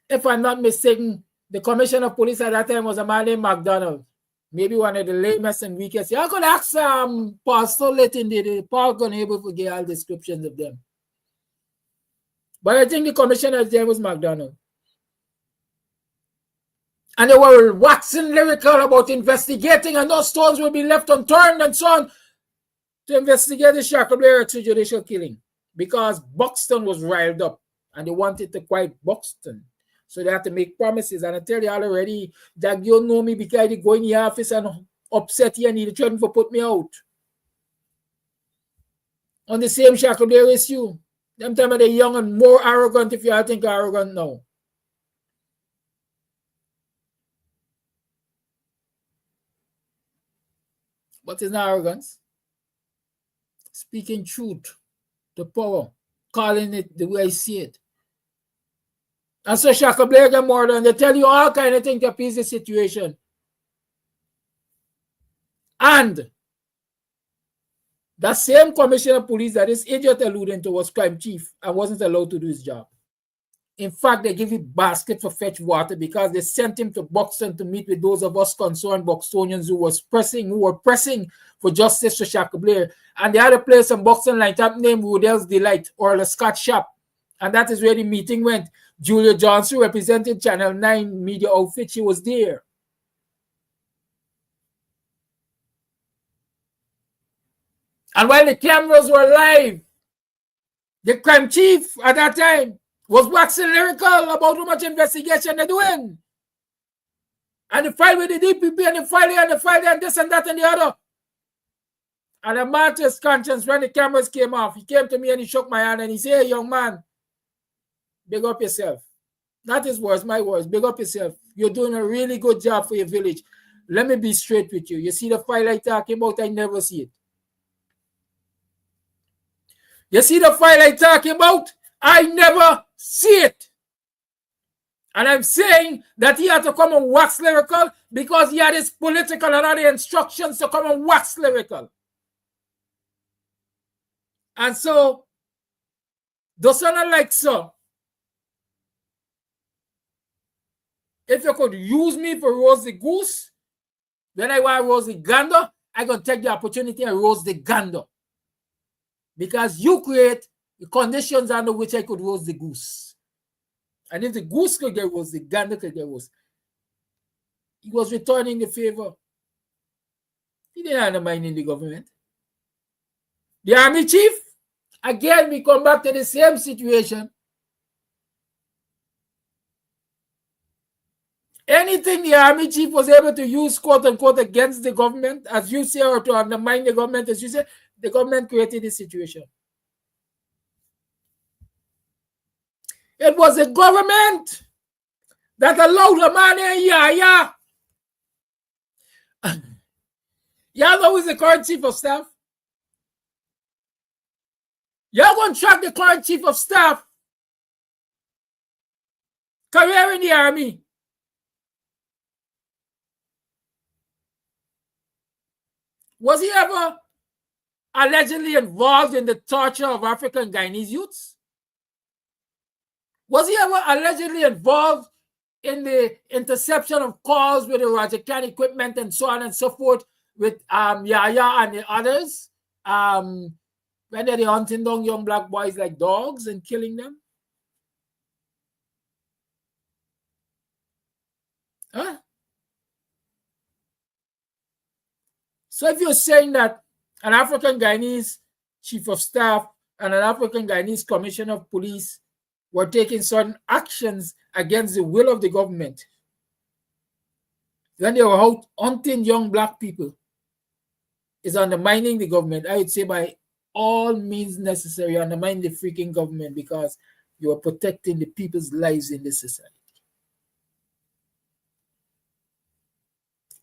H: If I'm not mistaken, the commissioner of police at that time was a man named McDonald. Maybe one of the lamest and weakest. I could ask Paul Stolet in the Paul gonna able to get all descriptions of them. But I think the commissioner there was McDonald. And they were waxing lyrical about investigating, and those stones will be left unturned and so on to investigate the Shackleblair extrajudicial killing, because Buxton was riled up and they wanted to quiet Buxton. So they had to make promises. And I tell you already that you know me because they go in the office and upset you and they trying to put me out. On the same Shackleblair issue. Them time they're young and more arrogant, if you all think arrogant now. What is not arrogance? Speaking truth, the power, calling it the way I see it. And so Shackleblair get murdered, and they tell you all kind of things to appease the situation. And that same commissioner of police that this idiot alluding to was crime chief and wasn't allowed to do his job. In fact, they give him basket for fetch water because they sent him to Buxton to meet with those of us concerned Buxtonians who were pressing for justice for Shackleblair. And they had a place in Buxton lined up named Rudell's Delight or the Scotch Shop. And that is where the meeting went. Julia Johnson represented Channel 9 media outfit. She was there. And while the cameras were live, the crime chief at that time was waxing lyrical about how much investigation they're doing. And the file with the DPP and the file here and the file there and this and that and the other. And a martyr's conscience, when the cameras came off, he came to me and he shook my hand and he said, "Hey, young man, big up yourself." Not his words, my words. Big up yourself. You're doing a really good job for your village. Let me be straight with you. You see the file I'm talking about? I never see it. You see the file I'm talking about? I never see it. And I'm saying that he had to come and wax lyrical because he had his political and other instructions to come and wax lyrical. And so, doesn't like so. If you could use me for roast the goose, when I want to roast the gander, I'm going to take the opportunity and roast the gander. Because you create the conditions under which I could roast the goose. And if the goose could get roast, the gander could get roast. He was returning the favor. He didn't undermine the government. The army chief, again, we come back to the same situation. Anything the army chief was able to use, quote unquote, against the government, as you say, or to undermine the government, as you say, the government created this situation. It was the government that allowed the man in Yaya. Y'all know who's the current chief of staff? Y'all going to track the current chief of staff career in the army. Was he ever allegedly involved in the torture of African Guyanese youths? Was he ever allegedly involved in the interception of calls with the Rajakan equipment and so on and so forth with Yaya and the others? When they're hunting down young black boys like dogs and killing them? Huh? So if you're saying that an African Guyanese chief of staff and an African Guyanese commissioner of police were taking certain actions against the will of the government, when they were out hunting young black people, is undermining the government, I would say by all means necessary, undermine the freaking government because you are protecting the people's lives in this society.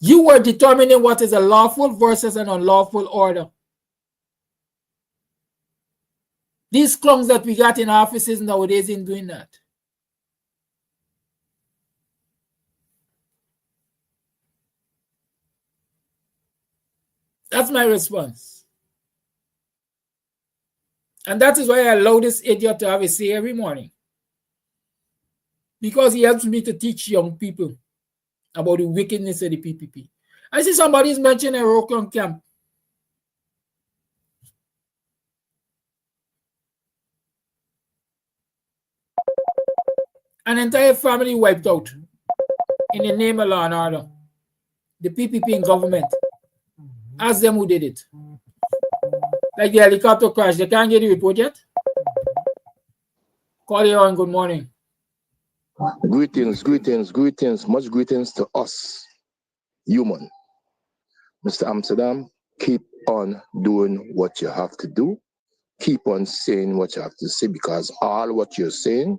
H: You were determining what is a lawful versus an unlawful order. These clowns that we got in offices nowadays ain't doing that. That's my response. And that is why I allow this idiot to have a say every morning. Because he helps me to teach young people about the wickedness of the PPP. I see somebody's mentioning a Rockland camp. An entire family wiped out in the name of law and order. The PPP in government. Ask them who did it. Like the helicopter crash, they can't get the report yet. Call you on. Good morning.
S: Greetings. Much greetings to us, human. Mr. Amsterdam, keep on doing what you have to do. Keep on saying what you have to say, because all what you're saying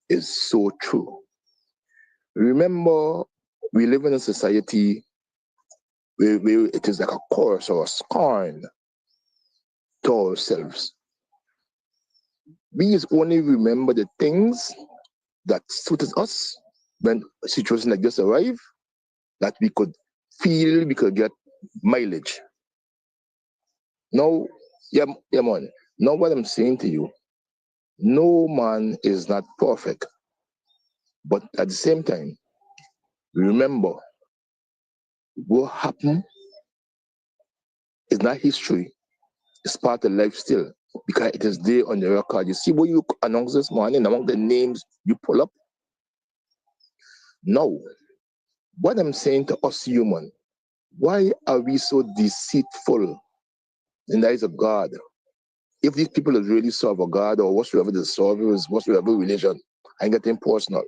S: is so true. Remember, we live in a society where it is like a curse or a scorn to ourselves. We just only remember the things that suited us when a situation like this arrive, that we could feel we could get mileage. Now, man. Now what I'm saying to you, no man is not perfect. But at the same time, remember, what happened is not history. It's part of life still, because it is there on the record. You see what you announced this morning among the names you pull up? Now, what I'm saying to us human, why are we so deceitful in the eyes of God? If these people are really serve a God or whatsoever the serve is, whatsoever religion, I ain't getting personal.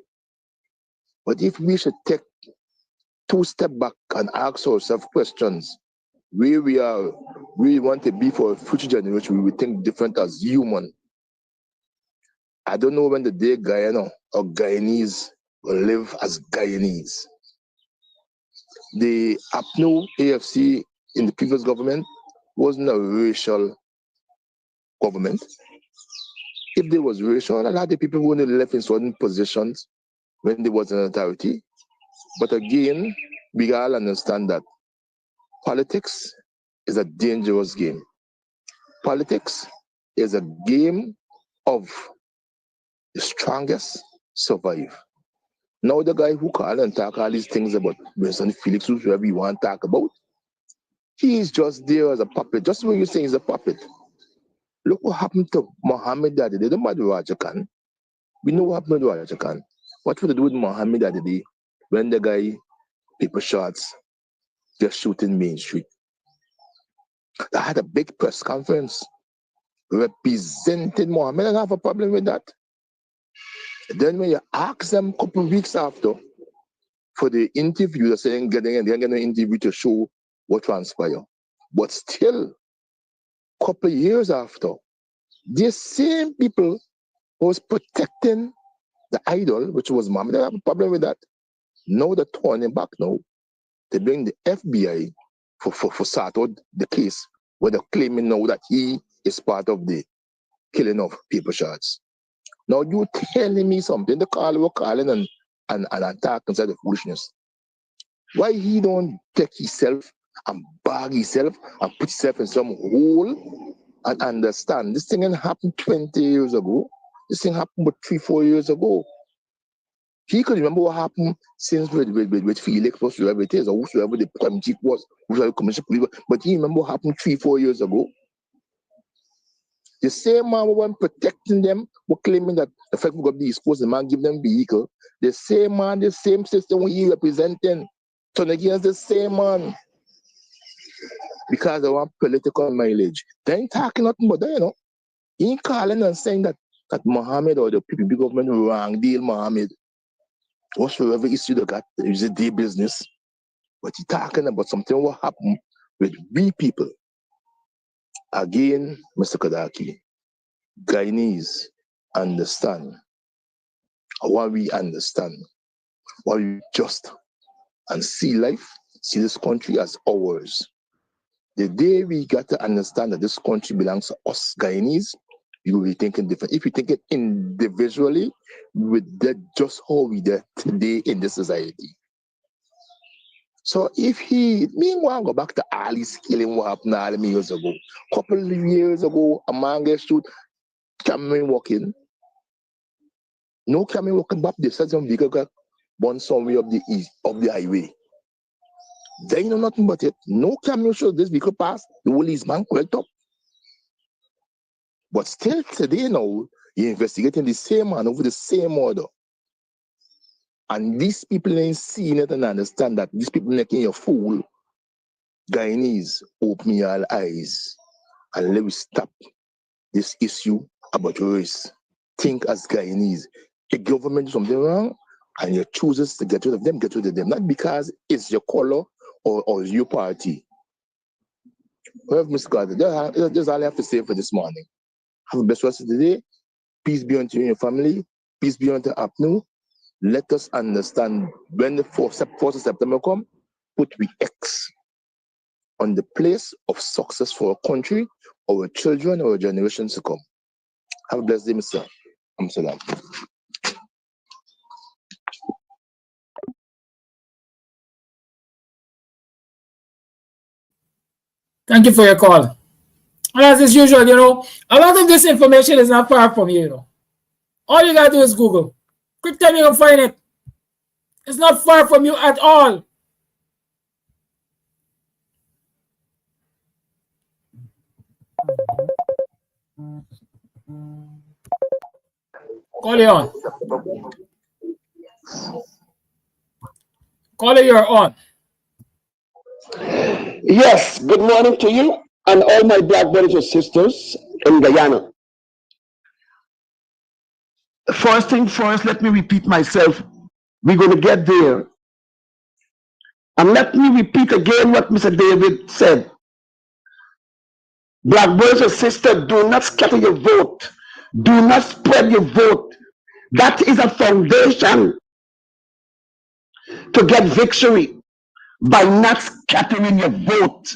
S: But if we should take 2 steps back and ask ourselves questions, where we are, we want to be for future generation, we will think different as human. I don't know when the day Guyana or Guyanese will live as Guyanese. The APNO AFC in the previous government wasn't a racial government. If there was racial, a lot of people wouldn't have left in certain positions when there was an authority. But again, we all understand that politics is a dangerous game. Politics is a game of the strongest survive. Now the guy who call and talk all these things about Winston Felix, whoever you want to talk about, he is just there as a puppet. Just when you say he's a puppet. Look what happened to Muhammad that day. Don't matter Raja Khan. We know what happened to Raja Khan. What would they do with Muhammad that day when the guy paper shots just shooting Main Street? They had a big press conference representing Muhammad, and I have a problem with that. Then when you ask them a couple of weeks after for the interview, they're saying they're getting an interview to show what transpired. But still, a couple of years after, these same people who was protecting the idol, which was Muhammad, they have a problem with that. Now they're turning back now. They bring the FBI for start out the case, where they're claiming now that he is part of the killing of paper shots. Now you telling me something, the caller were calling and attack inside the foolishness. Why he don't take himself and bag himself and put himself in some hole and understand this thing didn't happen 20 years ago. This thing happened but 3-4 years ago. He could remember what happened since with Felix, whatsoever it is, or whosoever the prime chief was, whosoever the commissioner police was, but he remember what happened 3-4 years ago. The same man who was protecting them were claiming that the fact we got the East Coast, the man give them vehicle. The same man, the same system he representing, turn against the same man because they want political mileage. They ain't talking nothing but that, you know. He ain't calling and saying that Mohammed or the PPP government wrong deal Mohammed. Whatsoever issue they got is a day business. But he talking about something what happened with we people. Again, Mr. Kadaki, Guyanese understand what we understand, what we just and see life, see this country as ours. The day we got to understand that this country belongs to us Guyanese, you will be thinking different. If you think it individually, with that just how we did today in this society. So if meanwhile go back to all this killing what happened all the years ago. Couple of years ago, a man gets shoot, Cameron walking. No Cameron walking back, they said some vehicle got born somewhere up the east, up the highway. They know nothing but it. No Cameron shows this vehicle pass, the whole East man quite up. But still today now, you're investigating the same man over the same order. And these people ain't seeing it and understand that these people making you a fool. Guyanese, open your eyes and let me stop this issue about race. Think as Guyanese. The government do something wrong and you chooses to get rid of them, get rid of them. Not because it's your color or your party. Well, Mr. God, that's all I have to say for this morning. Have the best rest of the day. Peace be unto you and your family. Peace be unto Apnu. Let us understand when the 4th of September come, put we X on the place of success for our country, our children, our generations to come. Have a blessed day, Mr. Amsalam.
H: Thank you for your call. And as is usual, you know, a lot of this information is not far from you, you know. All you gotta do is Google. Quick time you can find it. It's not far from you at all. Call you on. Caller, you're on.
M: Yes, good morning to you and all my black brothers and sisters in Guyana. First thing first, let me repeat myself. We're going to get there. And let me repeat again what Mr. David said. Black brothers and sisters, do not scatter your vote. Do not spread your vote. That is a foundation to get victory by not scattering your vote.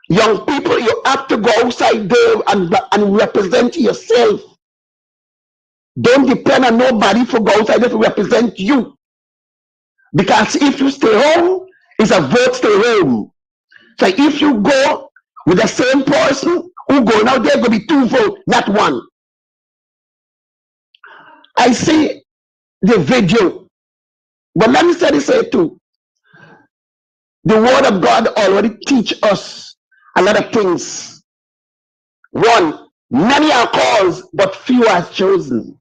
M: Young people, you have to go outside there and represent yourself. Don't depend on nobody for go outside there to represent you. Because if you stay home, it's a vote stay home. So if you go with the same person who going out there, going to be 2 votes, not 1. I see the video. But let me say this here too. The word of God already teach us a lot of things. 1, many are called, but few are chosen.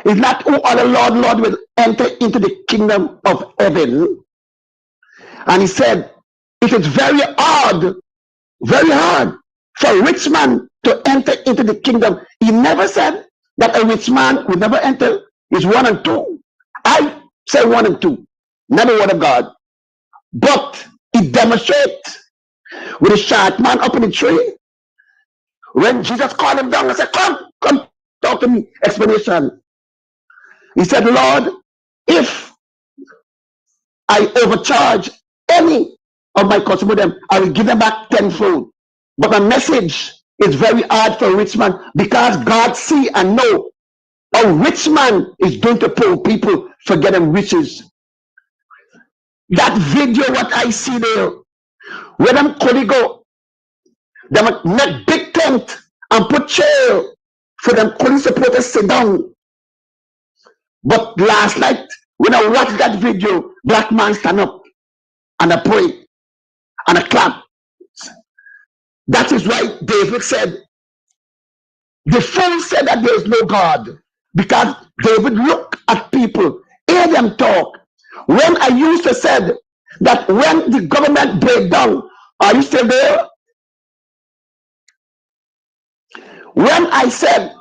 M: It's not who are the Lord will enter into the kingdom of heaven. And he said, it is very hard for a rich man to enter into the kingdom. He never said that a rich man will never enter. It's 1 and 2. I say 1 and 2, not the word of God. But it demonstrates with a short man up in the tree. When Jesus called him down and said, come, talk to me. Explanation. He said, Lord, if I overcharge any of my customer, them, I will give them back tenfold. But my message is very hard for a rich man because God see and know a rich man is going to poor people for getting riches. That video, what I see there, where them could go, them make big tent and put chair for them couldn't supporters sit down. But last night, when I watched that video, black man stand up and I pray and I clap. That is why David said, the fool said that there is no God, because David looked at people, hear them talk. When I used to say that when the government break down, are you still there? When I said,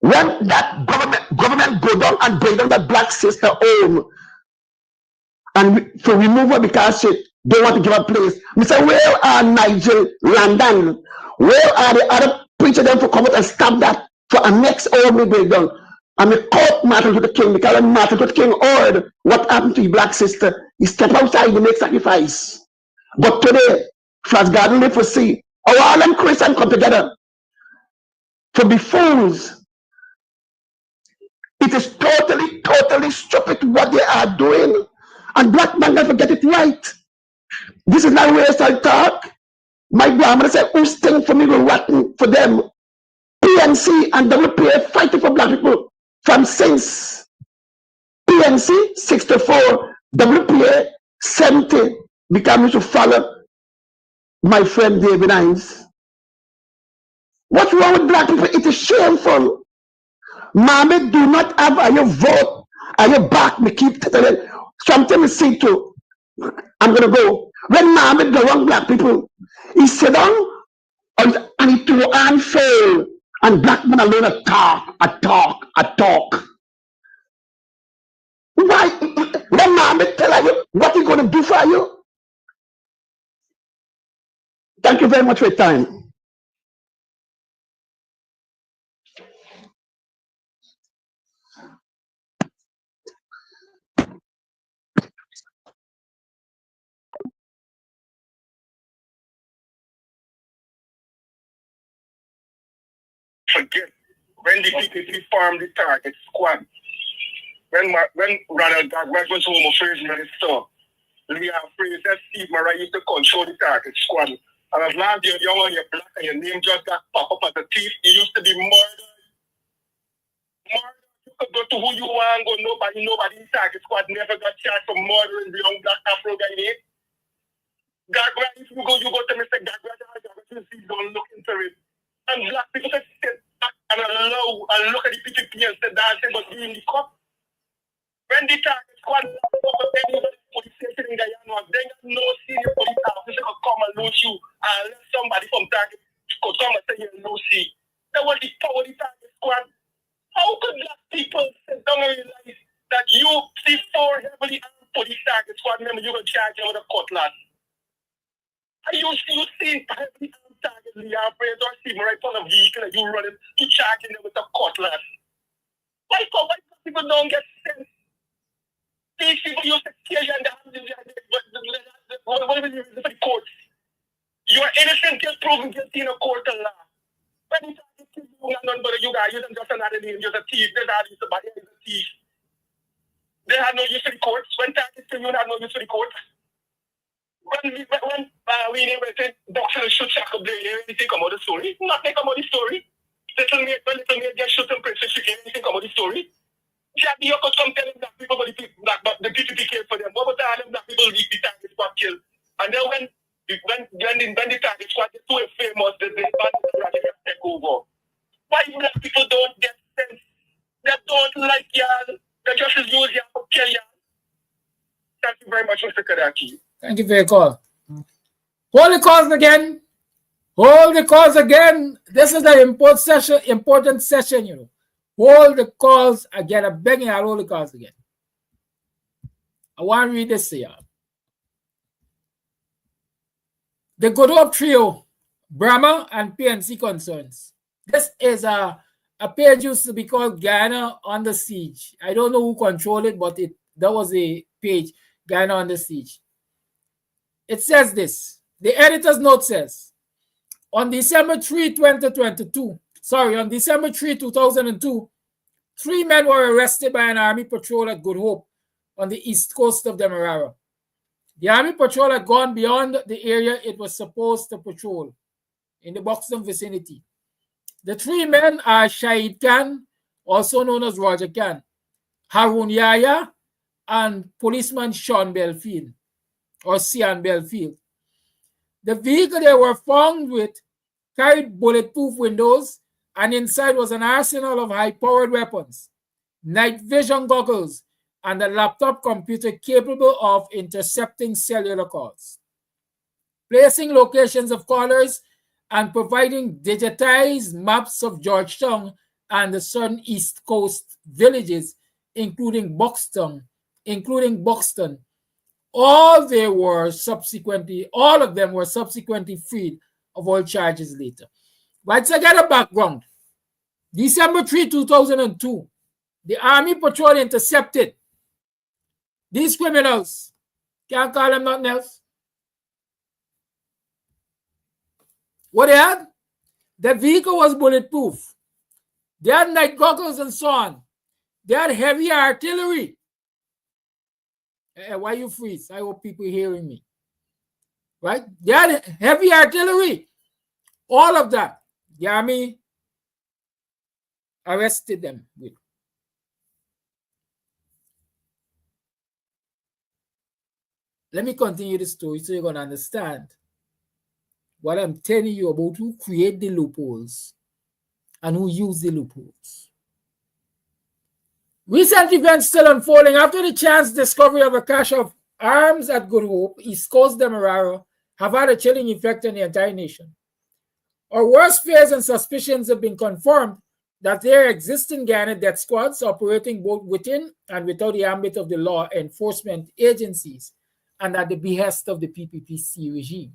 M: when that government go down and break down that black sister home, and for removal because she don't want to give a place. Me say, where are Nigel London? Where are the other preachers them for come out and stop that for a next old me breakdown? And me caught Martin Luther King because when Martin Luther King heard what happened to your black sister, he stepped outside to make sacrifice. But today, Flash Garden live for see how all them Christians come together to be fools. It is totally stupid what they are doing. And black man never get it right. This is not racial talk. My grandmother said, who's thing for me will rotten for them? PNC and WPA fighting for black people from since PNC 64, WPA 70, becoming to follow my friend David Hines. What's wrong with black people? It is shameful. Mommy do not have a your vote. Are you back? Me keep telling something me see to. I'm gonna go. When Mommy the wrong black people, he sit down and he threw and fail. And black men alone a talk. Why? When Mommy tell you what he gonna do for you? Thank you very much for your time.
T: Forget when the PPP formed the target squad. When Ronald Gagway was home affairs minister, Leon Fraser, Steve Murray used to control the target squad. And as long as you're young and you're black and your name just got pop up at the teeth, you used to be murdered. You could go to who you want, go nobody in the target squad never got charged for murdering the young black Afro guy. Gagway, if you go to Mr. Gagway, he's going to look into it. And black people can sit back and allow and look at the PPP and say dancing, but you in the cup. When the target squad any police station in Guyana, then no senior police officer could come and lose you unless somebody from target could come and say you're Lucy. That was the power of the target squad. How could black people sit down and realize that you see 4 heavily armed police target squad members, you're going to charge them with a cutlass? Are you seeing heavily armed target Leon Fraser or Steve right on a vehicle and you running to charging them with a cutlass? Why people don't get sense? These people used to kill you and what will you do for the courts? You are innocent till proven guilty in a court of law. When you talk to you, none but you guys, you're just another name, you're a thief. There's all used to buy a thief. They had no use for the courts. When talking to you, had no use for the courts. When we went to Buxtonian shoot Shackle Blade, anything come out of the story? Nothing come out of the story. Little mate get shot in Prince Chicken, anything come out of the story? Jackie, you could come telling black people about the PPP killed for them. What about all them black people the target squad killed? And then when the target squad is too famous, they take over. Why black people don't get sense? They don't like y'all. They just use y'all to kill y'all. Thank you very much, Mr. Kadaki.
H: Thank you for your call. Hold the calls again. Hold the calls again. This is an important session, you know. Hold the calls again. I'm begging you, I'll hold the calls again. I want to read this to y'all. The Good Hope Trio, Brahma and PNC Concerns. This is a page used to be called Guyana Under Siege. I don't know who controlled it, but that was a page, Guyana Under Siege. It says this. The editor's note says, on December 3, 2002, 3 men were arrested by an army patrol at Good Hope on the east coast of Demerara. The army patrol had gone beyond the area it was supposed to patrol in the Buxton vicinity. The 3 men are Shahid Khan, also known as Roger Khan, Harun Yahya, and policeman Sean Belfield, or Sian Belfield. The vehicle they were found with carried bulletproof windows, and inside was an arsenal of high-powered weapons, night vision goggles, and a laptop computer capable of intercepting cellular calls, placing locations of callers, and providing digitized maps of Georgetown and the southern east coast villages, including Buxton. All of them were subsequently freed of all charges later. Let's get a background. December 3, 2002, the Army Patrol intercepted these criminals. Can't call them nothing else. What they had? The vehicle was bulletproof. They had night goggles and so on. They had heavy artillery. Why you freeze? I hope people hearing me. Right? They had heavy artillery. All of that. The army arrested them with. Let me continue the story so you're going to understand what I'm telling you about who create the loopholes and who use the loopholes. Recent events still unfolding. After the chance discovery of a cache of arms at Good Hope, East Coast Demerara have had a chilling effect on the entire nation. Our worst fears and suspicions have been confirmed that there exist in Guyana death squads operating both within and without the ambit of the law enforcement agencies and at the behest of the PPPC regime.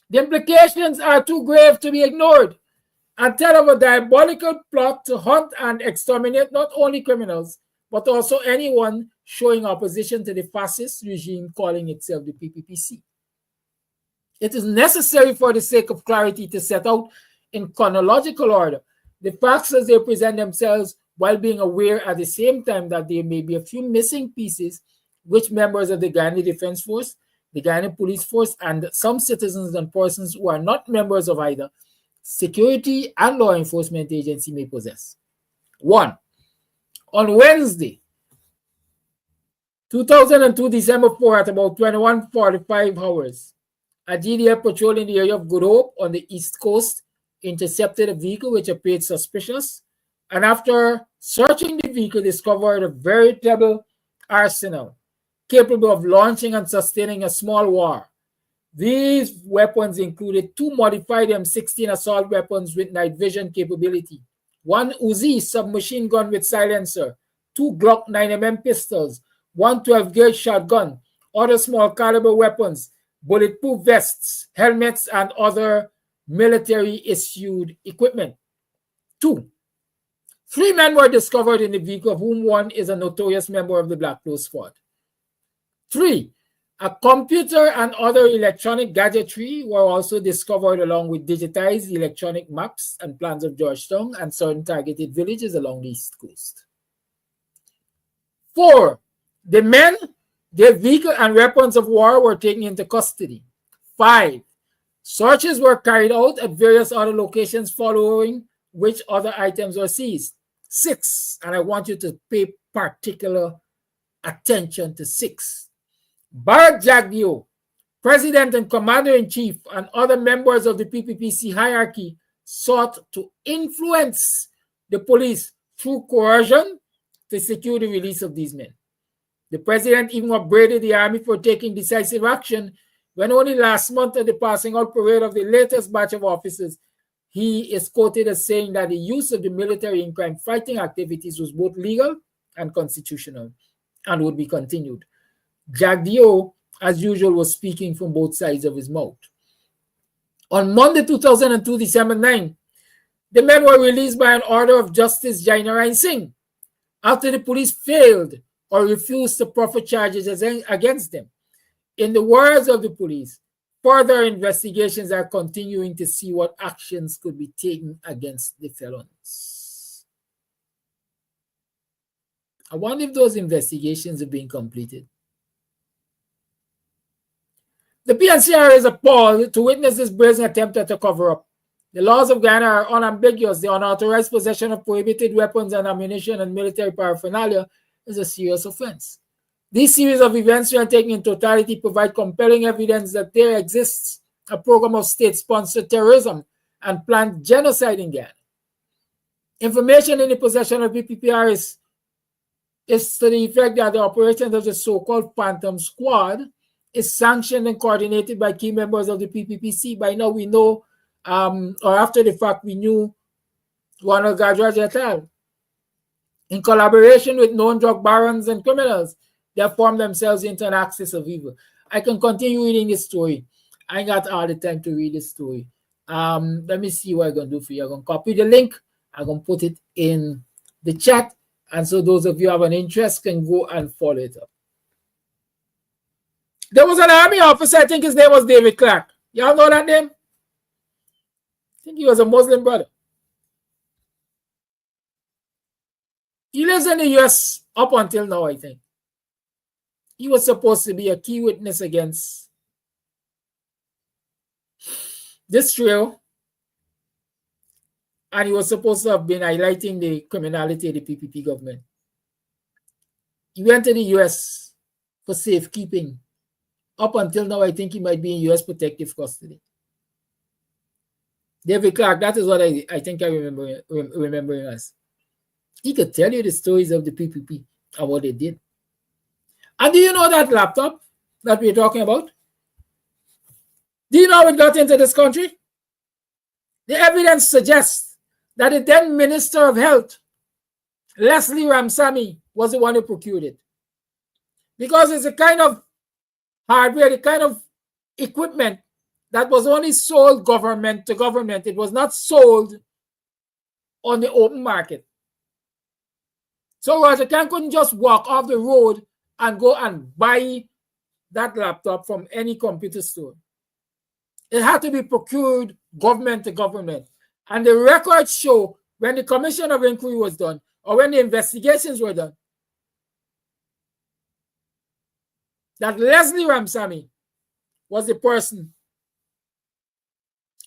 H: The implications are too grave to be ignored and tell of a diabolical plot to hunt and exterminate not only criminals, but also anyone showing opposition to the fascist regime calling itself the PPPC. It is necessary for the sake of clarity to set out in chronological order the facts as they present themselves, while being aware at the same time that there may be a few missing pieces which members of the Guyana Defense Force, the Guyana Police Force, and some citizens and persons who are not members of either security and law enforcement agency may possess. 1. On Wednesday, 2002, December 4, at about 21:45 hours, a GDF patrol in the area of Good Hope on the East Coast intercepted a vehicle which appeared suspicious, and after searching the vehicle, discovered a veritable arsenal capable of launching and sustaining a small war. These weapons included 2 modified M16 assault weapons with night vision capability, 1 Uzi submachine gun with silencer, 2 Glock 9mm pistols, 1 12-gauge shotgun, other small caliber weapons, bulletproof vests, helmets, and other military-issued equipment. 2. 3 men were discovered in the vehicle, of whom 1 is a notorious member of the Black Clothes Squad. 3. A computer and other electronic gadgetry were also discovered, along with digitized electronic maps and plans of Georgetown and certain targeted villages along the East Coast. 4. The men, their vehicle, and weapons of war were taken into custody. 5. Searches were carried out at various other locations, following which other items were seized. 6. And I want you to pay particular attention to 6. Barak Jagdeo, President and Commander-in-Chief, and other members of the PPPC hierarchy sought to influence the police through coercion to secure the release of these men. The President even upbraided the army for taking decisive action when only last month at the passing out parade of the latest batch of officers, he is quoted as saying that the use of the military in crime-fighting activities was both legal and constitutional and would be continued. Jagdeo, as usual, was speaking from both sides of his mouth. On Monday, 2002, December 9, the men were released by an order of Justice Jainarayan Singh after the police failed or refused to proffer charges against them. In the words of the police, further investigations are continuing to see what actions could be taken against the felons. I wonder if those investigations have been completed. The PNCR is appalled to witness this brazen attempt at a cover-up. The laws of Guyana are unambiguous. The unauthorized possession of prohibited weapons and ammunition and military paraphernalia is a serious offense. This series of events, when taken in totality, provide compelling evidence that there exists a program of state-sponsored terrorism and planned genocide in Guyana. Information in the possession of PPPR is to the effect that the operations of the so-called Phantom Squad is sanctioned and coordinated by key members of the PPPC. By now we know, or after the fact, we knew Ronald Gadraj et al. In collaboration with known drug barons and criminals, they have formed themselves into an axis of evil. I can continue reading this story. I ain't got all the time to read this story. Let me see what I'm going to do for you. I'm going to copy the link. I'm going to put it in the chat. And so those of you who have an interest can go and follow it up. There was an army officer, I think his name was David Clark. Y'all know that name? I think he was a Muslim brother. He lives in the US up until now, I think. He was supposed to be a key witness against this trio, and he was supposed to have been highlighting the criminality of the PPP government. He went to the US for safekeeping. Up until now, I think he might be in US protective custody. David Clark, that is what I think I remember him as. He could tell you the stories of the PPP and what they did. And do you know that laptop that we're talking about? Do you know how it got into this country? The evidence suggests that the then Minister of Health, Leslie Ramsamy, was the one who procured it. Because it's a kind of hardware, the kind of equipment that was only sold government to government. It was not sold on the open market. So Roger Khan couldn't just walk off the road and go and buy that laptop from any computer store. It had to be procured government to government. And the records show when the commission of inquiry was done or when the investigations were done, that Leslie Ramsamy was the person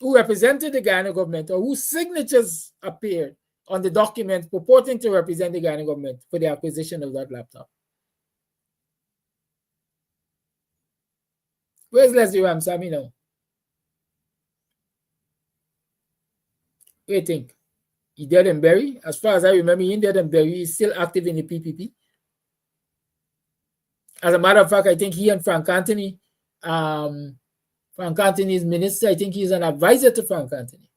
H: who represented the Guyana government or whose signatures appeared on the document purporting to represent the Guyana government for the acquisition of that laptop. Where's Leslie Ramsamy now? What do you think? He dead and buried? As far as I remember, he dead and buried. He's still active in the PPP. As a matter of fact, I think he and Frank Anthony, Frank Anthony's minister, I think he's an advisor to Frank Anthony.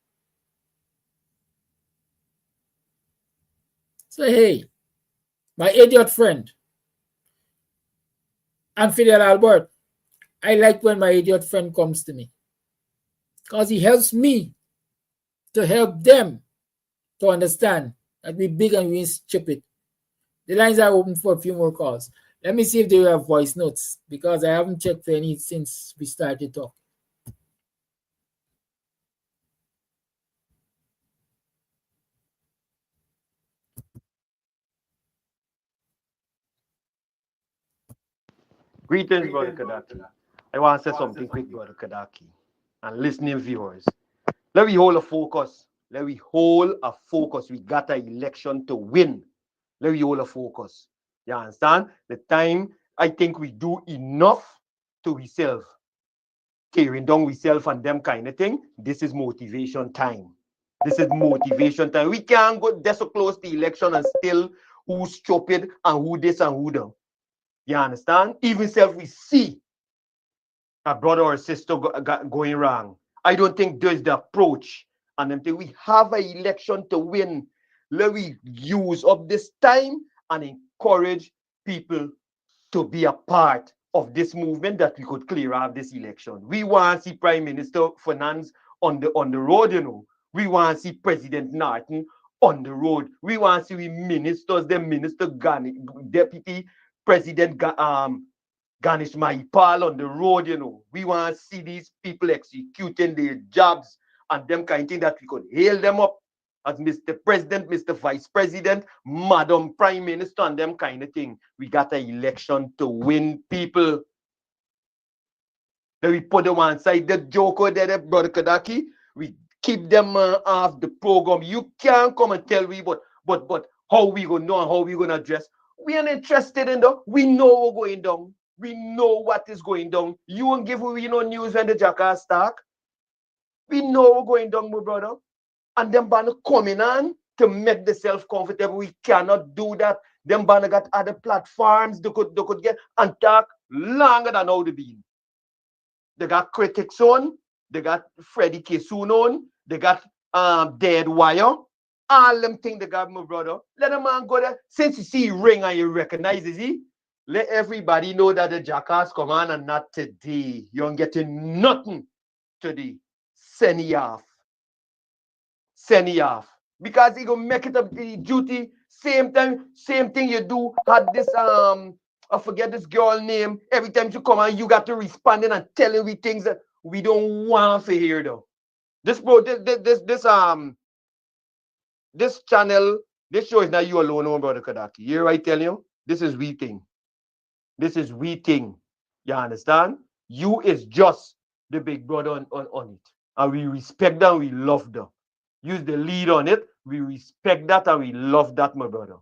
H: So, hey, my idiot friend, and Fidel Albert, I like when my idiot friend comes to me because he helps me to help them to understand that we're big and we're stupid. The lines are open for a few more calls. Let me see if they have voice notes because I haven't checked for any since we started talking.
B: Greetings, Brother Kadaki. I want to say something quick, Brother Kadaki, and listening viewers. Let me hold a focus. Let me hold a focus. We got an election to win. Let me hold a focus. You understand? The time I think we do enough to ourselves, tearing down ourselves and them kind of thing. This is motivation time. This is motivation time. We can't go this so close to election and still who's stupid and who this and who that. You understand? Even if we see a brother or sister going wrong, I don't think there's the approach. And until we have an election to win, let we use up this time and encourage people to be a part of this movement that we could clear out this election. We want to see Prime Minister Finance on the road, you know. We want to see President Norton on the road. We want to see ministers, the Minister Deputy President Ganesh Maipal on the road, you know. We want to see these people executing their jobs and them kind of thing that we could hail them up as Mr. President, Mr. Vice President, Madam Prime Minister, and them kind of thing. We got an election to win, people. Then we put them on side. The joker there, Brother Kadaki, we keep them off the program. You can't come and tell me, but how we gonna know and how we gonna address? We ain't interested in that. We know what's going down. We know what is going down. You won't give we no news when the jackass talk. We know what's going down, my brother. And them banner coming on to make themselves comfortable. We cannot do that. Them banner got other platforms they could get and talk longer than how they been. They got critics on, they got Freddie Kessoon on, they got Dead Wire. All them things they got, my brother. Let them man go there. Since you see ring and you recognize it, let everybody know that the jackass come on and not today. You ain't getting nothing today. Send it off. Send it off. Because he gonna make it up the duty. Same time, same thing you do. Had this I forget this girl name. Every time you come on, you got to respond and telling me things that we don't want to hear though. This channel, this show is not you alone, no, Brother Kadaki. You hear I tell you? This is we thing. This is we thing. You understand? You is just the big brother on it. And we respect that, we love that. Use the lead on it. We respect that and we love that, my brother.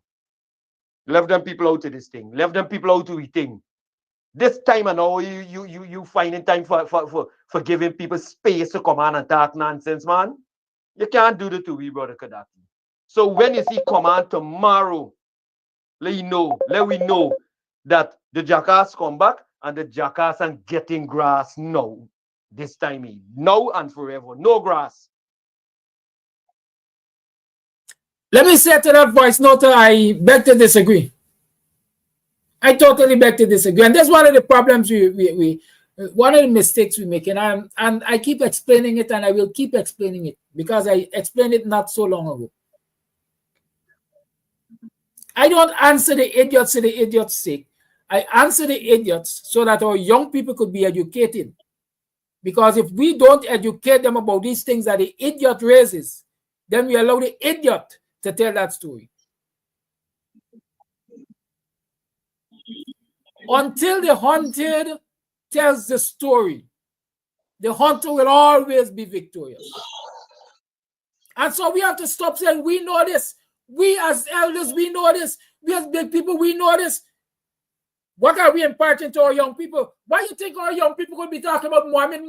B: Left them people out to this thing. Left them people out to we thing. This time and all you finding time for giving people space to come on and talk nonsense, man. You can't do that to we, Brother Kadaki. So when you see command tomorrow, let we know that the jackass come back and the jackass are getting grass now. This time, now and forever, no grass.
H: Let me say to that voice noter, I beg to disagree. I totally beg to disagree. And that's one of the problems one of the mistakes we make. And I keep explaining it, and I will keep explaining it because I explained it not so long ago. I don't answer the idiots for the idiots' sake. I answer the idiots so that our young people could be educated. Because if we don't educate them about these things that the idiot raises, then we allow the idiot to tell that story. Until the hunted tells the story, the hunter will always be victorious. And so we have to stop saying, we know this. We as elders, we know this. We as big people, we know this. What are we imparting to our young people? Why do you think our young people could be talking about Mohammed,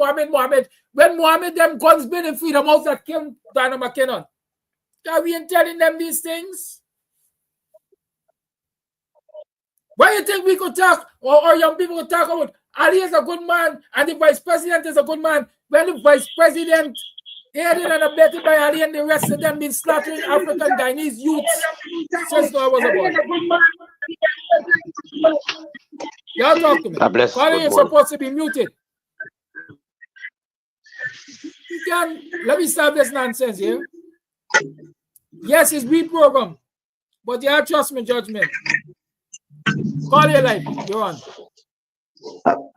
H: when Mohammed them guns been in freedom house that killed Dana McKinnon? Are we telling them these things? Why do you think we could talk, or our young people could talk about Ali is a good man and the vice president is a good man, when the vice president aided and abetted by Ali and the rest of them been slaughtering African Guyanese youths since I was a boy? Y'all talk to me. Colin, you're supposed to be muted. You can let me stop this nonsense here. Yes, it's reprogrammed, but you have trust me judgment. Call your life. You're on.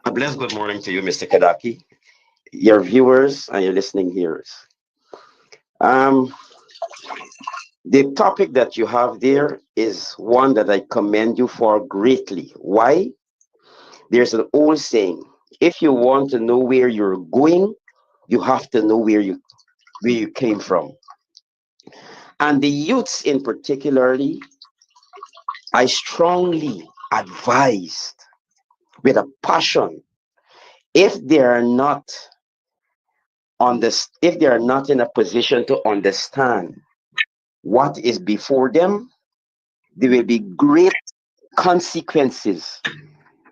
P: A blessed good morning to you, Mr. Kadaki, your viewers and your listening hearers. The topic that you have there is one that I commend you for greatly. Why? There's an old saying, if you want to know where you're going, you have to know where you came from. And the youths in particularly, I strongly advised with a passion, if they are not if they are not in a position to understand what is before them, there will be great consequences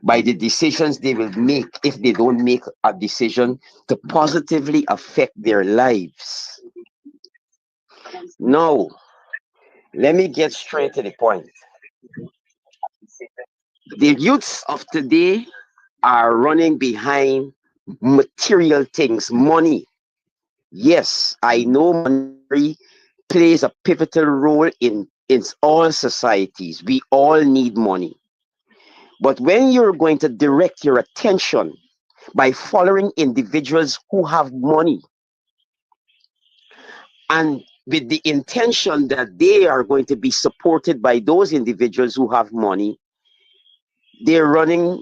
P: by the decisions they will make if they don't make a decision to positively affect their lives. Now, let me get straight to the point. The youths of today are running behind material things, money. Yes, I know money plays a pivotal role in all societies. We all need money. But when you're going to direct your attention by following individuals who have money and with the intention that they are going to be supported by those individuals who have money, they're heading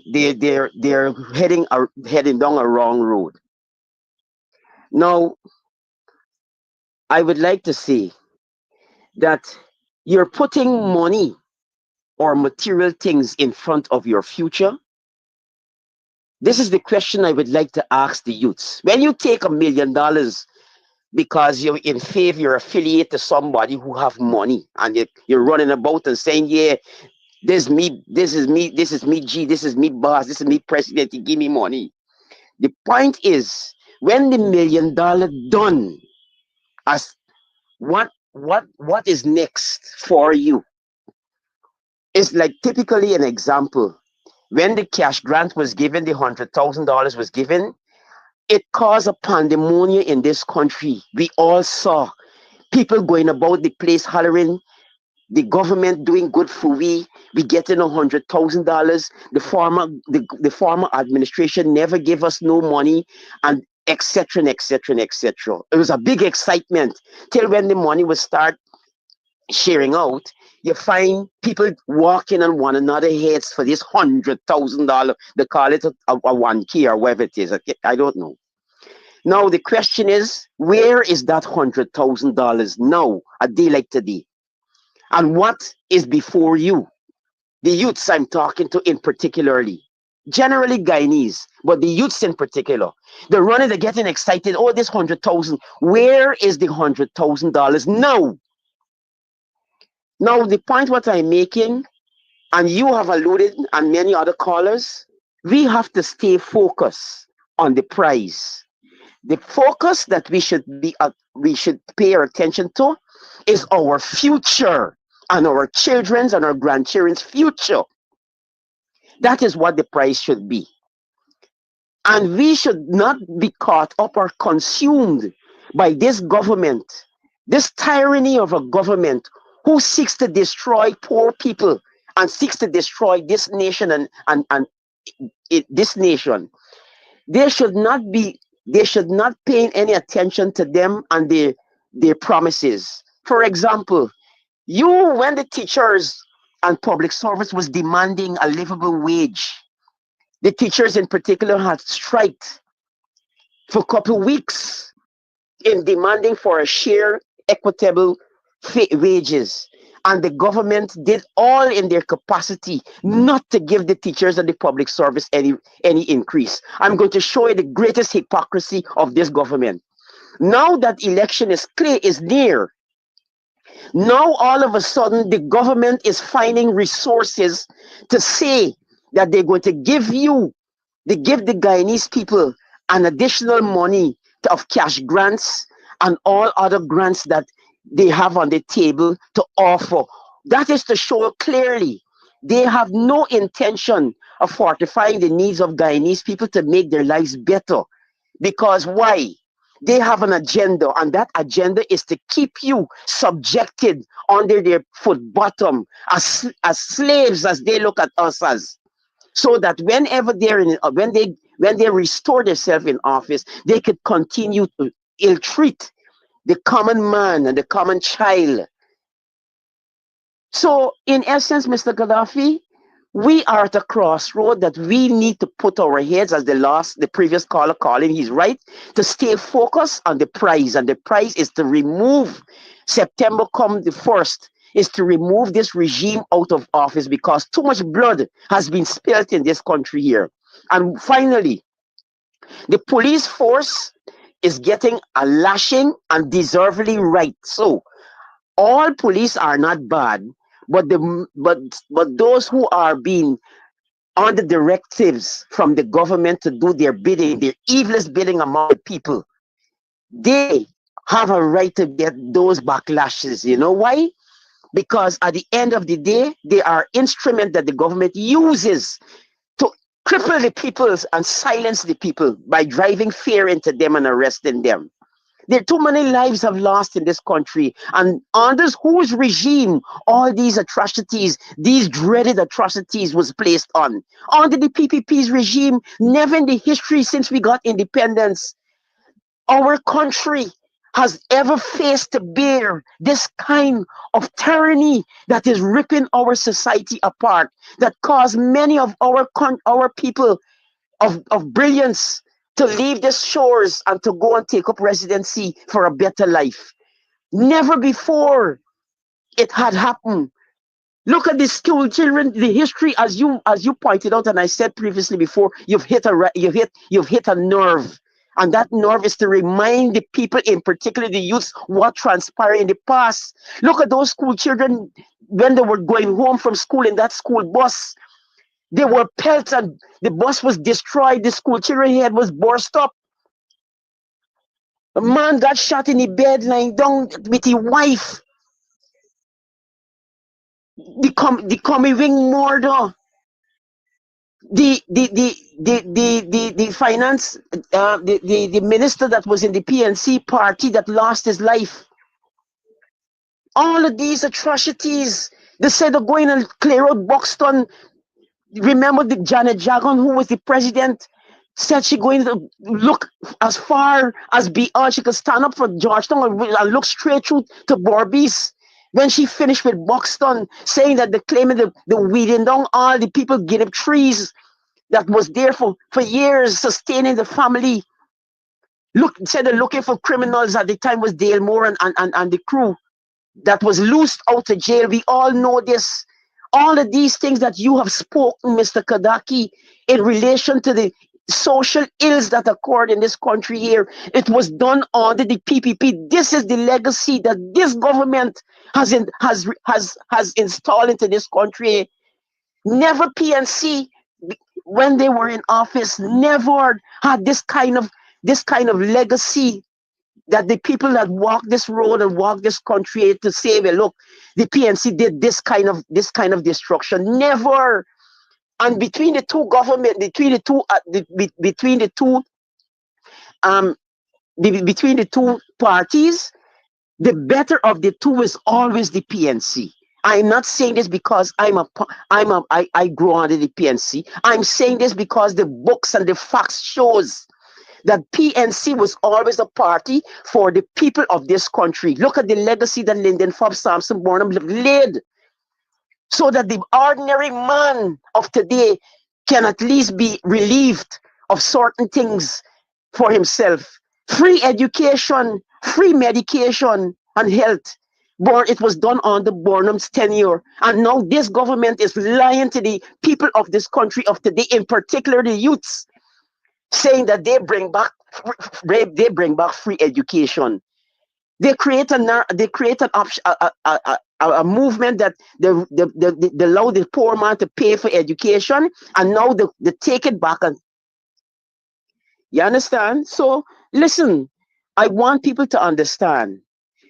P: down a wrong road. Now, I would like to say that you're putting money or material things in front of your future. This is the question I would like to ask the youths. When you take $1 million because you're in favor, you're affiliated to somebody who have money, and you're running about and saying, yeah, this is me, G, this is me, boss, this is me, president, he give me money. The point is, when the $1 million done, as what is next for you? It's like typically an example. When the cash grant was given, the $100,000 was given, it caused a pandemonium in this country. We all saw people going about the place hollering, the government doing good for we getting $100,000. The former administration never gave us no money, and etc. and etc. and etc. It was a big excitement till when the money was start sharing out. You find people walking on one another's heads for this $100,000. They call it a 1K or whatever it is. I don't know. Now the question is, where is that $100,000 now, a day like today? And what is before you? The youths I'm talking to in particularly, generally Guyanese, but the youths in particular, they're running, they're getting excited. Oh, this 100,000. Where is the $100,000 now? Now, the point what I'm making, and you have alluded, and many other callers, we have to stay focused on the prize. The focus that we should pay our attention to is our future and our children's and our grandchildren's future. That is what the prize should be. And we should not be caught up or consumed by this government, this tyranny of a government who seeks to destroy poor people and seeks to destroy this nation and this nation. They should not be they should not pay any attention to them and their promises. For example, when the teachers and public service was demanding a livable wage, the teachers in particular had striked for a couple of weeks in demanding for a share equitable wages. And the government did all in their capacity not to give the teachers and the public service any increase. I'm going to show you the greatest hypocrisy of this government. Now that election is near, now all of a sudden the government is finding resources to say that they're going to give the Guyanese people an additional money of cash grants and all other grants that they have on the table to offer. That is to show clearly they have no intention of fortifying the needs of Guyanese people to make their lives better. Because why? They have an agenda, and that agenda is to keep you subjected under their foot bottom as slaves, as they look at us as. So that whenever when they restore themselves in office, they could continue to ill-treat the common man and the common child. So, in essence, Mr. Gaddafi, we are at a crossroad that we need to put our heads, as the previous caller calling, he's right, to stay focused on the prize. And the prize is to remove September come the 1st, is to remove this regime out of office because too much blood has been spilled in this country here. And finally, the police force is getting a lashing and deservedly right. So, all police are not bad, but those who are being under directives from the government to do their bidding, their evilest bidding among the people, they have a right to get those backlashes. You know why? Because at the end of the day, they are instruments that the government uses to cripple the people and silence the people by driving fear into them and arresting them. There are too many lives have lost in this country, and under whose regime all these atrocities, these dreaded atrocities was placed on. Under the PPP's regime, never in the history since we got independence, our country has ever faced to bear this kind of tyranny that is ripping our society apart, that caused many of our people of brilliance to leave the shores and to go and take up residency for a better life. Never before it had happened. Look at the school children, the history, as you pointed out, and I said previously before, you've hit a nerve. And that nerve is to remind the people, in particular the youths, what transpired in the past. Look at those school children when they were going home from school in that school bus. They were pelted. The bus was destroyed. The school children's head was burst up. A man got shot in the bed, lying down with his wife. The coming murder. The finance, the minister that was in the PNC party that lost his life. All of these atrocities. They said they're going and clear out Buxton. Remember the Janet Jagan, who was the president, said she going to look as far as beyond. She could stand up for Georgetown and look straight through to Borbies. When she finished with Buxton, saying that the claiming the weeding down all the people getting up trees that was there for years, sustaining the family. Said they're looking for criminals at the time was Dale Moore and the crew that was loosed out of jail. We all know this. All of these things that you have spoken, Mr. Kadaki, in relation to the social ills that occurred in this country here, it was done under the PPP. This is the legacy that this government has installed into this country. Never PNC, when they were in office, never had this kind of legacy that the people that walk this road and walk this country to say, well, look, the PNC did this kind of destruction. Never. And between the two government, between the two parties, the better of the two is always the PNC. I'm not saying this because I grew under the PNC. I'm saying this because the books and the facts shows that PNC was always a party for the people of this country. Look at the legacy that Lyndon Forbes Sampson Burnham laid, so that the ordinary man of today can at least be relieved of certain things for himself. Free education, free medication, and health. But it was done under Burnham's tenure. And now this government is lying to the people of this country of today, in particular the youths, saying that they bring back free education. They create an option, a movement that they allow the poor man to pay for education, and now they take it back. And you understand? So listen, I want people to understand.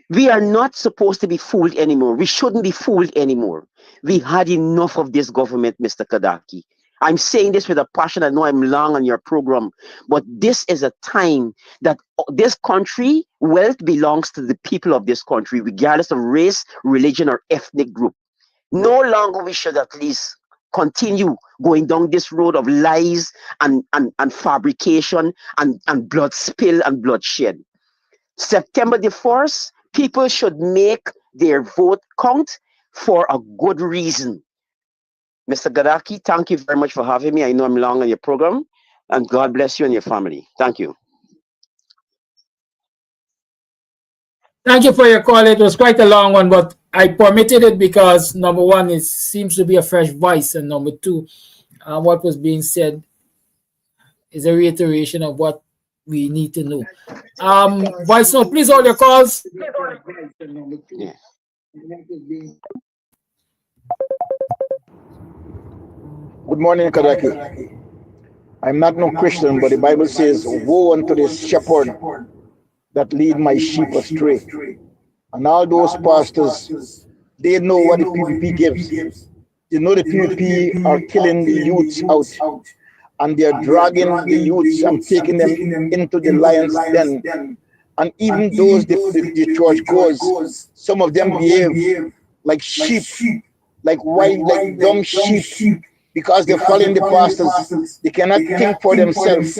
P: We are not supposed to be fooled anymore. We shouldn't be fooled anymore. We had enough of this government, Mr. Kadaki. I'm saying this with a passion. I know I'm long on your program, but this is a time that this country, wealth belongs to the people of this country, regardless of race, religion, or ethnic group. No longer we should at least continue going down this road of lies and fabrication and blood spill and bloodshed. September the 1st, people should make their vote count for a good reason. Mr. Gadaki, thank you very much for having me. I know I'm long on your program, and God bless you and your family. Thank you.
H: Thank you for your call. It was quite a long one, but I permitted it because number one, it seems to be a fresh voice, and number two, what was being said is a reiteration of what we need to know. Voice note, please hold your calls.
P: Yeah.
U: Good morning, Kadaki. I'm not no Christian, but the Bible says, woe unto the shepherd that lead my sheep astray. And all those pastors, they know what the PPP gives. They know the PPP are killing the youths out. And they're dragging the youths and taking them into the lion's den. And even those the church goes, some of them behave like sheep, like wild, like dumb sheep, because they're following the pastors. They cannot think for themselves.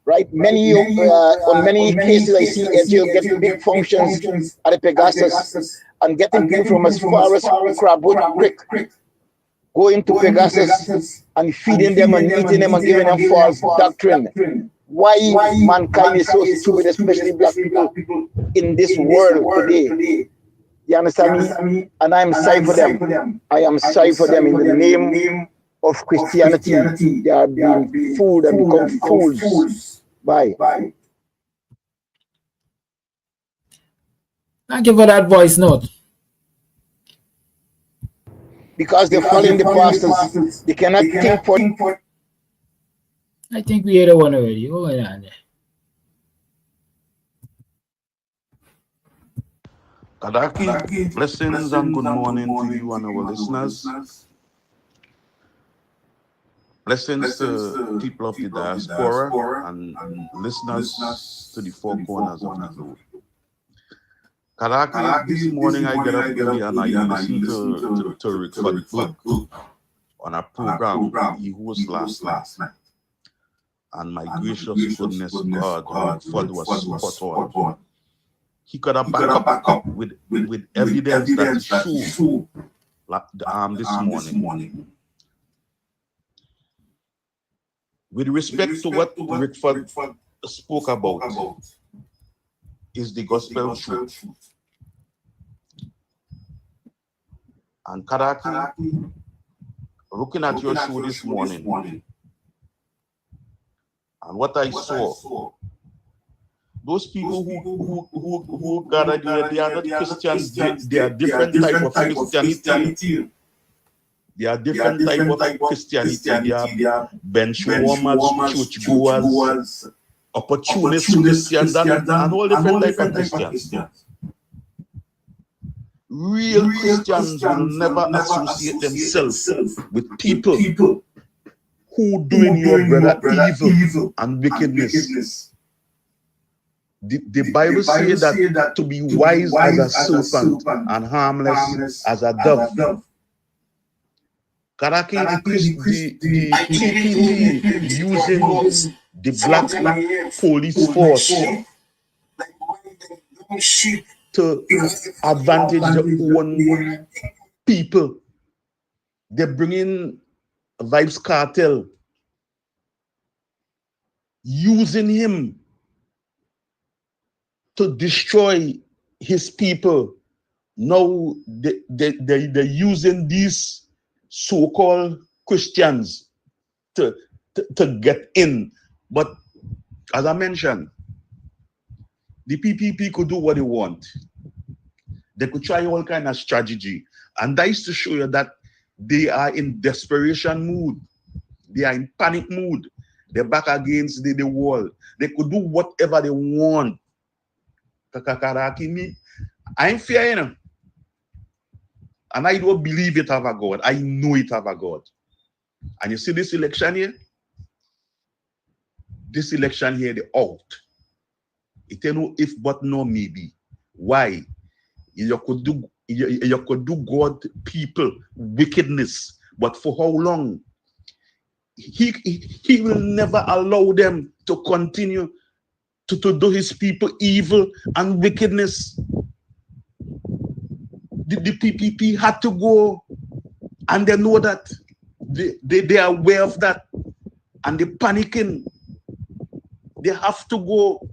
U: Right? On many cases, I see Edgeo getting big functions at the Pegasus and getting people from as far as Crabwood Creek, going to Pegasus and feeding them and eating them and giving them false doctrine. Why mankind is so stupid, especially black people in this world today. You understand me? And I'm sorry for them. I am sorry for them in the name of Christianity. They are being fooled and become fools. Bye.
H: Thank you for that voice note.
U: Because they're following the pastors, they cannot think for.
H: I think we had a one already. Hold on there.
V: Kadaki, blessings and good morning to you and our listeners. Blessings to people of the diaspora and listeners to the four corners of the globe. Kadaki, this morning I get up early and I listen to Rickford Book on a program he hosted last night. And my gracious goodness, God, Rickford was spot on. He could have back up with evidence that showed this morning. With respect to what Rickford spoke about, is the gospel truth. And Kadaki, looking at your show this morning, And what I saw, those people who gathered here, they are not Christians. They are different type of Christianity. They are different type of Christianity. They are bench warmers, churchgoers, opportunist Christians, and all different type of Christians. Real Christians will never associate themselves with people who doing your brother evil and wickedness. The Bible says that to be wise as a serpent and harmless as a dove. Karaki, the PPP using the black police force to advantage their own people. They're bringing Vibes Cartel, using him to destroy his people. Now they're using these so-called Christians to get in. But as I mentioned, the PPP could do what they want. They could try all kind of strategy. And that is to show you that they are in desperation mood. They are in panic mood. They're back against the wall. They could do whatever they want. I'm fearing. And I don't believe it have a God. I know it have a God. And you see this election here? This election here, the out. It ain't no if but no maybe. Why? You could do God people wickedness, but for how long? He will never allow them to continue to do his people evil and wickedness. The PPP had to go, and they know that. They are aware of that, and they're panicking. They have to go.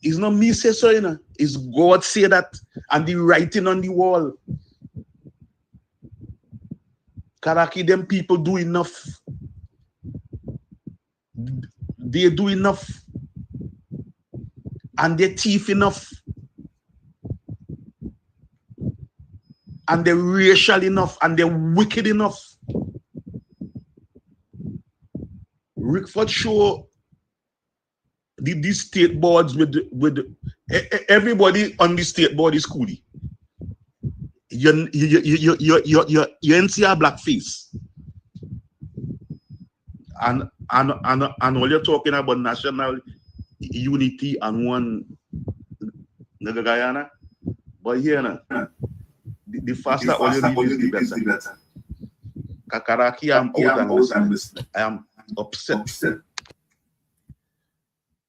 V: It's not me say so, you know. It's God say that, and the writing on the wall. Karaki, them people do enough. They do enough. And they're thief enough. And they're racial enough. And they're wicked enough. Rickford show these state boards with everybody on the state board is coolie. You ain't see a black face. And all you're talking about national unity and one Guyana. But here the faster all you need is the better. Kakaraki, I'm out and listening. I am upset.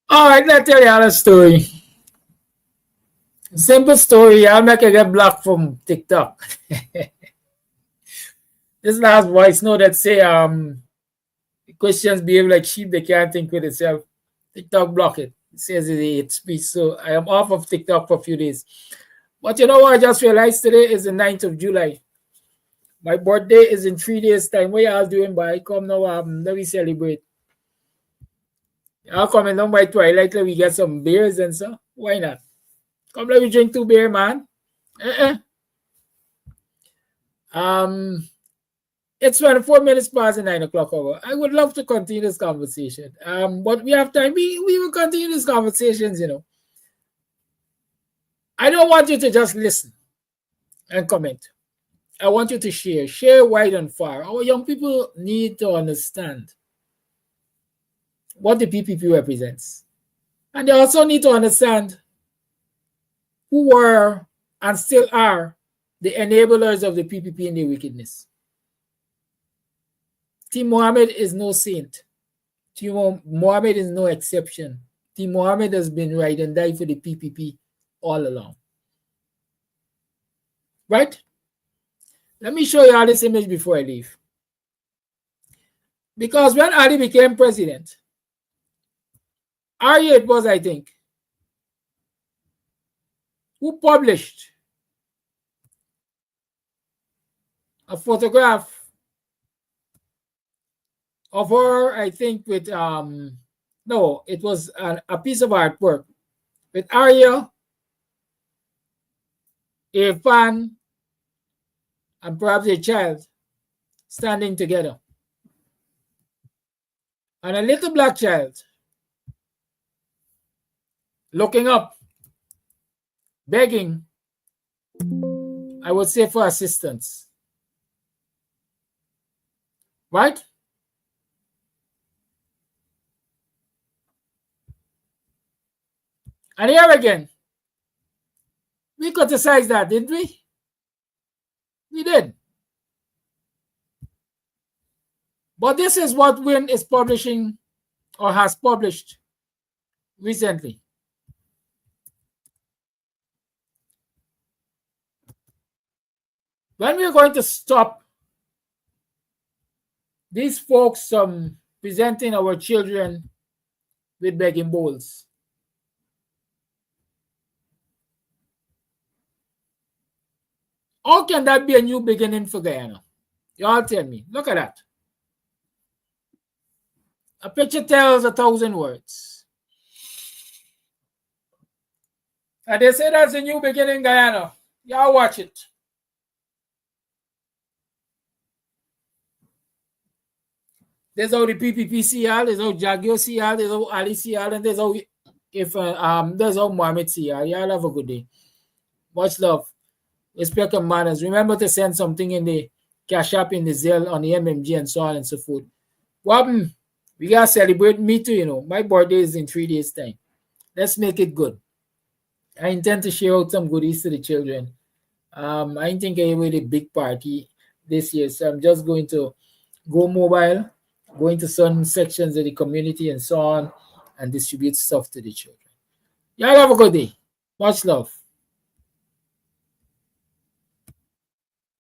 H: All right, let's tell you a story. Simple story. I'll make it get blocked from TikTok. This last voice note that say Christians behave like sheep, they can't think with itself. TikTok block it. It says it's speech. So I am off of TikTok for a few days. But you know what I just realized today is the 9th of July. My birthday is in 3 days' time. What y'all doing, boy? Come now, let me celebrate. Y'all coming down by Twilight, let me get some beers and so. Why not? Come, let me drink 2 beer, man. It's 24 minutes past the 9 o'clock hour. I would love to continue this conversation. But we have time. We will continue these conversations, you know. I don't want you to just listen and comment. I want you to share. Share wide and far. Our young people need to understand what the PPP represents. And they also need to understand who were and still are the enablers of the PPP in their wickedness. Team Mohammed is no saint. Team Mohammed is no exception. Team Mohammed has been right and died for the PPP all along. Right? Let me show you all this image before I leave. Because when Ali became president, Arya it was, I think, who published a photograph of her, I think, with no, it was a piece of artwork with Arya, a fan, and perhaps a child standing together. And a little black child looking up, begging, I would say, for assistance. Right? And here again, we criticized that, didn't we? We did. But this is what Win is publishing or has published recently. When we're going to stop these folks presenting our children with begging bowls? How can that be a new beginning for Guyana? You all tell me. Look at that. A picture tells 1,000 words. And they say that's a new beginning, Guyana. Y'all watch it. There's how the PPP see y'all, there's how Jagio see y'all, there's how Ali see y'all, and there's how there's how Mohammed see y'all. Y'all have a good day. Much love. Respect and manners. Remember to send something in the Cash App, in the Zelle, on the MMG, and so on and so forth. Well, we gotta celebrate me too, you know. My birthday is in 3 days' time. Let's make it good. I intend to share out some goodies to the children. I ain't think I will a big party this year, so I'm just going to go mobile, go into some sections of the community and so on, and distribute stuff to the children. Y'all have a good day. Much love.